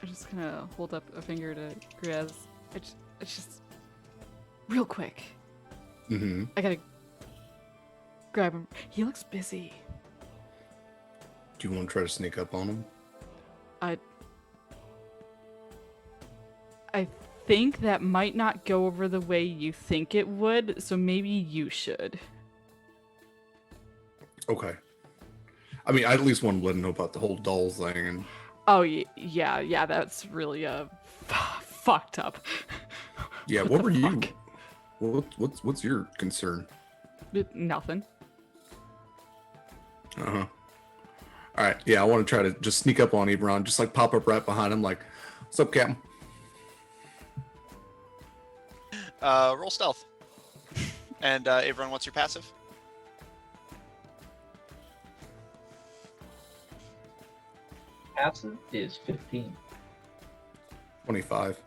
I'm just gonna hold up a finger to Griaz. It's just real quick.
Mm-hmm.
I gotta grab him. He looks busy.
Do you want to try to sneak up on him?
I think that might not go over the way you think it would, so maybe you should.
Okay. I mean, I at least want to let him know about the whole doll thing. And
Oh yeah, that's really fucked up.
yeah,
What
what
the
were you?
fuck?
What's your concern?
Nothing.
Uh huh. All right. Yeah, I want to try to just sneak up on Ebron, just like pop up right behind him, like, "What's up, Captain?"
Roll stealth. And Ivron, what's your passive?
Passive is 15.
25.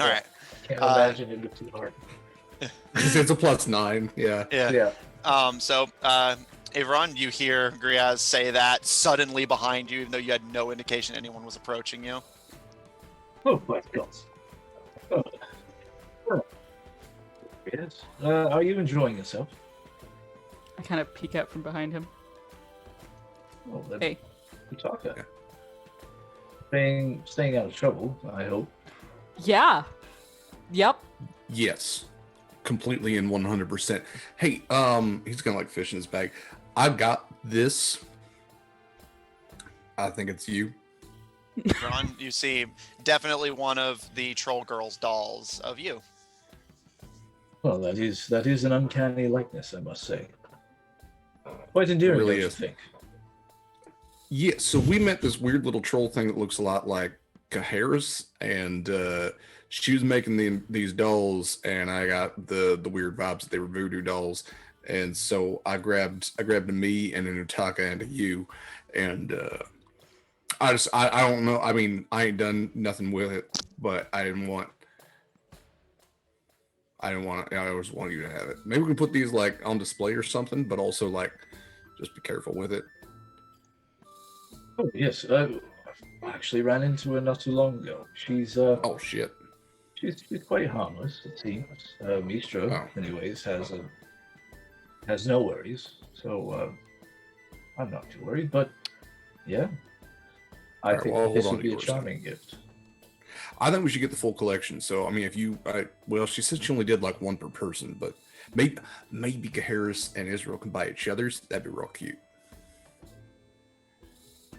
All right.
Can't imagine it was too hard.
It's a +9. Yeah.
Yeah.
Yeah.
So, Ivron, you hear Griaz say that suddenly behind you, even though you had no indication anyone was approaching you.
Oh my God. Oh. Yes. Are you enjoying yourself?
I kind of peek out from behind him.
Well, then,
Hey.
Utaka.
Yeah.
Staying out of trouble, I hope.
Yeah. Yep.
Yes, completely and 100%. Hey, he's gonna like fish in his bag. I got this. I think it's you.
Ron, you see definitely one of the troll girl's dolls of you.
Well, that is an uncanny likeness, I must say. Quite endearing,
really
don't you
is.
think?
Yeah, so we met this weird little troll thing that looks a lot like Kaharis, and she was making these dolls, and I got the weird vibes that they were voodoo dolls, and so I grabbed a me and an Utaka and a you, and I don't know. I mean, I ain't done nothing with it, but I didn't want. I always want you to have it. Maybe we can put these like on display or something, but also like just be careful with it.
Oh yes, I actually ran into her not too long ago. She's
Oh shit.
she's quite harmless, it seems. Mistra,
Oh.
anyways, has no worries, so I'm not too worried. But yeah, I
Alright,
think
well,
this
hold on
would
to
be a
yours then.
charming gift.
I think we should get the full collection. So I mean, if you, well, she said she only did like one per person, but maybe Kaharis and Israel can buy each other's. That'd be real cute.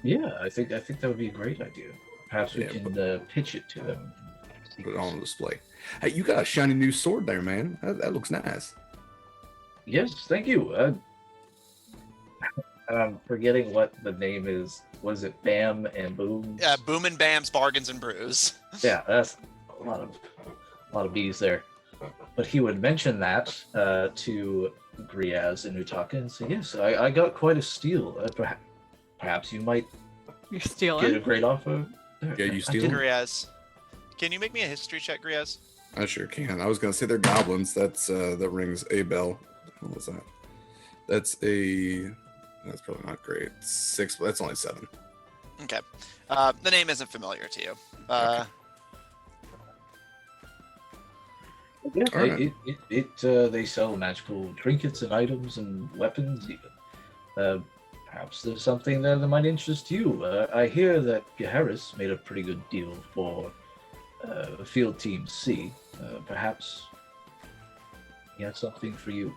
Yeah, I think that would be a great idea. Perhaps we
Yeah,
can pitch it to them.
Put it on display. Hey, you got a shiny new sword there, man. That looks nice.
Yes, thank you. I'm forgetting what the name is. Was it Bam and Boom?
Boom and Bam's Bargains and Brews.
Yeah, that's a lot of bees there. But he would mention that to Graemes and Utaka and say, yes, I got quite a steal. Perhaps you might
You're
get a
stealing.
great offer.
Yeah, you
I
steal?
didn't-
Griaz, can you make me a history check, Griaz?
I sure can. I was gonna say they're goblins. That's that rings a bell. What was that? That's probably not great. 6, but that's only 7.
Okay. The name isn't familiar to you.
Yeah,
Alright.
they sell magical trinkets and items and weapons even. Perhaps there's something there that might interest you. I hear that Gaharis made a pretty good deal for Field Team C. Perhaps he has something for you.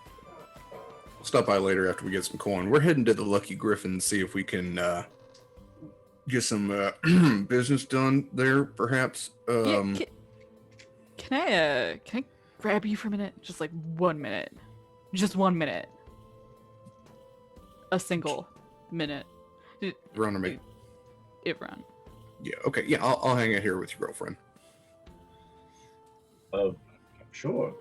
We'll stop by later after we get some coin. We're heading to the Lucky Griffin and see if we can get some business done there, perhaps.
Yeah, can I grab you for a minute? Just like 1 minute. Just 1 minute. A single minute.
Run to me.
Ivran.
Yeah. Okay. Yeah. I'll hang out here with your girlfriend.
Sure.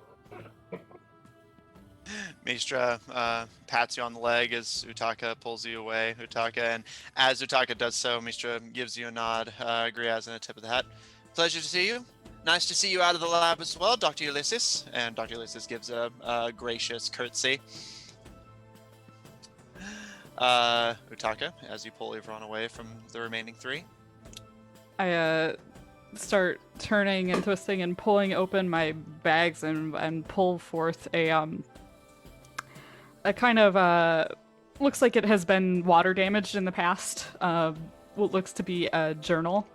Mistra pats you on the leg as Utaka pulls you away. And as Utaka does so, Mistra gives you a nod, Griaz, and a tip of the hat. Pleasure to see you. Nice to see you out of the lab as well, Dr. Ulysses. And Dr. Ulysses gives a gracious curtsy. Utaka, as you pull Ivran away from the remaining 3.
I start turning and twisting and pulling open my bags and pull forth a kind of looks like it has been water damaged in the past. What looks to be a journal.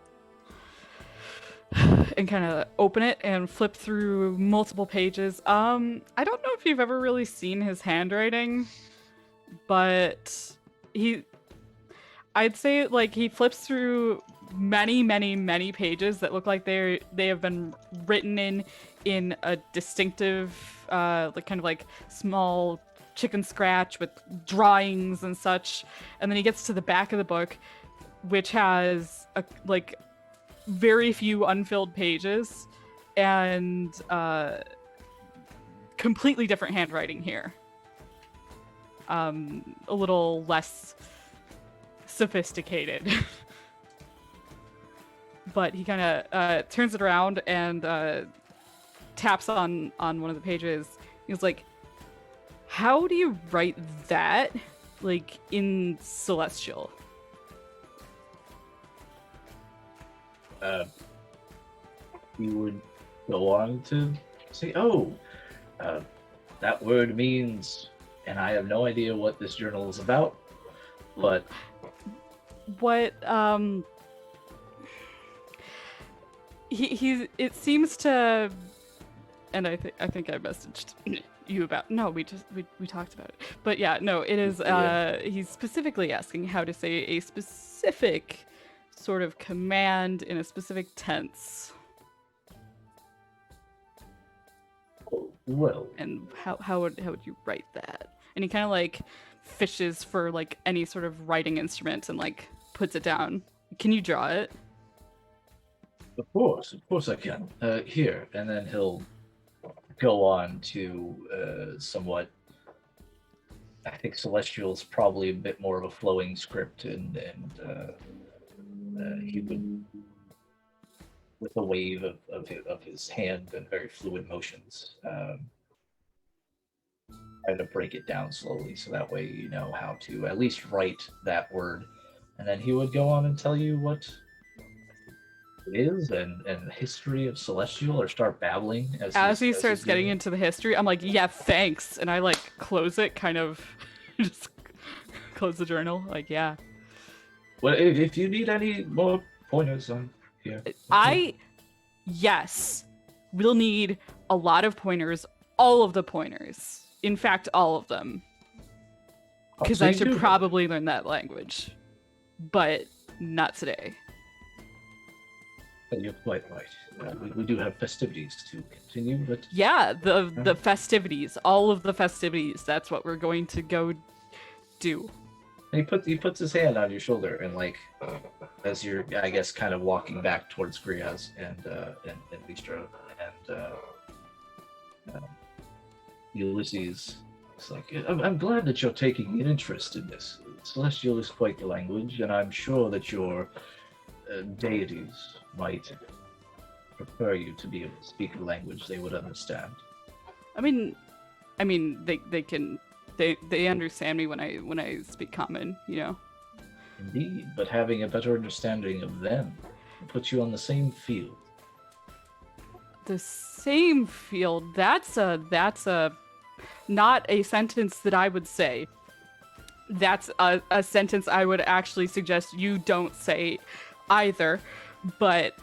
And kind of open it and flip through multiple pages. I don't know if you've ever really seen his handwriting, but I'd say like he flips through many pages that look like they have been written in a distinctive like kind of like small chicken scratch with drawings and such. And then he gets to the back of the book, which has like very few unfilled pages and completely different handwriting here. A little less sophisticated. But he kind of turns it around and taps on one of the pages. He was like, how do you write that, like, in Celestial?
He would go on to say, "Oh, that word means and I have no idea what this journal is about, but
What he it seems to, and I think I messaged you about, no, we talked about it, but yeah, no, it is he's specifically asking how to say a specific sort of command in a specific tense.
well,
And how would you write that? And he kind of like fishes for like any sort of writing instrument and like puts it down. Can you draw it?
of course I can. Here, and then he'll go on to somewhat. I think Celestial is probably a bit more of a flowing script, and he would, with a wave of his hand and very fluid motions, try to break it down slowly, so that way you know how to at least write that word, and then he would go on and tell you what it is and the history of Celestial, or start babbling
As he
he's
starts getting
doing it.
into the history, I'm like, yeah, thanks, and I like close it, kind of, just close the journal, like, yeah.
Well, if you need any more pointers, I'm here.
Yes, we'll need a lot of pointers, all of the pointers. In fact, all of them. Because
So
I
you
should
do-
probably learn that language. But not today.
You're quite right. We do have festivities to continue, but
Yeah, the festivities, all of the festivities, that's what we're going to go do.
he puts his hand on your shoulder, and like as you're, I guess, kind of walking back towards Graemes and Bistro, and Ulysses. It's like, I'm glad that you're taking an interest in this. Celestial is quite the language, and I'm sure that your deities might prefer you to be able to speak a language they would understand.
I mean they understand me when I speak common, you know.
Indeed, but having a better understanding of them puts you on the same field.
The same field. That's a not a sentence that I would say. That's a sentence I would actually suggest you don't say either. But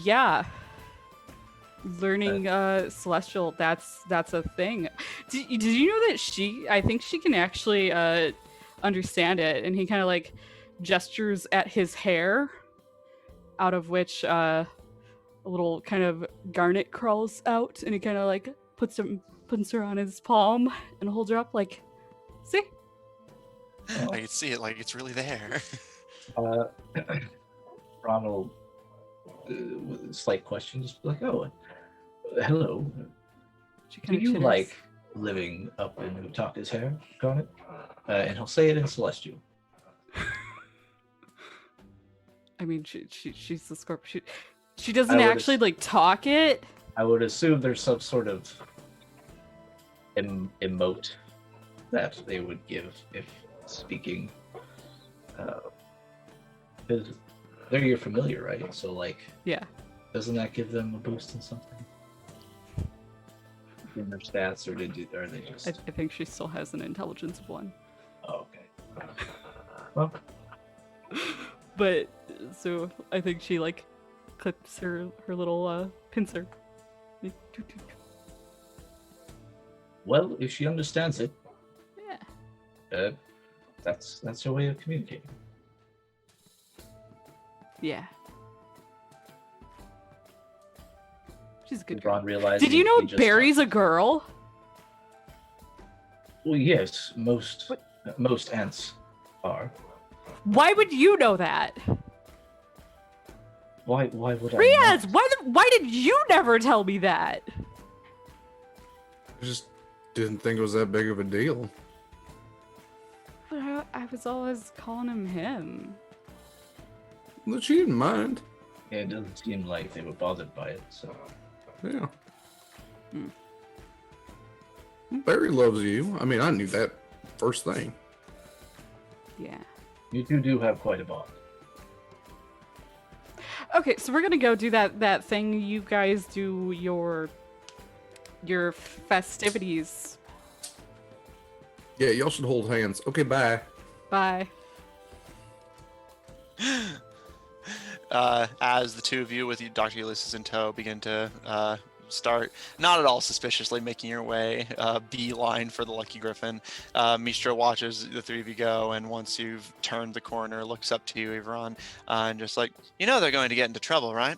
yeah, learning Celestial, that's a thing. Did you know that I think she can actually understand it? And he kind of like gestures at his hair, out of which a little kind of garnet crawls out, and he kind of like puts her on his palm and holds her up like, see?
I can see it like it's really there.
Ronald, with a slight question, just like, oh, hello.
She
Do
kind of
you
chitters.
like living up in Utaka's hair, Garnet? And he'll say it in Celestial.
I mean, she's the scorpion. She doesn't
I would
actually like talk it.
I would assume there's some sort of emote that they would give if speaking. Because they're your familiar, right? So, like,
Yeah.
doesn't that give them a boost in something? In their stats, or are they just?
I think she still has an intelligence of 1.
Oh, okay. Well,
But so I think she like clips her little pincer. Like, toot, toot.
well, if she understands it,
Yeah.
That's her way of communicating.
Yeah. She's a good
Ron
girl.
realizes.
Did you know
he just-
Barry's a girl?
Well, yes, most ants are.
Why would you know that?
Why would I?
Riaz,
not?
why did you never tell me that?
I just didn't think it was that big of a deal.
But I was always calling him.
But she didn't mind.
Yeah, it doesn't seem like they were bothered by it. So
Yeah.
Hmm.
Barry loves you. I mean, I knew that first thing.
Yeah.
you two do have quite a bond.
Okay, so we're gonna go do that thing you guys do, your festivities.
Yeah, y'all should hold hands. Okay, bye.
Bye.
As the two of you with you, Dr. Ulysses in tow begin to start, not at all suspiciously, making your way beeline for the Lucky Griffin. Mistra watches the three of you go, and once you've turned the corner, looks up to you, Avron, and just like, they're going to get into trouble, right?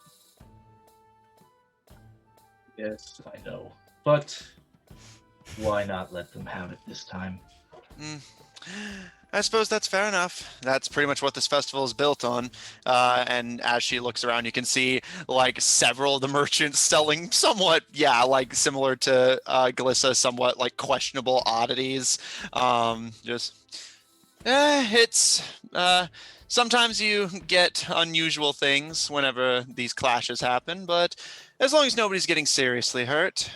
Yes, I know. But why not let them have it this time?
I suppose that's fair enough. That's pretty much what this festival is built on. And as she looks around, you can see like several of the merchants selling somewhat, similar to Glissa, somewhat like questionable oddities. It's sometimes you get unusual things whenever these clashes happen, but as long as nobody's getting seriously hurt.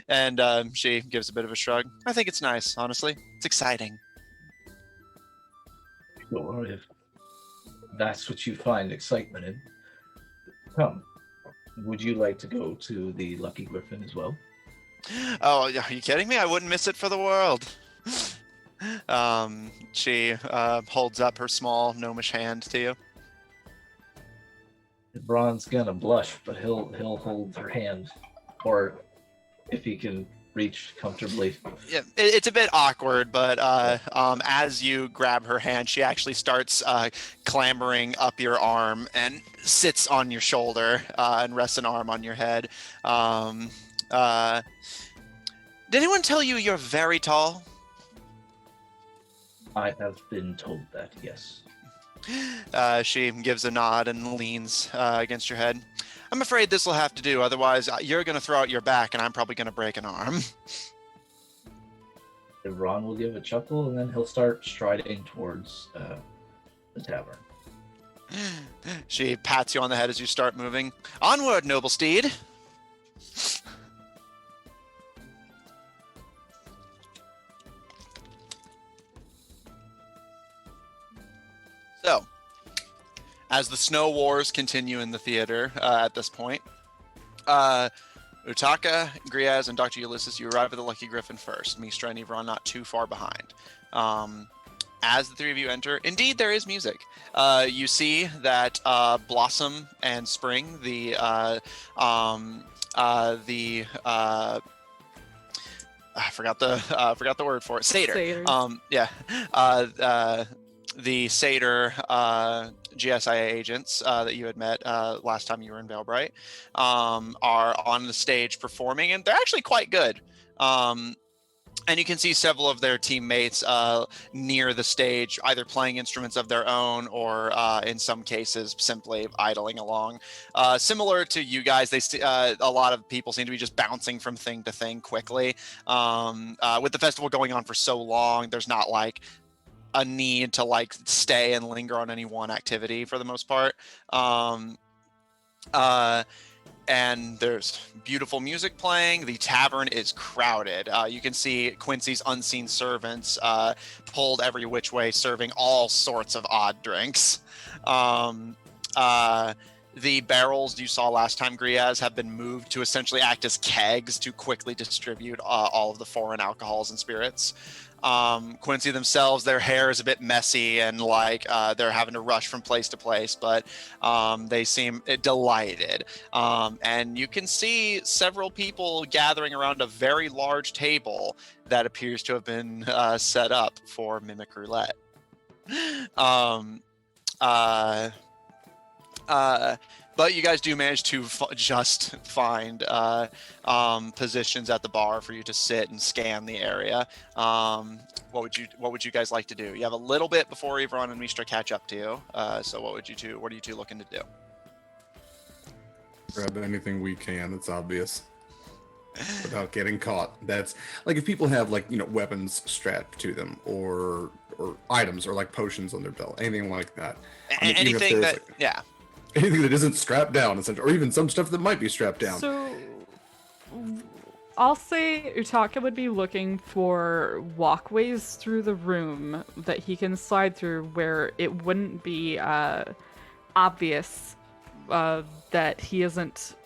And she gives a bit of a shrug. I think it's nice, honestly. It's exciting.
Sure, if that's what you find excitement in. Come, would you like to go to the Lucky Griffin as well?
Oh, are you kidding me? I wouldn't miss it for the world. She holds up her small gnomish hand to you.
Braun's gonna blush, but he'll hold her hand, or if he can reach comfortably.
Yeah, it's a bit awkward, but as you grab her hand, she actually starts clambering up your arm and sits on your shoulder and rests an arm on your head. Did anyone tell you you're very tall?
I have been told that, yes.
She gives a nod and leans against your head. I'm afraid this will have to do, otherwise you're going to throw out your back and I'm probably going to break an arm.
Ron will give a chuckle and then he'll start striding towards the tavern.
She pats you on the head as you start moving. Onward, noble steed! So, as the snow wars continue in the theater at this point, Utaka, Graemes, and Dr. Ulysses, you arrive at the Lucky Griffin first. Mistra and Evron not too far behind. As the three of you enter, indeed there is music. You see that Blossom and Spring, I forgot the word for it. Satyr. The Satyr GSIA agents that you had met last time you were in Veilbright are on the stage performing, and they're actually quite good. And you can see several of their teammates near the stage, either playing instruments of their own or in some cases simply idling along. Similar to you guys, a lot of people seem to be just bouncing from thing to thing quickly. With the festival going on for so long, there's not like a need to like stay and linger on any one activity for the most part. And there's beautiful music playing. The tavern is crowded. You can see Quincy's unseen servants pulled every which way, serving all sorts of odd drinks. The barrels you saw last time, Graemes, have been moved to essentially act as kegs to quickly distribute all of the foreign alcohols and spirits. Quincy themselves, their hair is a bit messy and like they're having to rush from place to place, but they seem delighted. And you can see several people gathering around a very large table that appears to have been set up for Mimic Roulette. But you guys do manage to just find positions at the bar for you to sit and scan the area. What would you guys like to do? You have a little bit before Evron and Mistra catch up to you. So what are you two looking to do?
Grab anything we can. It's obvious. Without getting caught. That's like if people have like weapons strapped to them or items or like potions on their belt, anything like that.
Anything that
anything that isn't strapped down, essentially, or even some stuff that might be strapped down.
So, I'll say Utaka would be looking for walkways through the room that he can slide through where it wouldn't be obvious that he isn't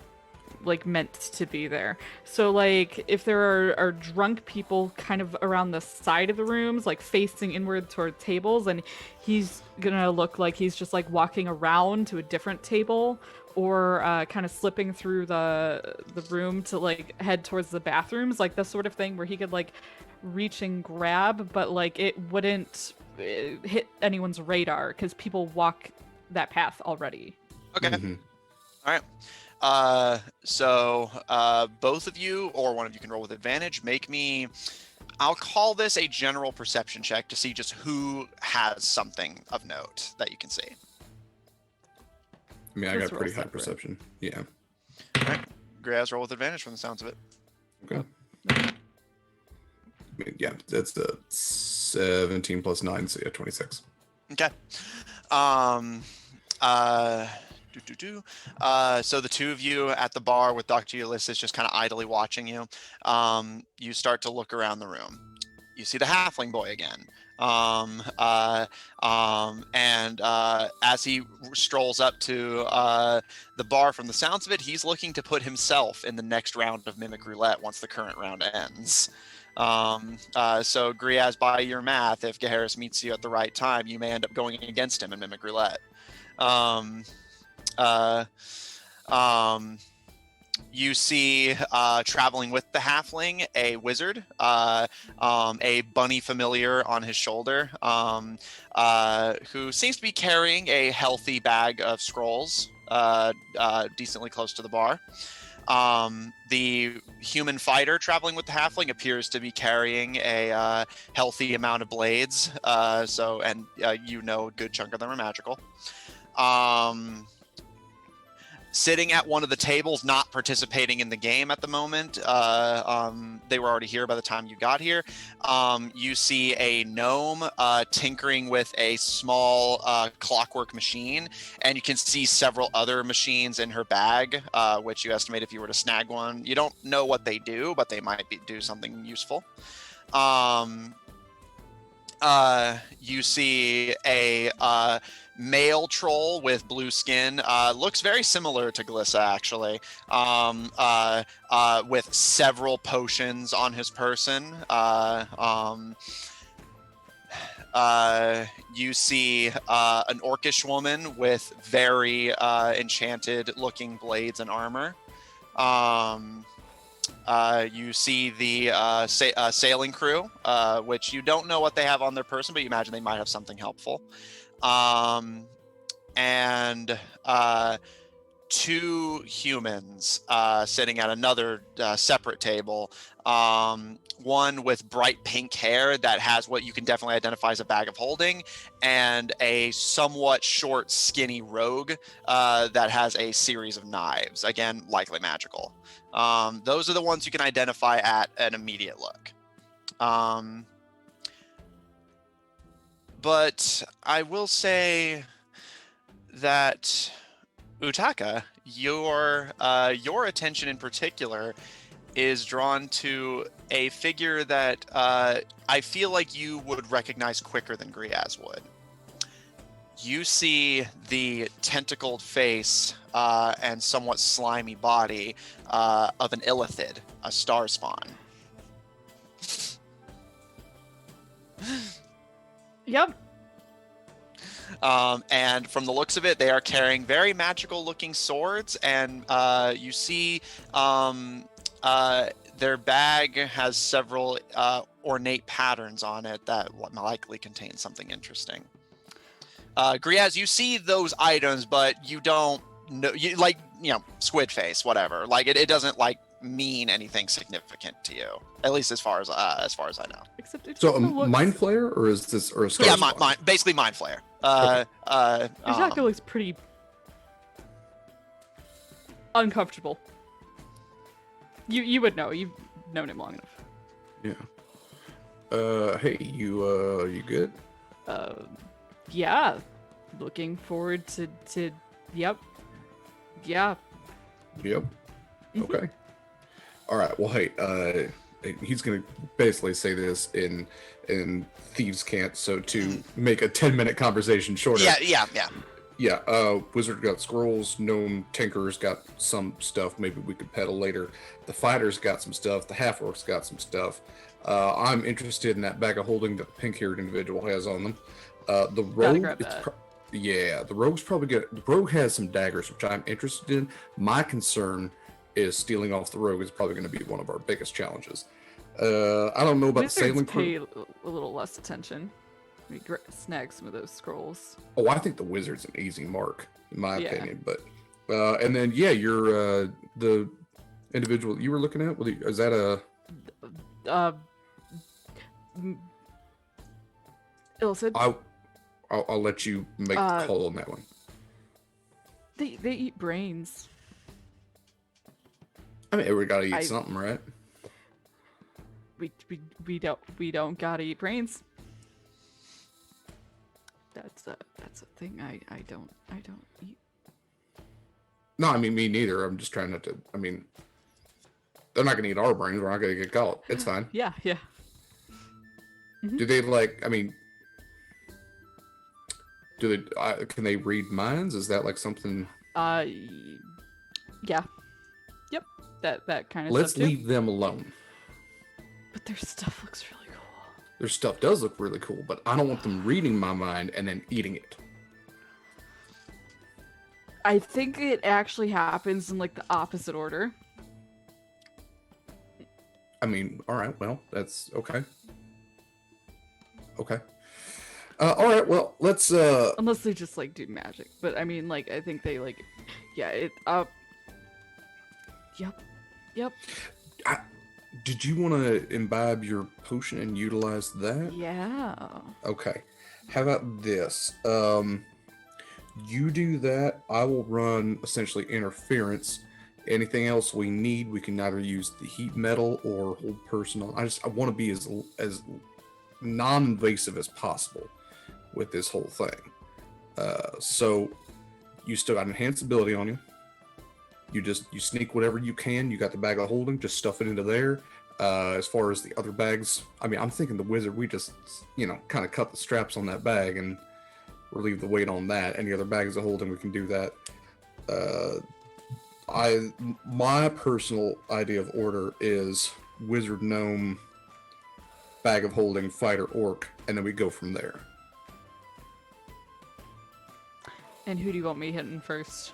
like meant to be there. So like if there are drunk people kind of around the side of the rooms, like facing inward toward tables, and he's gonna look like he's just like walking around to a different table, or kind of slipping through the room to like head towards the bathrooms, like the sort of thing where he could like reach and grab, but like it wouldn't hit anyone's radar because people walk that path already.
Okay.
Mm-hmm.
All right. So both of you, or one of you, can roll with advantage. Make me, I'll call this a general perception check to see just who has something of note that you can see.
I mean, I
Let's
got
roll
pretty high
separate.
perception. Yeah.
All right. Graemes, roll with advantage from the sounds of it.
Okay. I mean, yeah, that's 17 plus 9, so yeah, 26.
Okay. So the two of you at the bar with Dr. Ulysses just kind of idly watching you, you start to look around the room. You see the halfling boy again. And as he strolls up to the bar, from the sounds of it, he's looking to put himself in the next round of Mimic Roulette once the current round ends. So Graemes, by your math, if Gaharis meets you at the right time, you may end up going against him in Mimic Roulette. You see traveling with the halfling a wizard, a bunny familiar on his shoulder, who seems to be carrying a healthy bag of scrolls decently close to the bar. The human fighter traveling with the halfling appears to be carrying a healthy amount of blades, a good chunk of them are magical. Sitting at one of the tables, not participating in the game at the moment. They were already here by the time you got here. You see a gnome tinkering with a small clockwork machine, and you can see several other machines in her bag, which you estimate if you were to snag one. You don't know what they do, but they might do something useful. You see a male troll with blue skin, looks very similar to Glissa actually, with several potions on his person. You see an orcish woman with very enchanted looking blades and armor. You see the sailing crew, which you don't know what they have on their person, but you imagine they might have something helpful. And two humans sitting at another separate table. One with bright pink hair that has what you can definitely identify as a bag of holding, and a somewhat short, skinny rogue that has a series of knives. Again, likely magical. Those are the ones you can identify at an immediate look. But I will say that Utaka, your attention in particular is drawn to a figure that I feel like you would recognize quicker than Graemes would. You see the tentacled face and somewhat slimy body of an illithid, a star spawn.
Yep.
And from the looks of it, they are carrying very magical looking swords, and you see their bag has several ornate patterns on it that likely contain something interesting. Graemes, you see those items, but you don't know, squid face, whatever. Like it doesn't mean anything significant to you, at least as far as I know.
Except
So a mind flayer, or is this, or a star?
Yeah, basically mind flayer.
Utaka looks pretty uncomfortable. You would know. You've known him long enough.
Yeah. Hey, you good?
Yeah. Looking forward to yep. Yeah.
Yep.
Mhm.
Okay. All right. Well, hey, he's gonna basically say this in thieves' cant, so to make a 10-minute conversation shorter.
Yeah.
Yeah, Wizard got scrolls, Gnome Tinker's got some stuff maybe we could peddle later. The Fighter's got some stuff, the Half-Orc's got some stuff. I'm interested in that bag of holding that the pink-haired individual has on them. The Rogue,
grab that.
the Rogue's probably good. The Rogue has some daggers, which I'm interested in. My concern is stealing off the Rogue is probably going to be one of our biggest challenges. I don't know about the
Wizards
sailing
pay
crew.
a little less attention. We snag some of those scrolls.
Oh, I think the Wizard's an easy mark, in my
Yeah.
opinion. But and then yeah, you're the individual you were looking at. Is that a?
Illicid.
I'll let you make the call on that one.
They eat brains.
I mean, we gotta eat something, right?
We don't gotta eat brains. That's a thing I don't eat.
No, I mean me neither. I'm just trying not to. I mean, they're not gonna eat our brains. We're not gonna get caught. It's fine.
Yeah.
Do they like? I mean, do they? Can they read minds? Is that like something?
Yeah. Yep. That kind of
Let's
stuff too.
leave them alone.
But their stuff looks really cool.
Their stuff does look really cool, but I don't want them reading my mind and then eating it.
I think it actually happens in like the opposite order.
I mean, all right, well, that's okay. Okay. All right, well, let's
Unless they just like do magic. But I mean, like, I think they like, yeah, Yep.
did you want to imbibe your potion and utilize that?
Yeah.
Okay. How about this? You do that. I will run essentially interference. Anything else we need, we can either use the heat metal or hold personal. I want to be as non-invasive as possible with this whole thing. So you still got enhanced ability on you. You sneak whatever you can. You got the bag of holding, just stuff it into there. As far as the other bags, I mean, I'm thinking the Wizard, we just, kind of cut the straps on that bag and relieve the weight on that. Any other bags of holding, we can do that. My personal idea of order is Wizard, Gnome, bag of holding, Fighter, Orc, and then we go from there.
And who do you want me hitting first?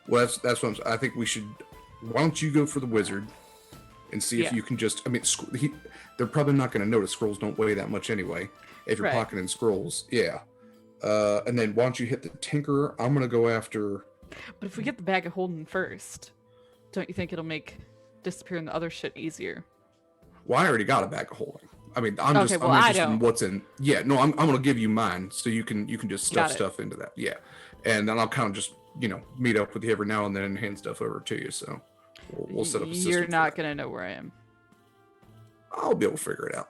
Well, that's what I think we should. Why don't you go for the Wizard and see if
Yeah.
you can just? I mean, they're probably not going to notice. Scrolls don't weigh that much anyway. If you're
Right.
pocketing scrolls, yeah. And then why don't you hit the Tinkerer? I'm going to go after.
But if we get the bag of holding first, don't you think it'll make disappearing the other shit easier?
Well, I already got a bag of holding. I mean, I'm
Okay, well,
I'm
I
interested in
don't.
what's in. Yeah, no, I'm going to give you mine, so you can just stuff
Got it.
stuff into that. Yeah, and then I'll kind of just meet up with you every now and then and hand stuff over to you. So we'll set up a system.
You're
for
not
that.
gonna know where I am.
I'll be able to figure it out.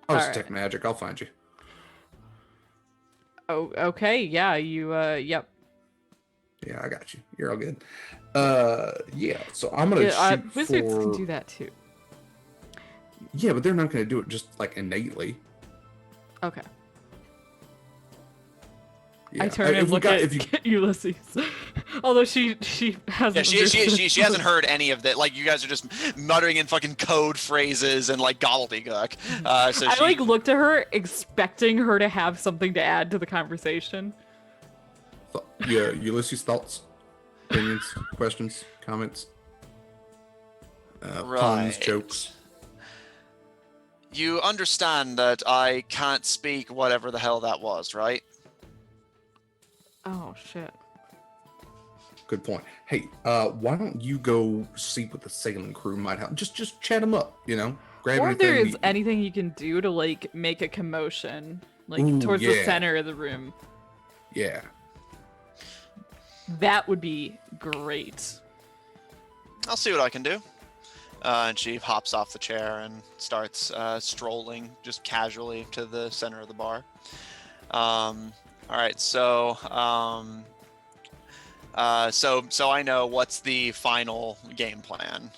I'll just
Alright.
detect magic. I'll find you.
Oh, okay. Yeah, you. Yep.
Yeah, I got you. You're all good. Yeah. So I'm gonna
Yeah,
shoot
wizards
for.
can do that too.
Yeah, but they're not gonna do it just like innately.
Okay.
Yeah.
I turn and
we
look
got-
at
if you
Ulysses. Although she hasn't.
Yeah, she
understood.
hasn't heard any of that. Like, you guys are just muttering in fucking code phrases and like gobbledygook. So
I
she,
like looked at her, expecting her to have something to add to the conversation.
Yeah, Ulysses, thoughts, opinions, questions, comments, puns,
Right.
jokes.
You understand that I can't speak whatever the hell that was, right?
Oh shit.
Good point. Hey, why don't you go see what the sailing crew might have? Just chat them up, Grab
Or if there
anything
is
you-
anything you can do to like make a commotion, like
Ooh,
towards the
yeah.
center of the room.
Yeah.
That would be great.
I'll see what I can do. And she hops off the chair and starts strolling just casually to the center of the bar. All right, so so I know what's the final game plan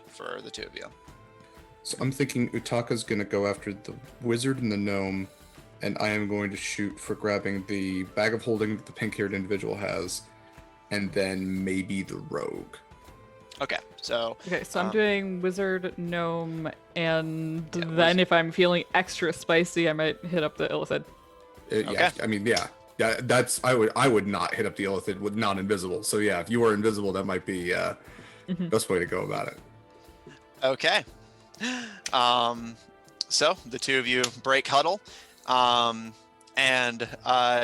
for the two of you.
So I'm thinking Utaka's gonna go after the Wizard and the Gnome, and I am going to shoot for grabbing the bag of holding that the pink-haired individual has, and then maybe the rogue.
Okay, so
I'm doing wizard, gnome, and
Yeah,
then if I'm feeling extra spicy, I might hit up the illithid.
Okay.
Yeah, I mean, yeah. That's I would not hit up the illithid with non-invisible. So yeah, if you are invisible, that might be best way to go about it.
okay. So the two of you break huddle. And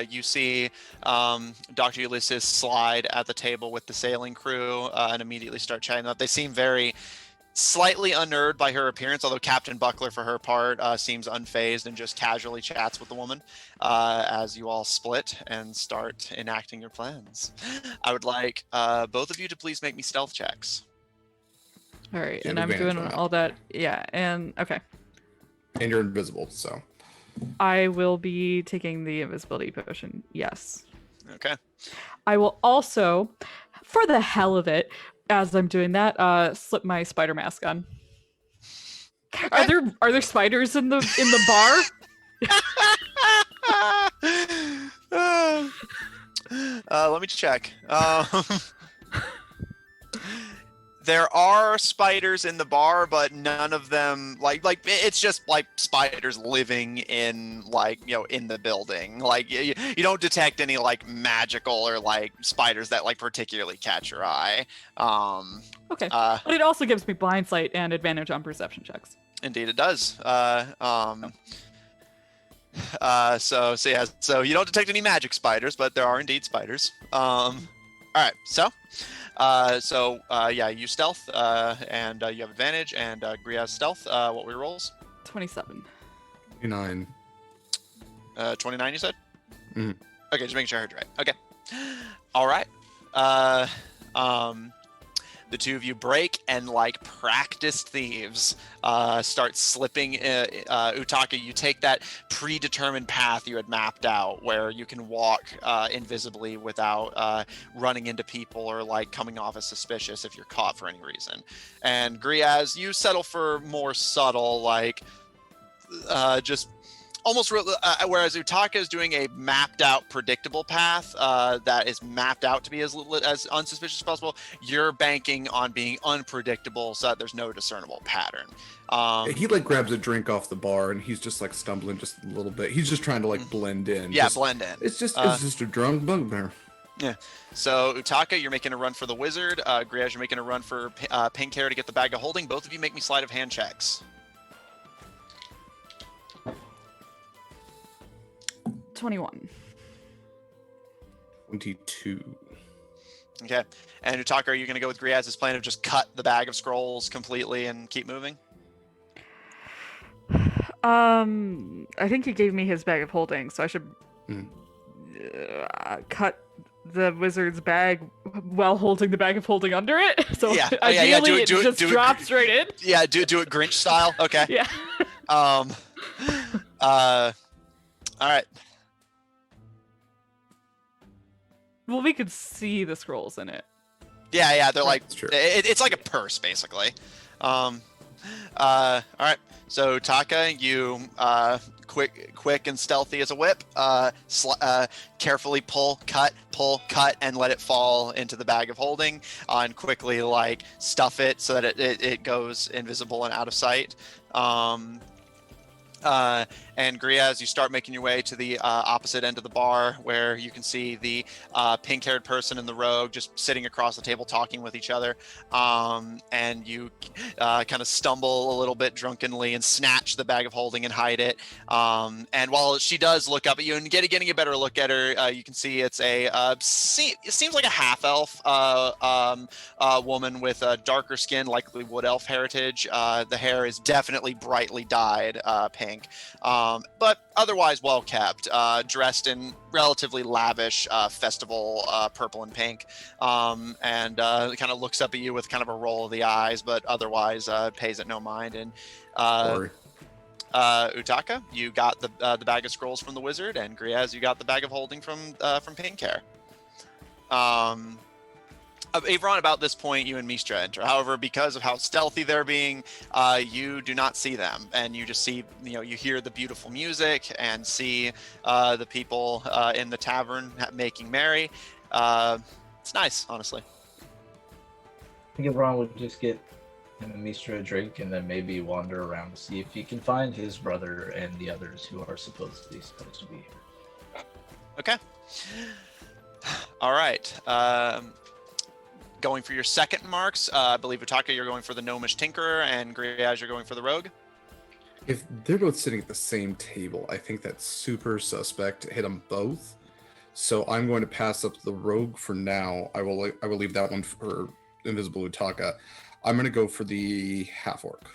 you see Dr. Ulysses slide at the table with the sailing crew and immediately start chatting up. They seem very slightly unnerved by her appearance, although Captain Buckler, for her part, seems unfazed and just casually chats with the woman as you all split and start enacting your plans. I would like both of you to please make me stealth checks.
All right,
You
and
have
I'm
advantage
doing
on that.
all that. Yeah, and okay.
And you're invisible, so.
I will be taking the invisibility potion. Yes.
Okay.
I will also, for the hell of it, as I'm doing that, slip my spider mask on.
Okay.
Are there spiders in the bar?
Let me check. There are spiders in the bar, but none of them like it's just like spiders living in in the building. Like you don't detect any like magical or like spiders that like particularly catch your eye.
Okay, but it also gives me blind sight and advantage on perception checks.
Indeed, it does. So you don't detect any magic spiders, but there are indeed spiders. All right, you stealth, and you have advantage, and Griaz stealth. What were your rolls?
27.
29.
29, you said?
Mhm.
Okay, just making sure I heard you right. Okay. All right. The two of you break and like practiced thieves start slipping. Utaka, you take that predetermined path you had mapped out where you can walk invisibly without running into people or like coming off as suspicious if you're caught for any reason. And Griaz, you settle for more subtle, like just almost whereas Utaka is doing a mapped out predictable path that is mapped out to be as unsuspicious as possible, you're banking on being unpredictable so that there's no discernible pattern.
He like grabs a drink off the bar and he's just like stumbling just a little bit. He's just trying to like blend in.
Yeah, blend in.
It's just a drunk bugbear.
Yeah. So Utaka, you're making a run for the wizard. Griaz, you're making a run for pink hair to get the bag of holding. Both of you make me sleight of hand checks.
21.
22.
Okay. And Utaka, are you going to go with Griaz's plan of just cut the bag of scrolls completely and keep moving?
I think he gave me his bag of holding, so I should cut the wizard's bag while holding the bag of holding under it. So
yeah.
ideally, it just drops straight in.
Yeah, do it Grinch style. Okay.
Yeah.
All right.
Well, we could see the scrolls in it.
Yeah, they're like
That's true.
it's like a purse basically. All right. So Taka, you quick and stealthy as a whip, carefully pull, cut, and let it fall into the bag of holding, and quickly like stuff it so that it goes invisible and out of sight. And Griaz, you start making your way to the opposite end of the bar where you can see the pink-haired person and the rogue just sitting across the table talking with each other. And you kind of stumble a little bit drunkenly and snatch the bag of holding and hide it. And while she does look up at you and getting a better look at her, you can see it's it seems like a half-elf woman with a darker skin, likely wood elf heritage. The hair is definitely brightly dyed pink. But otherwise well kept, dressed in relatively lavish festival purple and pink, and kind of looks up at you with kind of a roll of the eyes, but otherwise pays it no mind. And Utaka, you got the bag of scrolls from the wizard, and Griaz, you got the bag of holding from pink hair. Avron, about this point, you and Mistra enter. However, because of how stealthy they're being, you do not see them, and you just see, you hear the beautiful music and see the people in the tavern making merry. It's nice, honestly.
I think Ebron would just get him and Mistra a drink and then maybe wander around to see if he can find his brother and the others who are supposed to be here.
Okay. All right. Going for your second marks, I believe Utaka, you're going for the Gnomish Tinkerer, and Graemes, you're going for the Rogue.
If they're both sitting at the same table, I think that's super suspect to hit them both. So I'm going to pass up the Rogue for now. I will leave that one for Invisible Utaka. I'm going to go for the half-orc.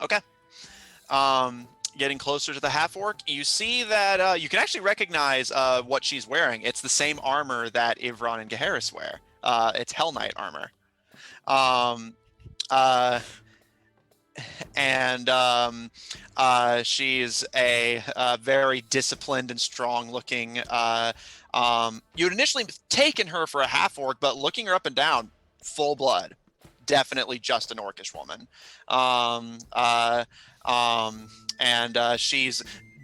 Okay. Getting closer to the half-orc, you see that you can actually recognize what she's wearing. It's the same armor that Ivron and Gaheris wear. It's Hell Knight armor. She's a very disciplined and strong-looking. You'd initially taken her for a half-orc, but looking her up and down, full blood. Definitely just an orcish woman. She's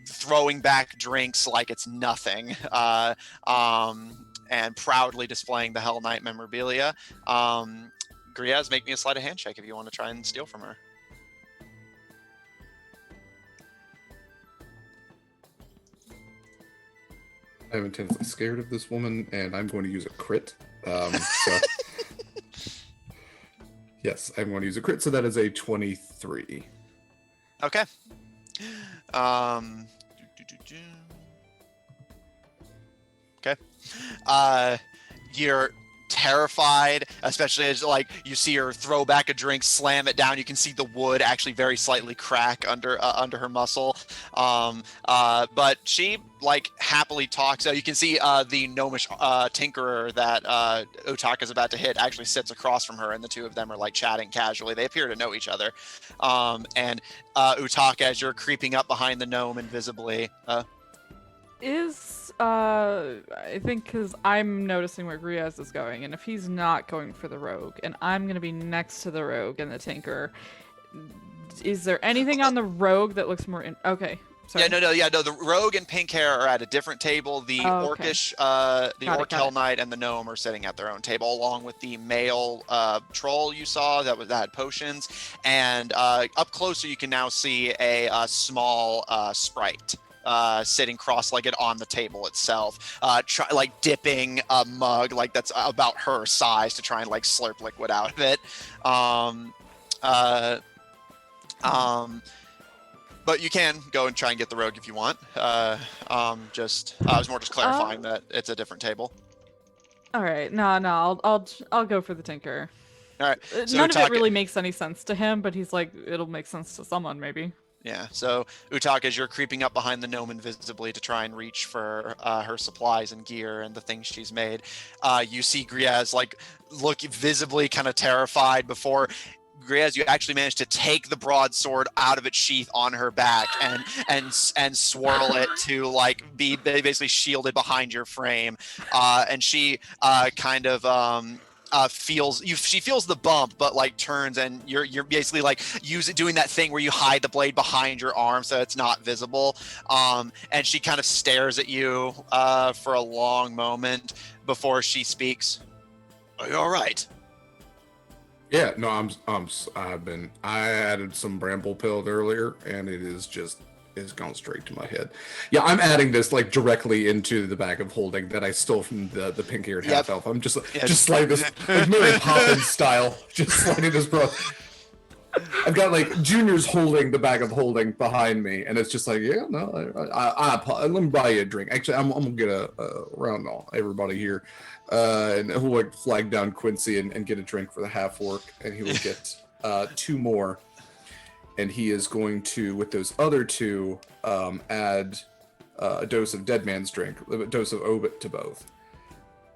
throwing back drinks like it's nothing, and proudly displaying the Hell Knight memorabilia. Graemes, make me a sleight of handshake if you want to try and steal from her.
I'm intensely scared of this woman, and I'm going to use a crit. Yes, I'm going to use a crit, so that is a 23.
Okay. Okay. You're terrified, especially as you see her throw back a drink, slam it down. You can see the wood actually very slightly crack under her muscle. But she happily talks. You can see the gnomish tinkerer that Utaka's about to hit actually sits across from her, and the two of them are chatting casually. They appear to know each other. And Utaka, as you're creeping up behind the gnome invisibly,
I think because I'm noticing where Graemes is going, and if he's not going for the rogue, and I'm going to be next to the rogue and the tinker, is there anything on the rogue that looks more okay? Sorry.
No. The rogue and pink hair are at a different table. The orcish, orc Hell Knight and the gnome are sitting at their own table, along with the male troll you saw that had potions. And up closer, you can now see a small sprite. Sitting cross-legged on the table itself, dipping a mug that's about her size to try and slurp liquid out of it. But you can go and try and get the rogue if you want. I was more just clarifying that it's a different table.
All right, no, I'll go for the tinker.
All right, so
none of it really makes any sense to him, but he's it'll make sense to someone maybe.
Yeah, so Utaka, as you're creeping up behind the gnome invisibly to try and reach for her supplies and gear and the things she's made, you see Graemes look visibly kind of terrified before. Graemes, you actually managed to take the broadsword out of its sheath on her back and swirl it to be basically shielded behind your frame, and she she feels the bump, but turns, and you're basically doing that thing where you hide the blade behind your arm so it's not visible. And she kind of stares at you for a long moment before she speaks. Are you all right?
Yeah, no, I added some bramble pilled earlier, and it's gone straight to my head. Yeah, I'm adding this directly into the bag of holding that I stole from the pink-haired half elf. I'm just sliding this Mary Poppins style, just sliding this bro. I've got juniors holding the bag of holding behind me, and it's just let me buy you a drink. Actually, I'm gonna get a round all everybody here, and we'll flag down Quincy and get a drink for the half orc, and he will get 2 more. And he is going to, with those other 2, add a dose of Dead Man's Drink, a dose of Obit to both.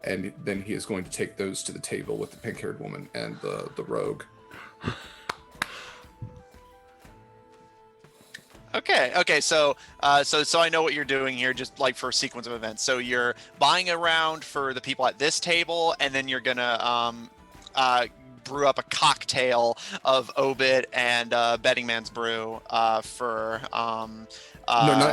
And then he is going to take those to the table with the pink-haired woman and the rogue.
Okay. So I know what you're doing here, just like for a sequence of events. So you're buying a round for the people at this table, and then you're gonna brew up a cocktail of Obit and Betting Man's brew for
No,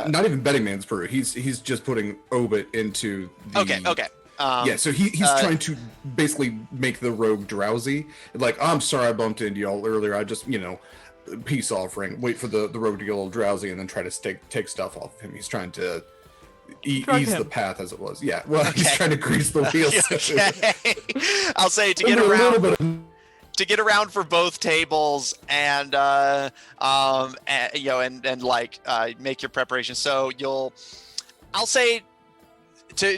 not even Betting Man's brew. He's just putting Obit into the.
Okay.
Yeah, so he's trying to basically make the rogue drowsy. Like, I'm sorry I bumped into y'all earlier. I just, peace offering. Wait for the rogue to get a little drowsy and then try to take stuff off of him. He's trying to ease the path as it was. Yeah, well, he's trying to grease the wheels.
Okay. I'll say to get around for both tables and make your preparation. So I'll say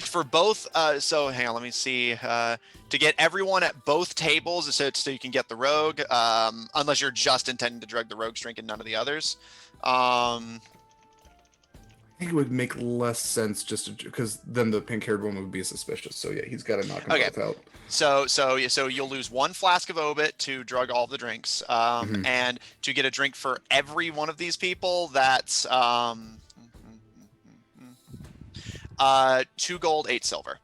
for both. So hang on, let me see. To get everyone at both tables, so you can get the rogue, unless you're just intending to drug the rogue's drink and none of the others.
I think it would make less sense just because then the pink-haired woman would be suspicious. So yeah, he's got to knock them both out.
So you'll lose one flask of Obit to drug all of the drinks, and to get a drink for every one of these people, that's 2 gold, 8 silver.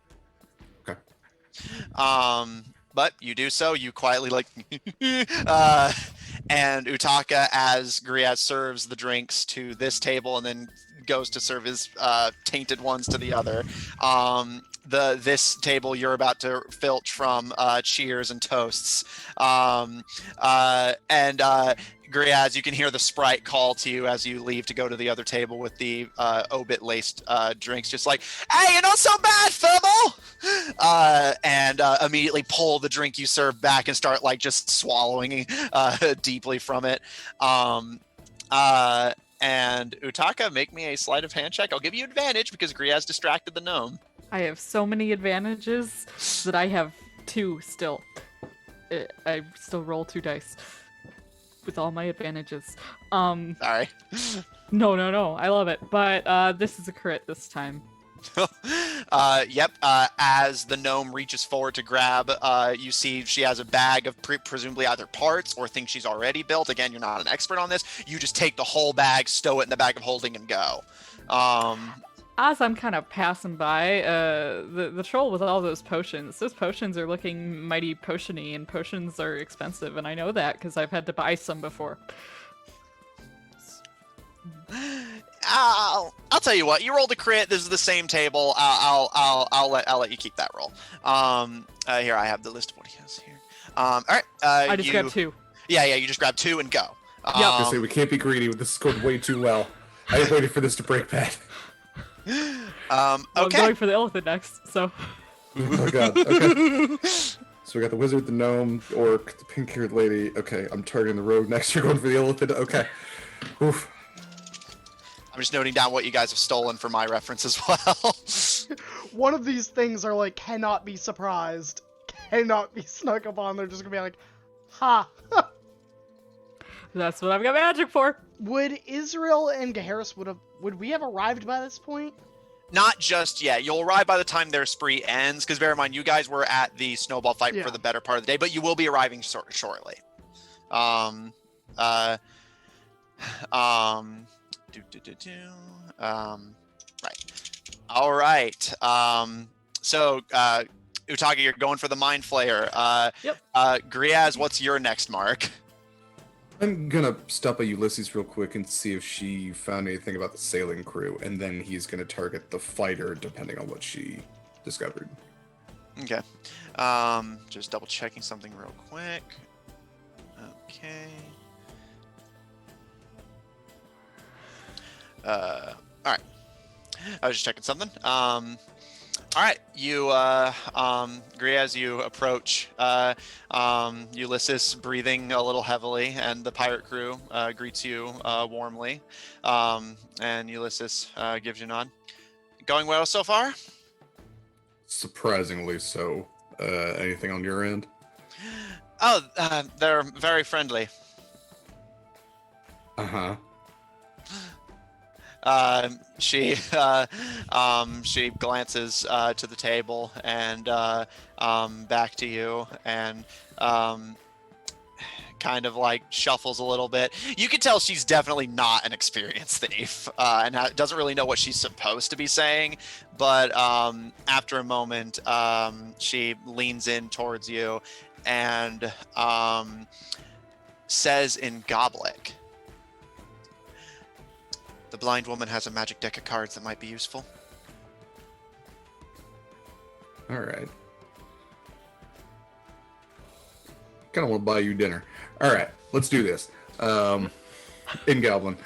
Okay.
But you do so. You quietly and Utaka, as Graemes serves the drinks to this table and then goes to serve his tainted ones to the other. This table you're about to filch from cheers and toasts. Graemes, you can hear the sprite call to you as you leave to go to the other table with the Obit laced drinks, just like, "Hey, you're not so bad, Thermal!" And immediately pull the drink you served back and start just swallowing deeply from it. And Utaka, make me a sleight of hand check. I'll give you advantage because Graemes distracted the gnome.
I have so many advantages that I have 2 still. I still roll 2 dice with all my advantages.
Sorry.
No, I love it. But this is a crit this time.
Yep. As the gnome reaches forward to grab, you see she has a bag of presumably either parts or things she's already built. Again, you're not an expert on this. You just take the whole bag, stow it in the bag of holding, and go.
As I'm kind of passing by, the troll with all those potions are looking mighty potiony, and potions are expensive, and I know that because I've had to buy some before.
I'll tell you what. You rolled a crit. This is the same table. I'll let you keep that roll. Here I have the list of what he has here. All right.
I just grabbed 2.
Yeah. You just grab 2 and go.
I say we can't be greedy. This is going way too well. I was waiting for this to break bad.
Okay.
I'm going for the elephant next, so.
Oh god. Okay. So we got the wizard, the gnome, orc, the pink-haired lady. Okay, I'm targeting the rogue next. You're going for the elephant. Okay. Oof.
I'm just noting down what you guys have stolen for my reference as well.
One of these things are cannot be surprised, cannot be snuck up on. They're just gonna be like, ha.
That's what I've got magic for.
Would Israel and Gaharis would we have arrived by this point?
Not just yet. You'll arrive by the time their spree ends, because bear in mind, you guys were at the snowball fight for the better part of the day, but you will be arriving shortly. Right. All right. So, Utagi, you're going for the Mind Flayer.
Yep.
Graemes, what's your next mark?
I'm gonna stop by Ulysses real quick and see if she found anything about the sailing crew, and then he's gonna target the fighter depending on what she discovered.
Okay. Just double checking something real quick. Okay. All right. I was just checking something. All right, you, Graemes, you approach Ulysses, breathing a little heavily, and the pirate crew greets you warmly. And Ulysses gives you a nod. Going well so far?
Surprisingly so. Anything on your end?
Oh, they're very friendly.
Uh-huh.
She glances to the table and back to you and kind of like shuffles a little bit. You can tell she's definitely not an experienced thief, and doesn't really know what she's supposed to be saying. But after a moment, she leans in towards you and says in Goblik, "The blind woman has a magic deck of cards that might be useful."
All right. Kind of want to buy you dinner. All right, let's do this. In Goblin.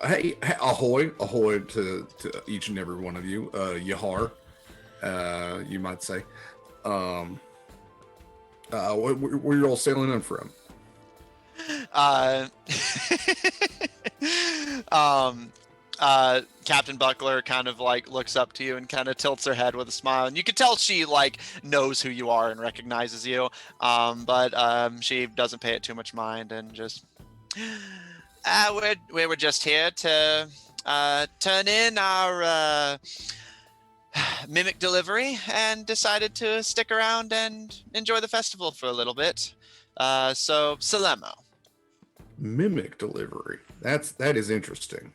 Hey, ahoy to each and every one of you. Yahar, you might say. Where you're all sailing in from?
Captain Buckler kind of like looks up to you and kind of tilts her head with a smile, and you can tell she like knows who you are and recognizes you, but she doesn't pay it too much mind and just we were just here to turn in our mimic delivery and decided to stick around and enjoy the festival for a little bit. So Salemo.
Mimic delivery. That is interesting.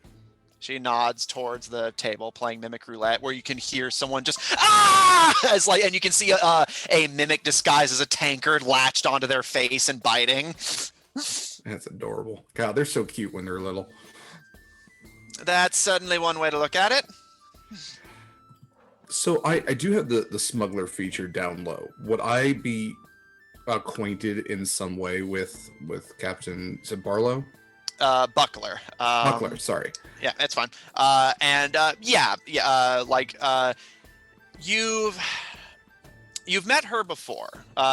She nods towards the table playing Mimic Roulette, where you can hear someone just ah, as like, and you can see a mimic disguised as a tankard latched onto their face and biting.
That's adorable. God, they're so cute when they're little.
That's certainly one way to look at it.
So I do have the smuggler feature down low. Would I be acquainted in some way with Captain Barlow?
Buckler.
Buckler, sorry.
Yeah, that's fine. You've met her before.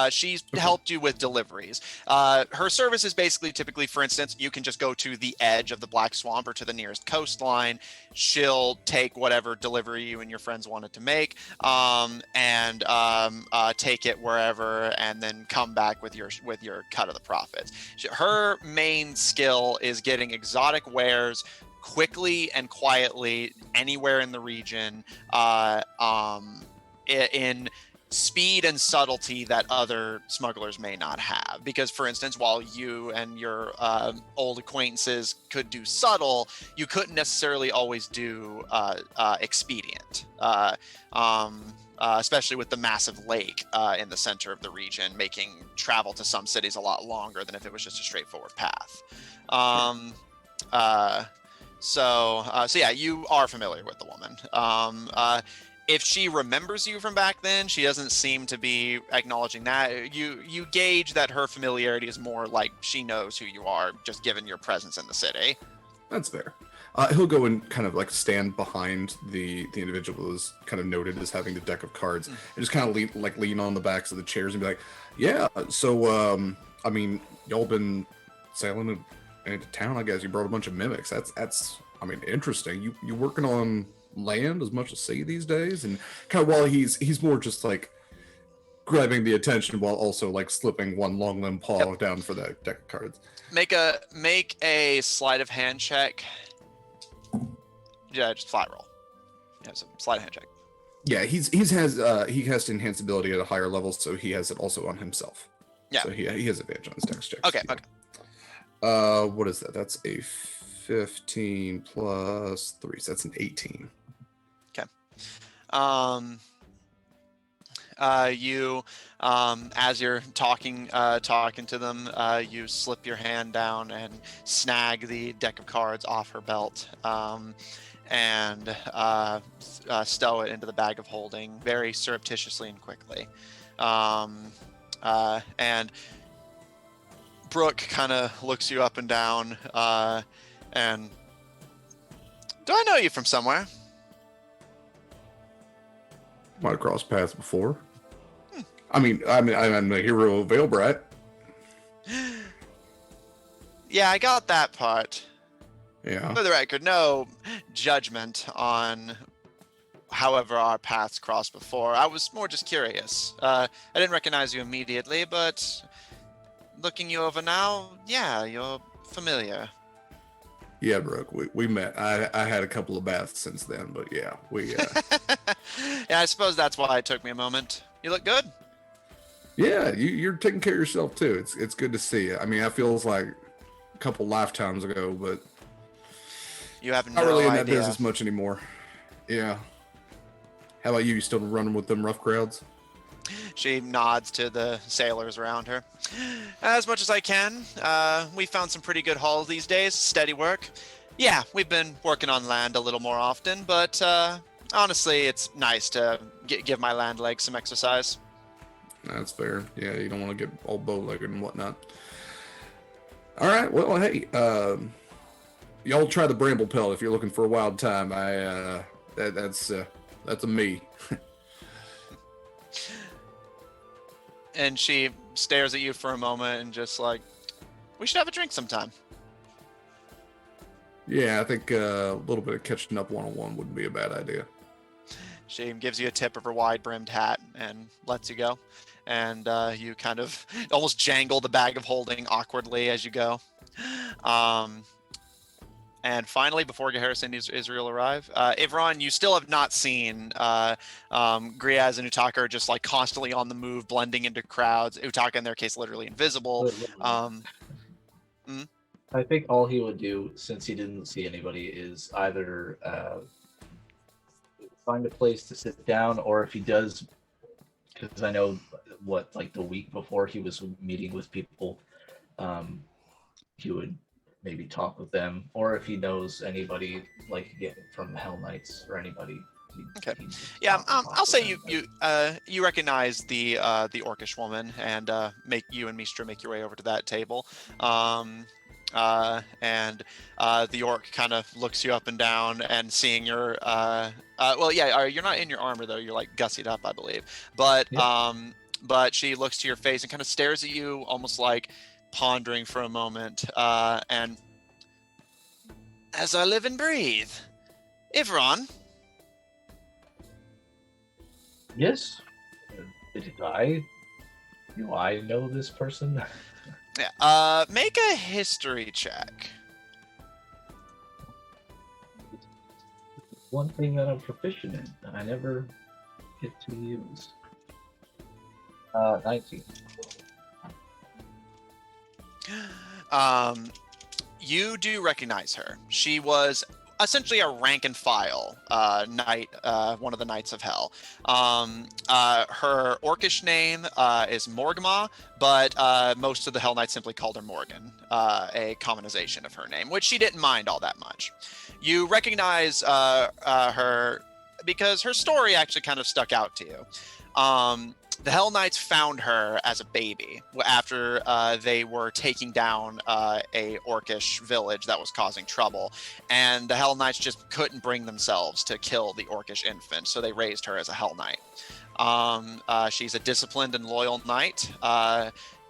She's helped you with deliveries. Her service is basically typically, for instance, you can just go to the edge of the Black Swamp or to the nearest coastline. She'll take whatever delivery you and your friends wanted to make, and take it wherever, and then come back with your cut of the profits. Her main skill is getting exotic wares quickly and quietly anywhere in the region, in speed and subtlety that other smugglers may not have. Because, for instance, while you and your old acquaintances could do subtle, you couldn't necessarily always do expedient, especially with the massive lake in the center of the region, making travel to some cities a lot longer than if it was just a straightforward path. So yeah, you are familiar with the woman. If she remembers you from back then, she doesn't seem to be acknowledging that. You gauge that her familiarity is more like she knows who you are, just given your presence in the city.
That's fair. He'll go and kind of like stand behind the individual who's kind of noted as having the deck of cards, and just kind of lean on the backs of the chairs and be like, "Yeah, so I mean, y'all been sailing into town. I guess you brought a bunch of mimics. That's I mean, interesting. You working on land as much as sea these days?" And kind of while he's more just like grabbing the attention while also like slipping one long limb paw down for that deck of cards.
Make a sleight of hand check. Yeah, just flat roll. Yeah, so sleight of hand check.
Yeah, he has enhanced ability at a higher level, so he has it also on himself.
Yeah,
so he has advantage on his dex checks.
Okay.
What is that? That's a 15 plus 3, so that's an 18.
Okay. You, as you're talking to them, you slip your hand down and snag the deck of cards off her belt, and stow it into the bag of holding very surreptitiously and quickly. And Brooke kind of looks you up and down, and do I know you from somewhere?
Might have crossed paths before. I mean, I'm the hero of Veilbright.
Yeah, I got that part.
Yeah.
For the record, no judgment on however our paths crossed before. I was more just curious. I didn't recognize you immediately, but looking you over now, yeah, you're familiar.
Yeah, Brooke, we met. I had a couple of baths since then, but yeah, we...
Yeah, I suppose that's why it took me a moment. You look good.
Yeah, you're taking care of yourself too. It's good to see you. I mean, that feels like a couple lifetimes ago, but
You have
not
no
really in that
idea.
business much anymore. Yeah. How about you? You still running with them rough crowds?
She nods to the sailors around her. As much as I can. We found some pretty good hauls these days. Steady work. Yeah, we've been working on land a little more often, but honestly, it's nice to give my land legs some exercise.
That's fair. Yeah, you don't want to get all bow-legged and whatnot. All right. Well, hey, y'all try the bramble pelt if you're looking for a wild time. That's a me.
And she stares at you for a moment and just like, we should have a drink sometime.
Yeah, I think a little bit of catching up one-on-one wouldn't be a bad idea.
She gives you a tip of her wide-brimmed hat and lets you go. And you kind of almost jangle the bag of holding awkwardly as you go. And finally, before Harris and Israel arrive, Ivron, you still have not seen Griaz and Utaka are just like constantly on the move, blending into crowds. Utaka, in their case, literally invisible.
I think all he would do, since he didn't see anybody, is either find a place to sit down, or if he does, because I know like the week before he was meeting with people, he would maybe talk with them, or if he knows anybody like from Hell Knights or anybody.
Okay. Yeah, I'll say you recognize the orcish woman, and make you and Mistra make your way over to that table. And the orc kind of looks you up and down, and seeing your you're not in your armor though, you're like gussied up, I believe, but
yeah.
But she looks to your face and kind of stares at you, almost like pondering for a moment, and as I live and breathe, Ivron.
Yes. Do I know this person?
Yeah. Make a history check.
One thing that I'm proficient in that I never get to use. 19.
You do recognize her. She was essentially a rank and file knight, one of the Knights of Hell. Her orcish name is Morgma, but most of the Hell Knights simply called her Morgan, a commonization of her name, which she didn't mind all that much. You recognize her because her story actually kind of stuck out to you. The Hell Knights found her as a baby after they were taking down a orcish village that was causing trouble, and the Hell Knights just couldn't bring themselves to kill the orcish infant, so they raised her as a Hell Knight. She's a disciplined and loyal knight.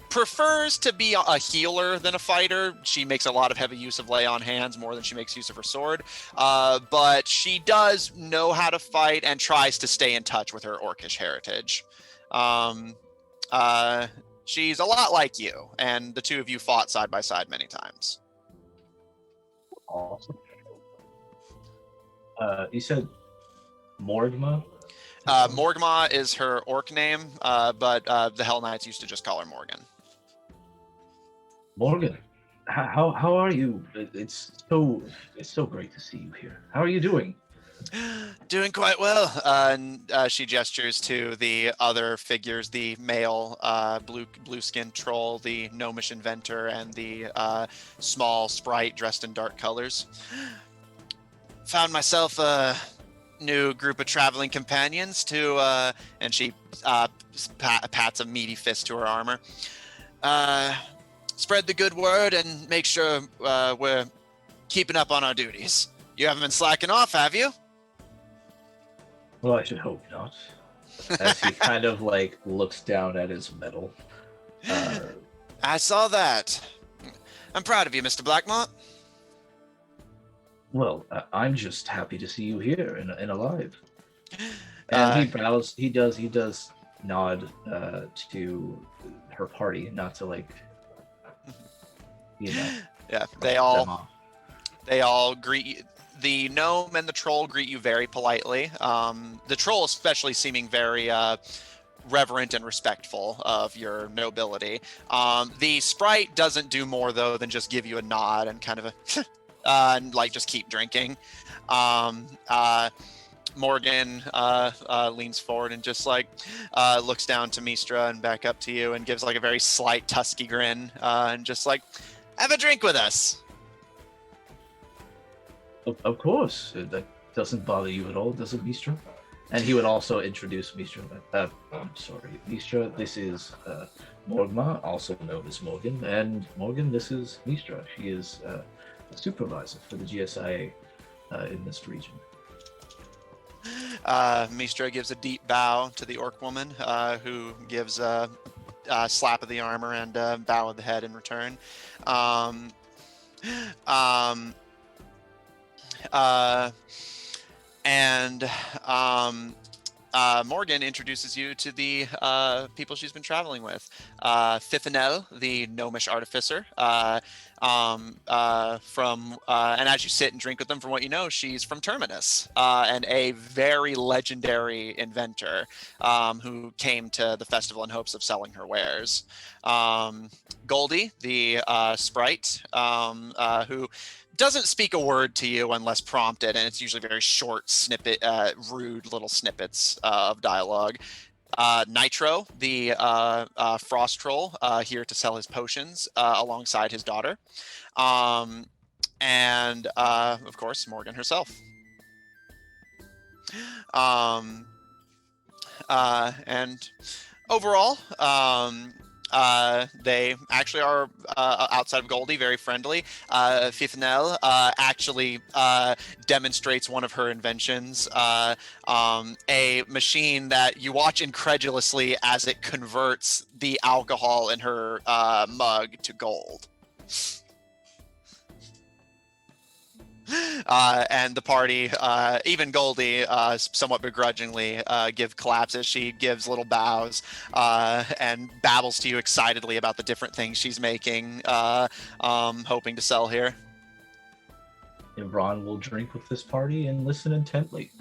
Prefers to be a healer than a fighter. She makes a lot of heavy use of lay on hands more than she makes use of her sword. But she does know how to fight and tries to stay in touch with her orcish heritage. She's a lot like you, and the two of you fought side by side many times.
Awesome. You said Morgma?
Morgma is her orc name, but the Hell Knights used to just call her Morgan.
Morgan, how are you? It's so great to see you here. How are you doing?
Doing quite well. And she gestures to the other figures, the male blue-skinned troll, the gnomish inventor, and the small sprite dressed in dark colors. Found myself a new group of traveling companions to, and she pats a meaty fist to her armor. Spread the good word and make sure we're keeping up on our duties. You haven't been slacking off, have you?
Well, I should hope not. As he kind of like looks down at his medal.
I saw that. I'm proud of you, Mr. Blackmont.
Well, I'm just happy to see you here and alive. And he bows. He does nod to her party, not to like, you know.
Yeah, they all greet you. The gnome and the troll greet you very politely. The troll especially seeming very reverent and respectful of your nobility. The sprite doesn't do more though than just give you a nod and kind of a and like just keep drinking. Morgan leans forward and just like looks down to Mistra and back up to you and gives like a very slight tusky grin and just like, have a drink with us.
Of course, that doesn't bother you at all, does it, Mistra? And he would also introduce Mistra. I'm sorry, Mistra, this is Morgma, also known as Morgan. And Morgan, this is Mistra. She is a supervisor for the GSIA in this region.
Mistra gives a deep bow to the orc woman, who gives a slap of the armor and a bow of the head in return. Morgan introduces you to the people she's been traveling with. Fithanel, the gnomish artificer, and as you sit and drink with them, from what you know, she's from Terminus, and a very legendary inventor who came to the festival in hopes of selling her wares. Goldie, the sprite, who doesn't speak a word to you unless prompted, and it's usually very short snippet, rude little snippets of dialogue. Nitro, the frost troll, here to sell his potions alongside his daughter. And of course, Morgan herself. And overall, they actually are, outside of Goldie, very friendly. Fithanel actually demonstrates one of her inventions, a machine that you watch incredulously as it converts the alcohol in her mug to gold. And the party, even Goldie, somewhat begrudgingly, give claps as she gives little bows and babbles to you excitedly about the different things she's making, hoping to sell here.
Ron will drink with this party and listen intently.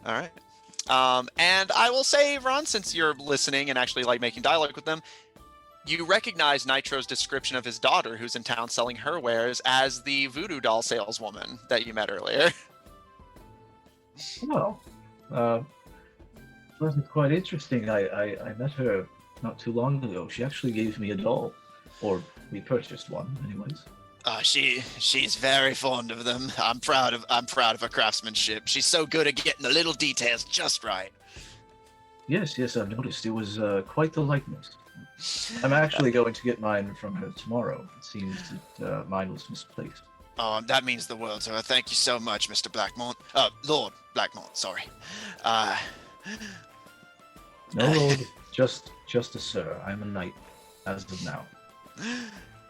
All right. And I will say, Ron, since you're listening and actually like making dialogue with them, you recognize Nitro's description of his daughter, who's in town selling her wares, as the voodoo doll saleswoman that you met earlier.
Well, wasn't quite interesting. I met her not too long ago. She actually gave me a doll, or we purchased one, anyways.
She's very fond of them. I'm proud of her craftsmanship. She's so good at getting the little details just right.
Yes, I've noticed. It was quite the likeness. I'm actually going to get mine from her tomorrow. It seems that mine was misplaced.
Oh, that means the world to her. Thank you so much, Mr. Blackmont. Lord Blackmont, sorry.
No, Lord, just a sir. I'm a knight, as of now.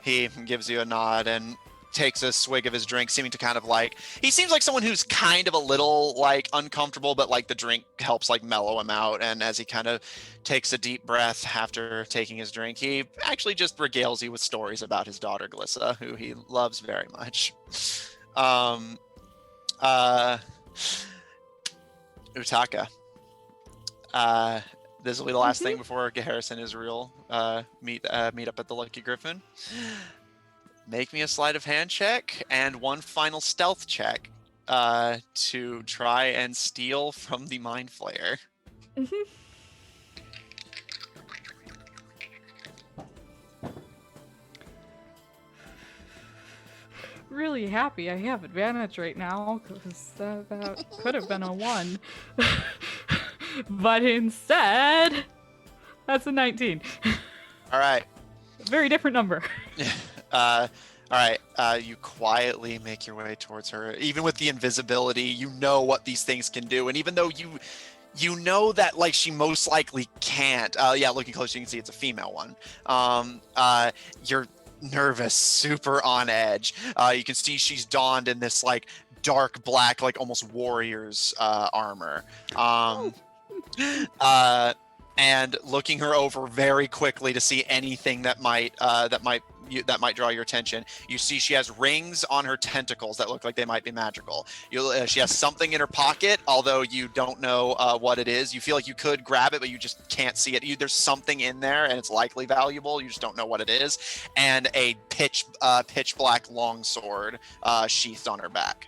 He gives you a nod and takes a swig of his drink, seeming to kind of like, he seems like someone who's kind of a little like uncomfortable, but like the drink helps like mellow him out. And as he kind of takes a deep breath after taking his drink, he actually just regales you with stories about his daughter Glissa, who he loves very much. Utaka. This will be the last thing before Harrison and Israel meet up at the Lucky Griffin. Make me a sleight of hand check and one final stealth check to try and steal from the Mind Flayer.
Really happy I have advantage right now, because that could have been a 1. But instead, that's a 19.
All right.
Very different number.
All right. You quietly make your way towards her. Even with the invisibility, you know what these things can do. And even though you know that like she most likely can't. Yeah, looking close, you can see it's a female one. You're nervous, super on edge. You can see she's donned in this like dark black, like almost warrior's armor. and looking her over very quickly to see anything that might draw your attention. You see she has rings on her tentacles that look like they might be magical. She has something in her pocket, although you don't know what it is. You feel like you could grab it, but you just can't see it. There's something in there, and it's likely valuable. You just don't know what it is. And a pitch black longsword sheathed on her back.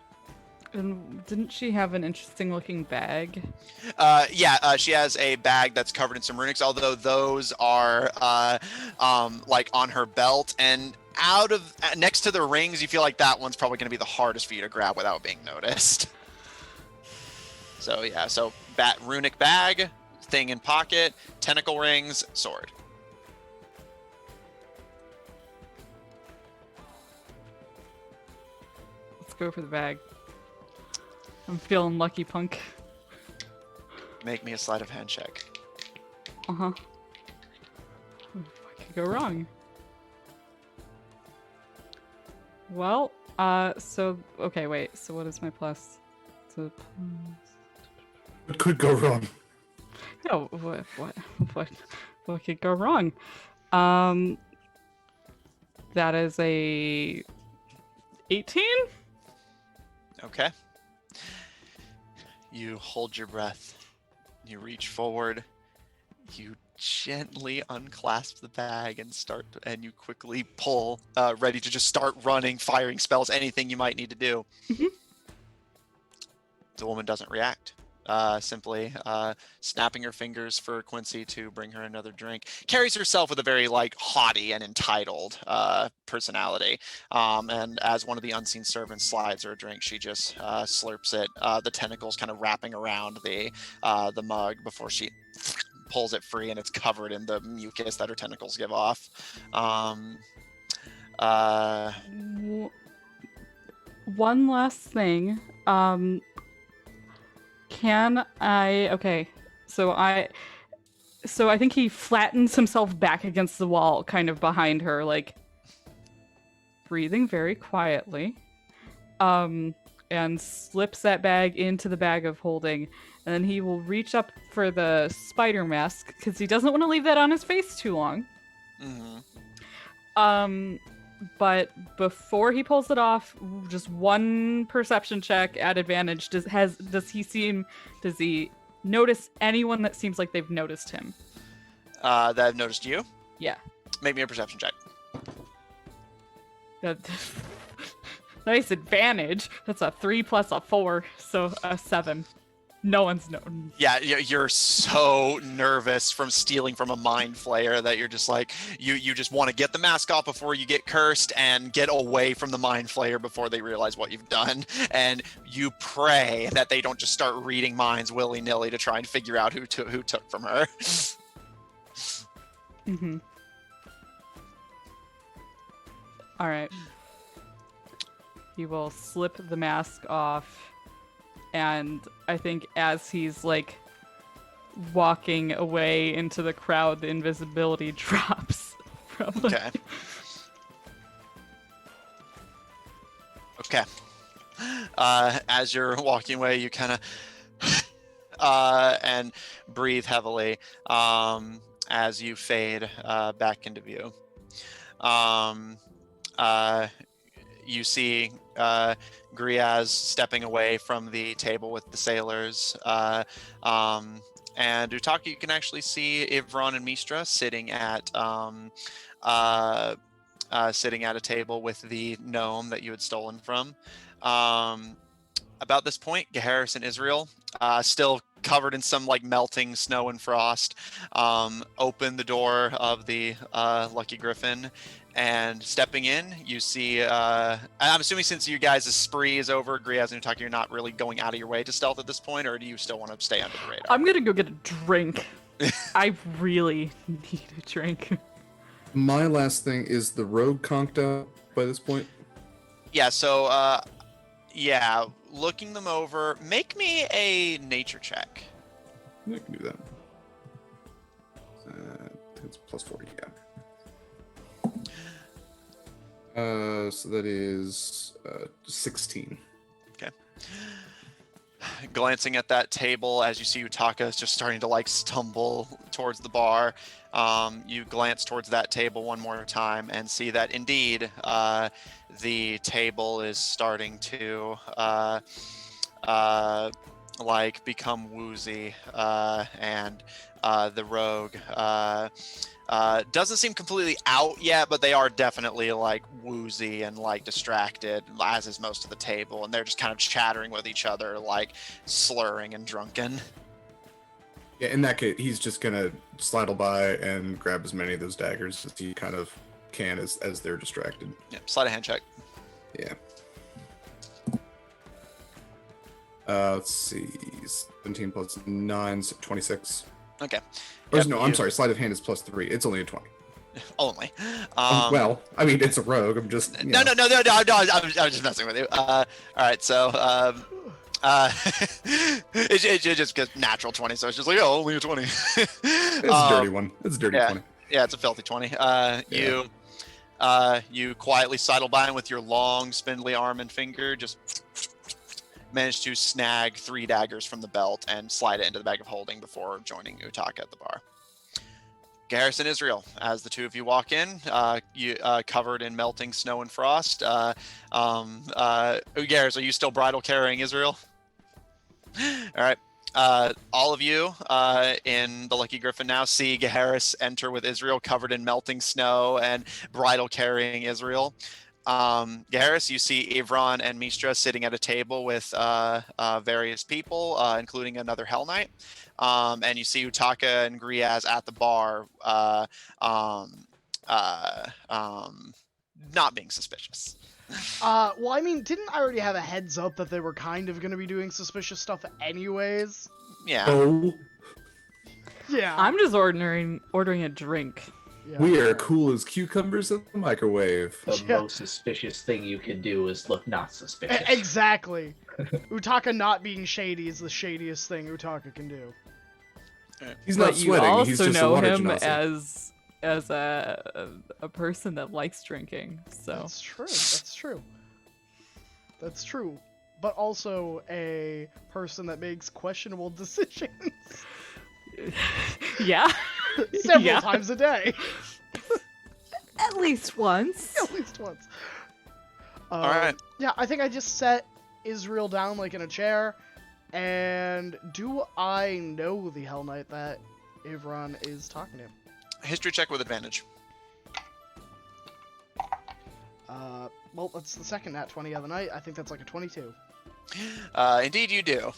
And didn't she have an interesting looking bag?
She has a bag that's covered in some runics, although those are like on her belt, and next to the rings, you feel like that one's probably going to be the hardest for you to grab without being noticed. So yeah, runic bag, thing in pocket, tentacle rings, sword.
Let's go for the bag. I'm feeling lucky, punk.
Make me a sleight of hand check.
Uh-huh. What could go wrong? Well, okay, wait. So what is my plus? So,
What could go wrong?
no, what could go wrong? That is a 18?
Okay. You hold your breath. You reach forward. You gently unclasp the bag and you quickly pull, ready to just start running, firing spells, anything you might need to do.
Mm-hmm.
The woman doesn't react. Simply snapping her fingers for Quincy to bring her another drink. Carries herself with a very haughty and entitled personality. And as one of the unseen servants slides her a drink, she just slurps it. The tentacles kind of wrapping around the mug before she pulls it free, and it's covered in the mucus that her tentacles give off.
One last thing. So I think he flattens himself back against the wall, kind of behind her, breathing very quietly, and slips that bag into the bag of holding, and then he will reach up for the spider mask, because he doesn't want to leave that on his face too long.
Mm-hmm.
But before he pulls it off, just one perception check at advantage. Does he notice anyone that seems like they've noticed him?
That have noticed you?
Yeah.
Make me a perception check.
Nice advantage. That's a 3 plus a 4, so a 7. No one's known.
Yeah, you're so nervous from stealing from a mind flayer that you're just you just want to get the mask off before you get cursed and get away from the mind flayer before they realize what you've done. And you pray that they don't just start reading minds willy-nilly to try and figure out who took from her.
Mm-hmm. All right. He will slip the mask off. And I think as he's walking away into the crowd, the invisibility drops. Probably.
Okay. As you're walking away, you kind of and breathe heavily as you fade back into view. You see Graemes stepping away from the table with the sailors. And Utaka, you can actually see Ivron and Mistra sitting at a table with the gnome that you had stolen from. About this point, Gaharis and Israel, still covered in some melting snow and frost, open the door of the Lucky Griffin. And stepping in, you see, I'm assuming since you guys' spree is over, Graemes and Utaka, you're not really going out of your way to stealth at this point, or do you still want to stay under the radar?
I'm going to go get a drink. I really need a drink.
My last thing is the rogue conked out by this point.
Yeah, so, looking them over, make me a nature check.
I can do that. It's plus 40, yeah. So that is 16.
Okay. Glancing at that table as you see Utaka is just starting to like stumble towards the bar, you glance towards that table one more time and see that indeed the table is starting to like become woozy, and the rogue doesn't seem completely out yet, but they are definitely like woozy and like distracted, as is most of the table, and they're just kind of chattering with each other, like slurring and drunken.
Yeah, in that case, he's just gonna sidle by and grab as many of those daggers as he kind of can as they're distracted.
Yeah, slide a hand check.
Yeah. Let's see. 17 plus 9 is 26.
Okay.
Or
Yep,
no, I'm sorry. Sleight of hand is plus 3. It's only a 20.
Only.
Well, I mean, it's a rogue. I'm just.
No. I was just messing with you. All right, so it's just because natural 20, so it's just like, oh, only a 20.
It's a dirty one. It's a dirty 20.
Yeah, it's a filthy 20. You quietly sidle by him with your long, spindly arm and finger, just manage to snag 3 daggers from the belt and slide it into the bag of holding before joining Utaka at the bar. Garrison Israel, as the two of you walk in, you covered in melting snow and frost. Garrus, are you still bridle carrying Israel? All right. All of you in the Lucky Griffin now see Garrus enter with Israel covered in melting snow and bridle carrying Israel. Garrus, you see Ivron and Mistra sitting at a table with various people, including another Hell Knight. And you see Utaka and Graemes at the bar, not being suspicious.
Well, I mean, didn't I already have a heads up that they were kind of going to be doing suspicious stuff anyways?
Yeah.
Oh,
Yeah.
I'm just ordering a drink.
Yeah.
we are cool as cucumbers in the microwave.
The
Yeah.
most suspicious thing you can do is look not suspicious.
Exactly. Utaka not being shady is the shadiest thing Utaka can do.
He's
But
not
you
sweating.
also
He's just a
know
water
him
genasi.
as a person that likes drinking. So
That's true. That's true. That's true. But also a person that makes questionable decisions
yeah,
several
Yeah.
times a day.
at least once.
At least once.
All right.
Yeah, I think I just set Israel down like in a chair. And do I know the Hell Knight that Ivron is talking to?
History check with advantage.
Well, that's the second nat 20 of the night. I think that's like a 22.
Indeed, you do.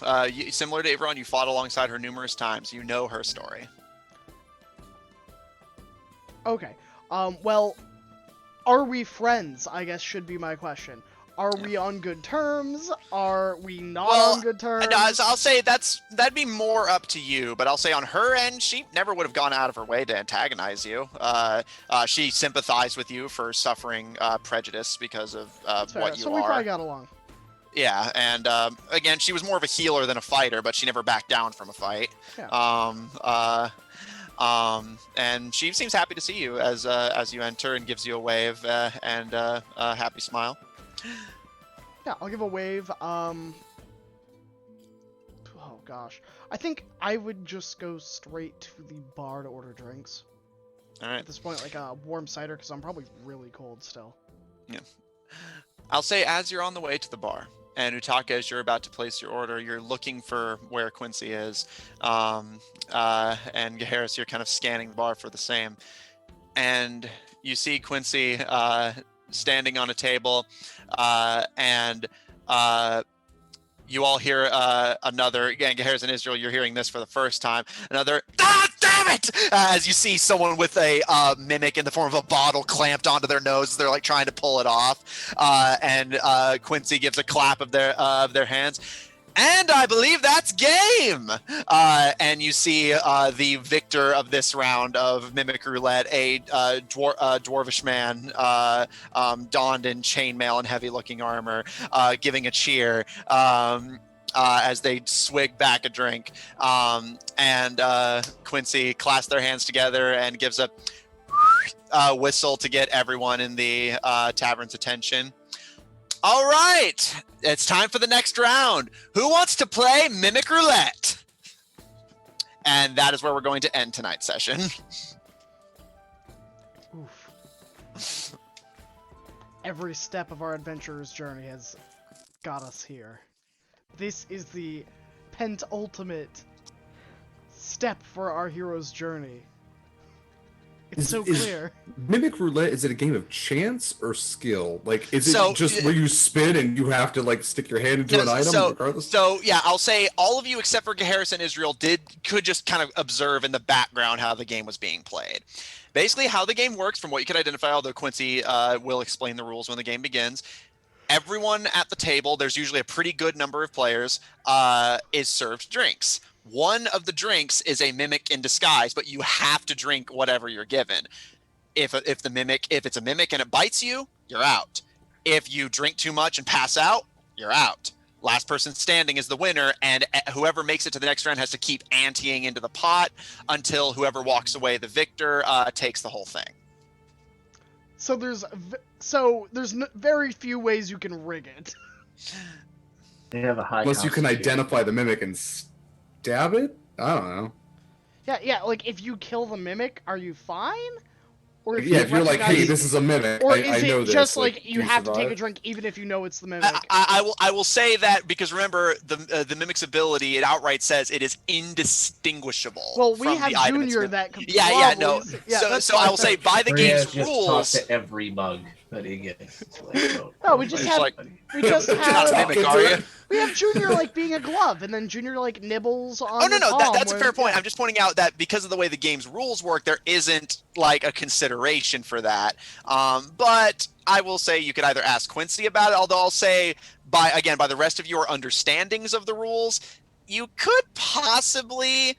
Similar to Ivron, you fought alongside her numerous times. You know her story.
Okay. Well, are we friends? I guess should be my question. Are we on good terms? Are we not
Well,
on good terms?
So I'll say that'd be more up to you, but I'll say on her end, she never would have gone out of her way to antagonize you. She sympathized with you for suffering prejudice because of
That's fair.
what you
So we
are.
probably got along.
Yeah, and again, she was more of a healer than a fighter, but she never backed down from a fight.
Yeah.
And she seems happy to see you as you enter and gives you a wave and a happy smile.
Yeah, I'll give a wave. Oh gosh. I think I would just go straight to the bar to order drinks.
All right.
At this point, like a warm cider, because I'm probably really cold still.
I'll say as you're on the way to the bar, and Utaka, as you're about to place your order, you're looking for where Quincy is. And Harris, you're kind of scanning the bar for the same. And you see Quincy standing on a table, and you all hear another, again, Harris and Israel, you're hearing this for the first time, another, ah, damn it! As you see someone with a mimic in the form of a bottle clamped onto their nose as they're like trying to pull it off. And Quincy gives a clap of their hands. And I believe that's game! And you see the victor of this round of Mimic Roulette, a dwarvish man donned in chainmail and heavy-looking armor, giving a cheer as they swig back a drink. And Quincy clasps their hands together and gives a whistle to get everyone in the tavern's attention. All right, it's time for the next round. Who wants to play Mimic Roulette? And that is where we're going to end tonight's session.
Oof. Every step of our adventurer's journey has got us here. This is the penultimate step for our hero's journey. It's so clear.
Mimic Roulette, is it a game of chance or skill? Like, is it
So,
just where you spin and you have to like stick your hand into an item regardless?
So yeah, I'll say all of you except for Harris and Israel could just kind of observe in the background how the game was being played. Basically, how the game works, from what you could identify, although Quincy will explain the rules when the game begins. Everyone at the table, there's usually a pretty good number of players, is served drinks. One of the drinks is a mimic in disguise, but you have to drink whatever you're given. If it's a mimic and it bites you, you're out. If you drink too much and pass out, you're out. Last person standing is the winner, and whoever makes it to the next round has to keep anteing into the pot until whoever walks away the victor takes the whole thing.
So there's very few ways you can rig it.
They have a high.
Unless you can identify the mimic and stab it? I don't know.
Yeah, like if you kill the mimic, are you fine? Or
if you're like, hey, this is a mimic,
or
I know
it
this.
just like you have
survive?
to take a drink even if you know it's the mimic?
I will say that because remember the mimic's ability, it outright says it is indistinguishable.
Well, we
from
have
the item
Junior
it's
that could
Yeah, no.
Yeah,
So I will say by the game's
just
rules.
talk to every mug that he gets. Like,
No, we just
It's
have
like-
we just
You're not a
have
mimic, are you?
we have Junior like being a glove, and then Junior like nibbles on.
Oh no,
the
no,
palm
that's a
when-
fair point.
yeah.
I'm just pointing out that because of the way the game's rules work, there isn't like a consideration for that. But I will say you could either ask Quincy about it, although I'll say by the rest of your understandings of the rules, you could possibly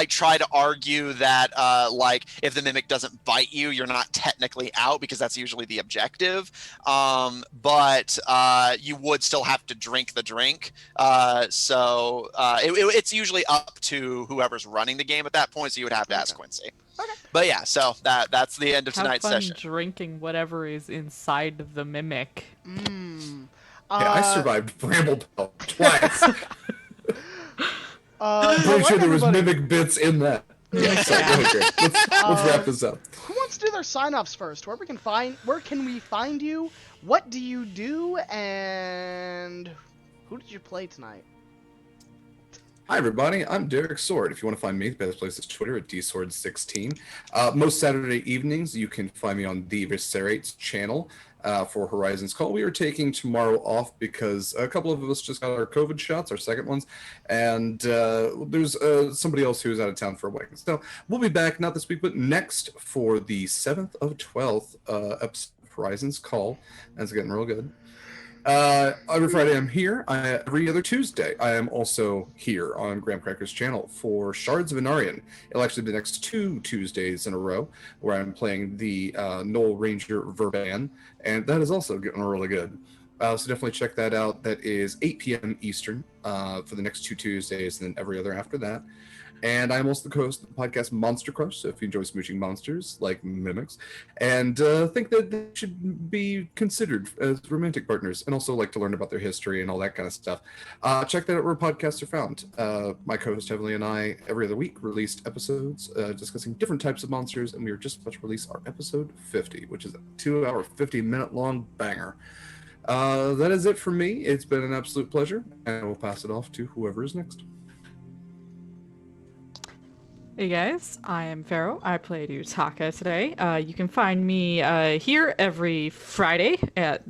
try to argue that like if the mimic doesn't bite you, you're not technically out because that's usually the objective. But you would still have to drink the drink. So it's usually up to whoever's running the game at that point. So you would have to ask Quincy.
Okay.
But yeah, so that's the end of
Have
tonight's
fun
session.
drinking whatever is inside the mimic.
Mm.
Yeah, I survived Bramble Belt twice.
I'm
Pretty sure there was mimic bits in that. Yeah, so, okay. Let's wrap this up.
Who wants to do their sign-offs first? Where can we find you? What do you do? And who did you play tonight?
Hi everybody, I'm Derek Sword. If you want to find me, the best place is Twitter at dsword16. Most Saturday evenings, you can find me on the Viscerates channel for Horizons Call. We are taking tomorrow off because a couple of us just got our COVID shots, our second ones, and there's somebody else who's out of town for a wedding. So we'll be back, not this week, but next for the 7th of 12th episode of Horizons Call. That's getting real good. Every Friday I'm here. Every other Tuesday I am also here on Graham Cracker's channel for Shards of Inarian. It'll actually be the next 2 Tuesdays in a row where I'm playing the Knoll Ranger Verban, and that is also getting really good. So definitely check that out. That is 8 p.m. Eastern for the next 2 Tuesdays, and then every other after that. And I'm also the co-host of the podcast Monster Crush, so if you enjoy smooching monsters like mimics, and think that they should be considered as romantic partners, and also like to learn about their history and all that kind of stuff, check that out where podcasts are found. My co-host Heavenly and I, every other week, released episodes discussing different types of monsters, and we are just about to release our episode 50, which is a 2-hour, 50-minute long banger. That is it for me. It's been an absolute pleasure, and we'll pass it off to whoever is next.
Hey guys, I am Pharaoh. I played Utaka today. You can find me here every Friday at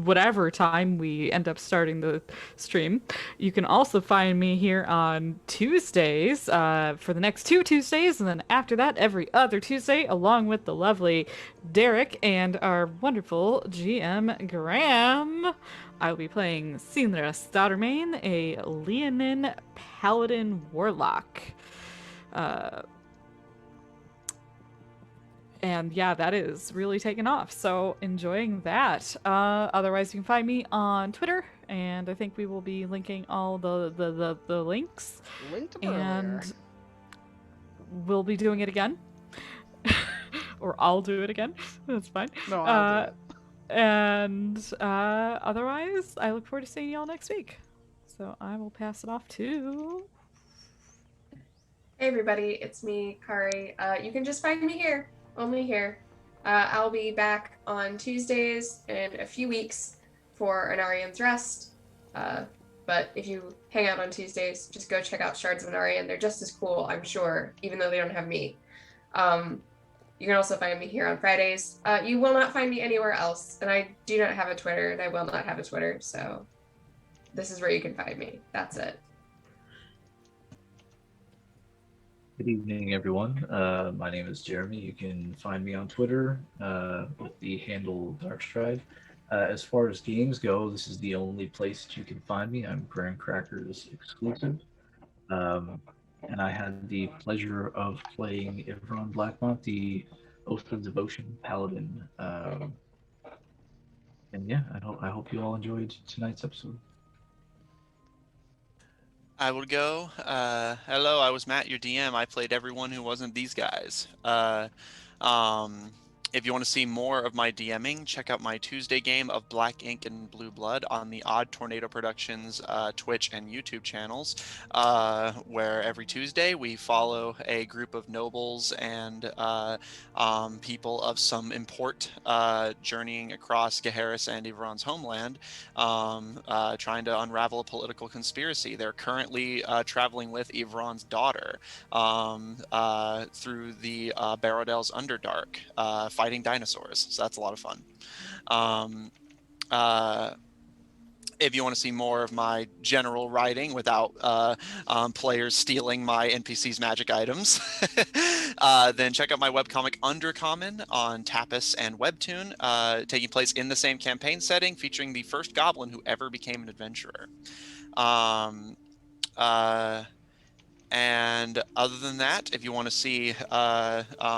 whatever time we end up starting the stream. You can also find me here on Tuesdays for the next 2 Tuesdays, and then after that, every other Tuesday, along with the lovely Derek and our wonderful GM Graham. I'll be playing Sinra Staudermain, a Leonin Paladin Warlock. And yeah, that is really taking off, so enjoying that. Otherwise, you can find me on Twitter, and I think we will be linking all the links.
Linked
And
earlier.
we'll be doing it again. Or I'll do it again. That's fine.
No, I'll do it.
And otherwise, I look forward to seeing y'all next week. So I will pass it off to.
Hey everybody, it's me, Kari. You can just find me here, only here. I'll be back on Tuesdays in a few weeks for an Arian's Rest. But if you hang out on Tuesdays, just go check out Shards of an Arian. They're just as cool, I'm sure, even though they don't have me. You can also find me here on Fridays. You will not find me anywhere else, and I do not have a Twitter, and I will not have a Twitter, so this is where you can find me. That's it.
Good evening, everyone. My name is Jeremy. You can find me on Twitter with the handle Darkstride. As far as games go, this is the only place that you can find me. I'm Graham Cracker's exclusive. And I had the pleasure of playing Ivron Blackmont, the Oath of Devotion Paladin. And yeah, I hope you all enjoyed tonight's episode.
I would go. Hello, I was Matt, your DM. I played everyone who wasn't these guys. If you want to see more of my DMing, check out my Tuesday game of Black Ink and Blue Blood on the Odd Tornado Productions Twitch and YouTube channels, where every Tuesday we follow a group of nobles and people of some import journeying across Gaheris and Ivron's homeland, trying to unravel a political conspiracy. They're currently traveling with Ivron's daughter through the Barodel's Underdark, fighting dinosaurs. So that's a lot of fun. If you want to see more of my general writing without players stealing my NPC's magic items, then check out my webcomic Undercommon on Tapas and Webtoon, taking place in the same campaign setting, featuring the first goblin who ever became an adventurer. And other than that, if you want to see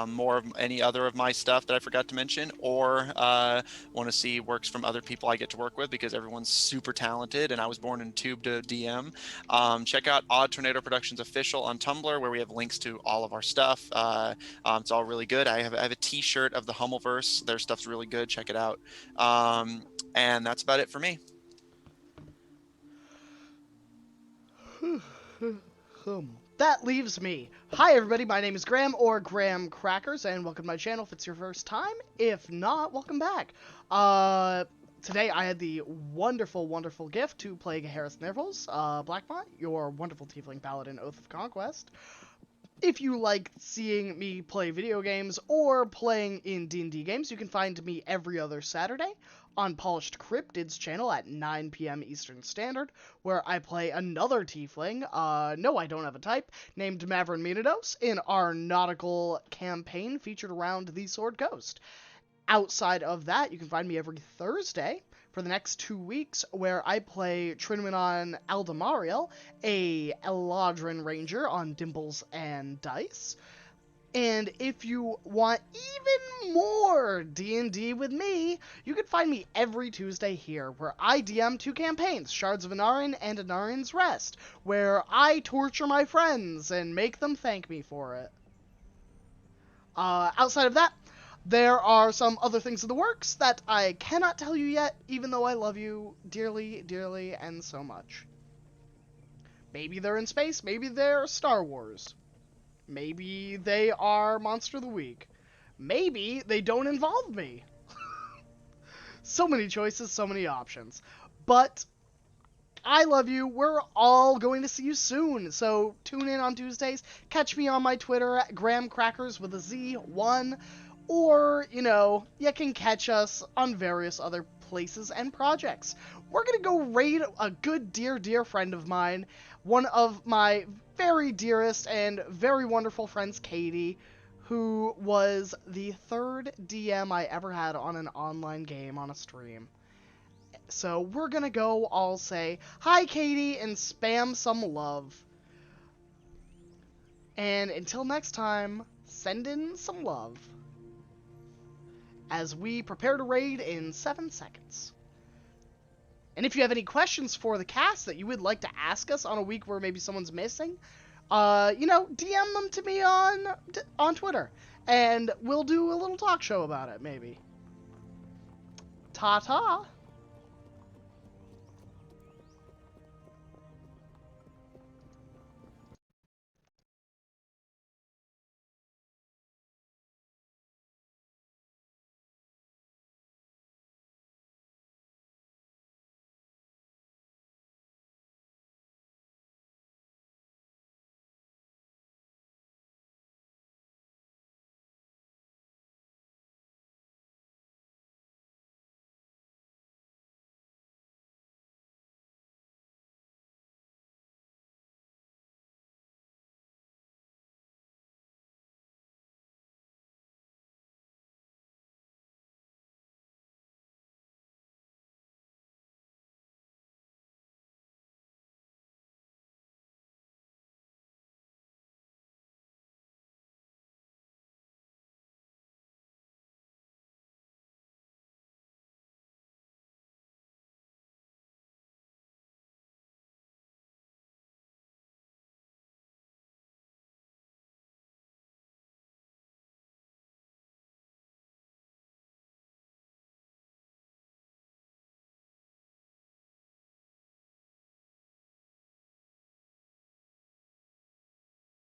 more of any other of my stuff that I forgot to mention, or want to see works from other people I get to work with, because everyone's super talented and I was born in tube to DM, check out Odd Tornado Productions Official on Tumblr, where we have links to all of our stuff. It's all really good. I have a t-shirt of the Hummelverse. Their stuff's really good. Check it out. And that's about it for me.
That leaves me. Hi everybody, my name is Graham, or Graham Crackers, and welcome to my channel if it's your first time. If not, welcome back. Today I had the wonderful, wonderful gift to play Gaheris Nervals, Blackmont, your wonderful Tiefling Paladin Oath of Conquest. If you like seeing me play video games or playing in D&D games, you can find me every other Saturday on Polished Cryptid's channel at 9 p.m. Eastern Standard, where I play another tiefling, no I don't have a type, named Mavrin Minados, in our nautical campaign featured around the Sword Coast. Outside of that, you can find me every Thursday for the next 2 weeks, where I play Trinwinon Aldemariel, a Eladrin Ranger on Dimples and Dice. And if you want even more D&D with me, you can find me every Tuesday here, where I DM 2 campaigns, Shards of Anarian and Anarian's Rest, where I torture my friends and make them thank me for it. Outside of that, there are some other things in the works that I cannot tell you yet, even though I love you dearly, dearly, and so much. Maybe they're in space, maybe they're Star Wars. Maybe they are Monster of the Week. Maybe they don't involve me. So many choices, so many options. But I love you. We're all going to see you soon. So tune in on Tuesdays. Catch me on my Twitter at GrahamCrackers with a Z1. Or, you can catch us on various other places and projects. We're going to go raid a good dear friend of mine, one of my very dearest and very wonderful friends, Katie, who was the 3rd DM I ever had on an online game on a stream. So we're going to go all say, hi Katie, and spam some love. And until next time, send in some love, as we prepare to raid in 7 seconds. And if you have any questions for the cast that you would like to ask us on a week where maybe someone's missing, DM them to me on Twitter, and we'll do a little talk show about it, maybe. Ta-ta!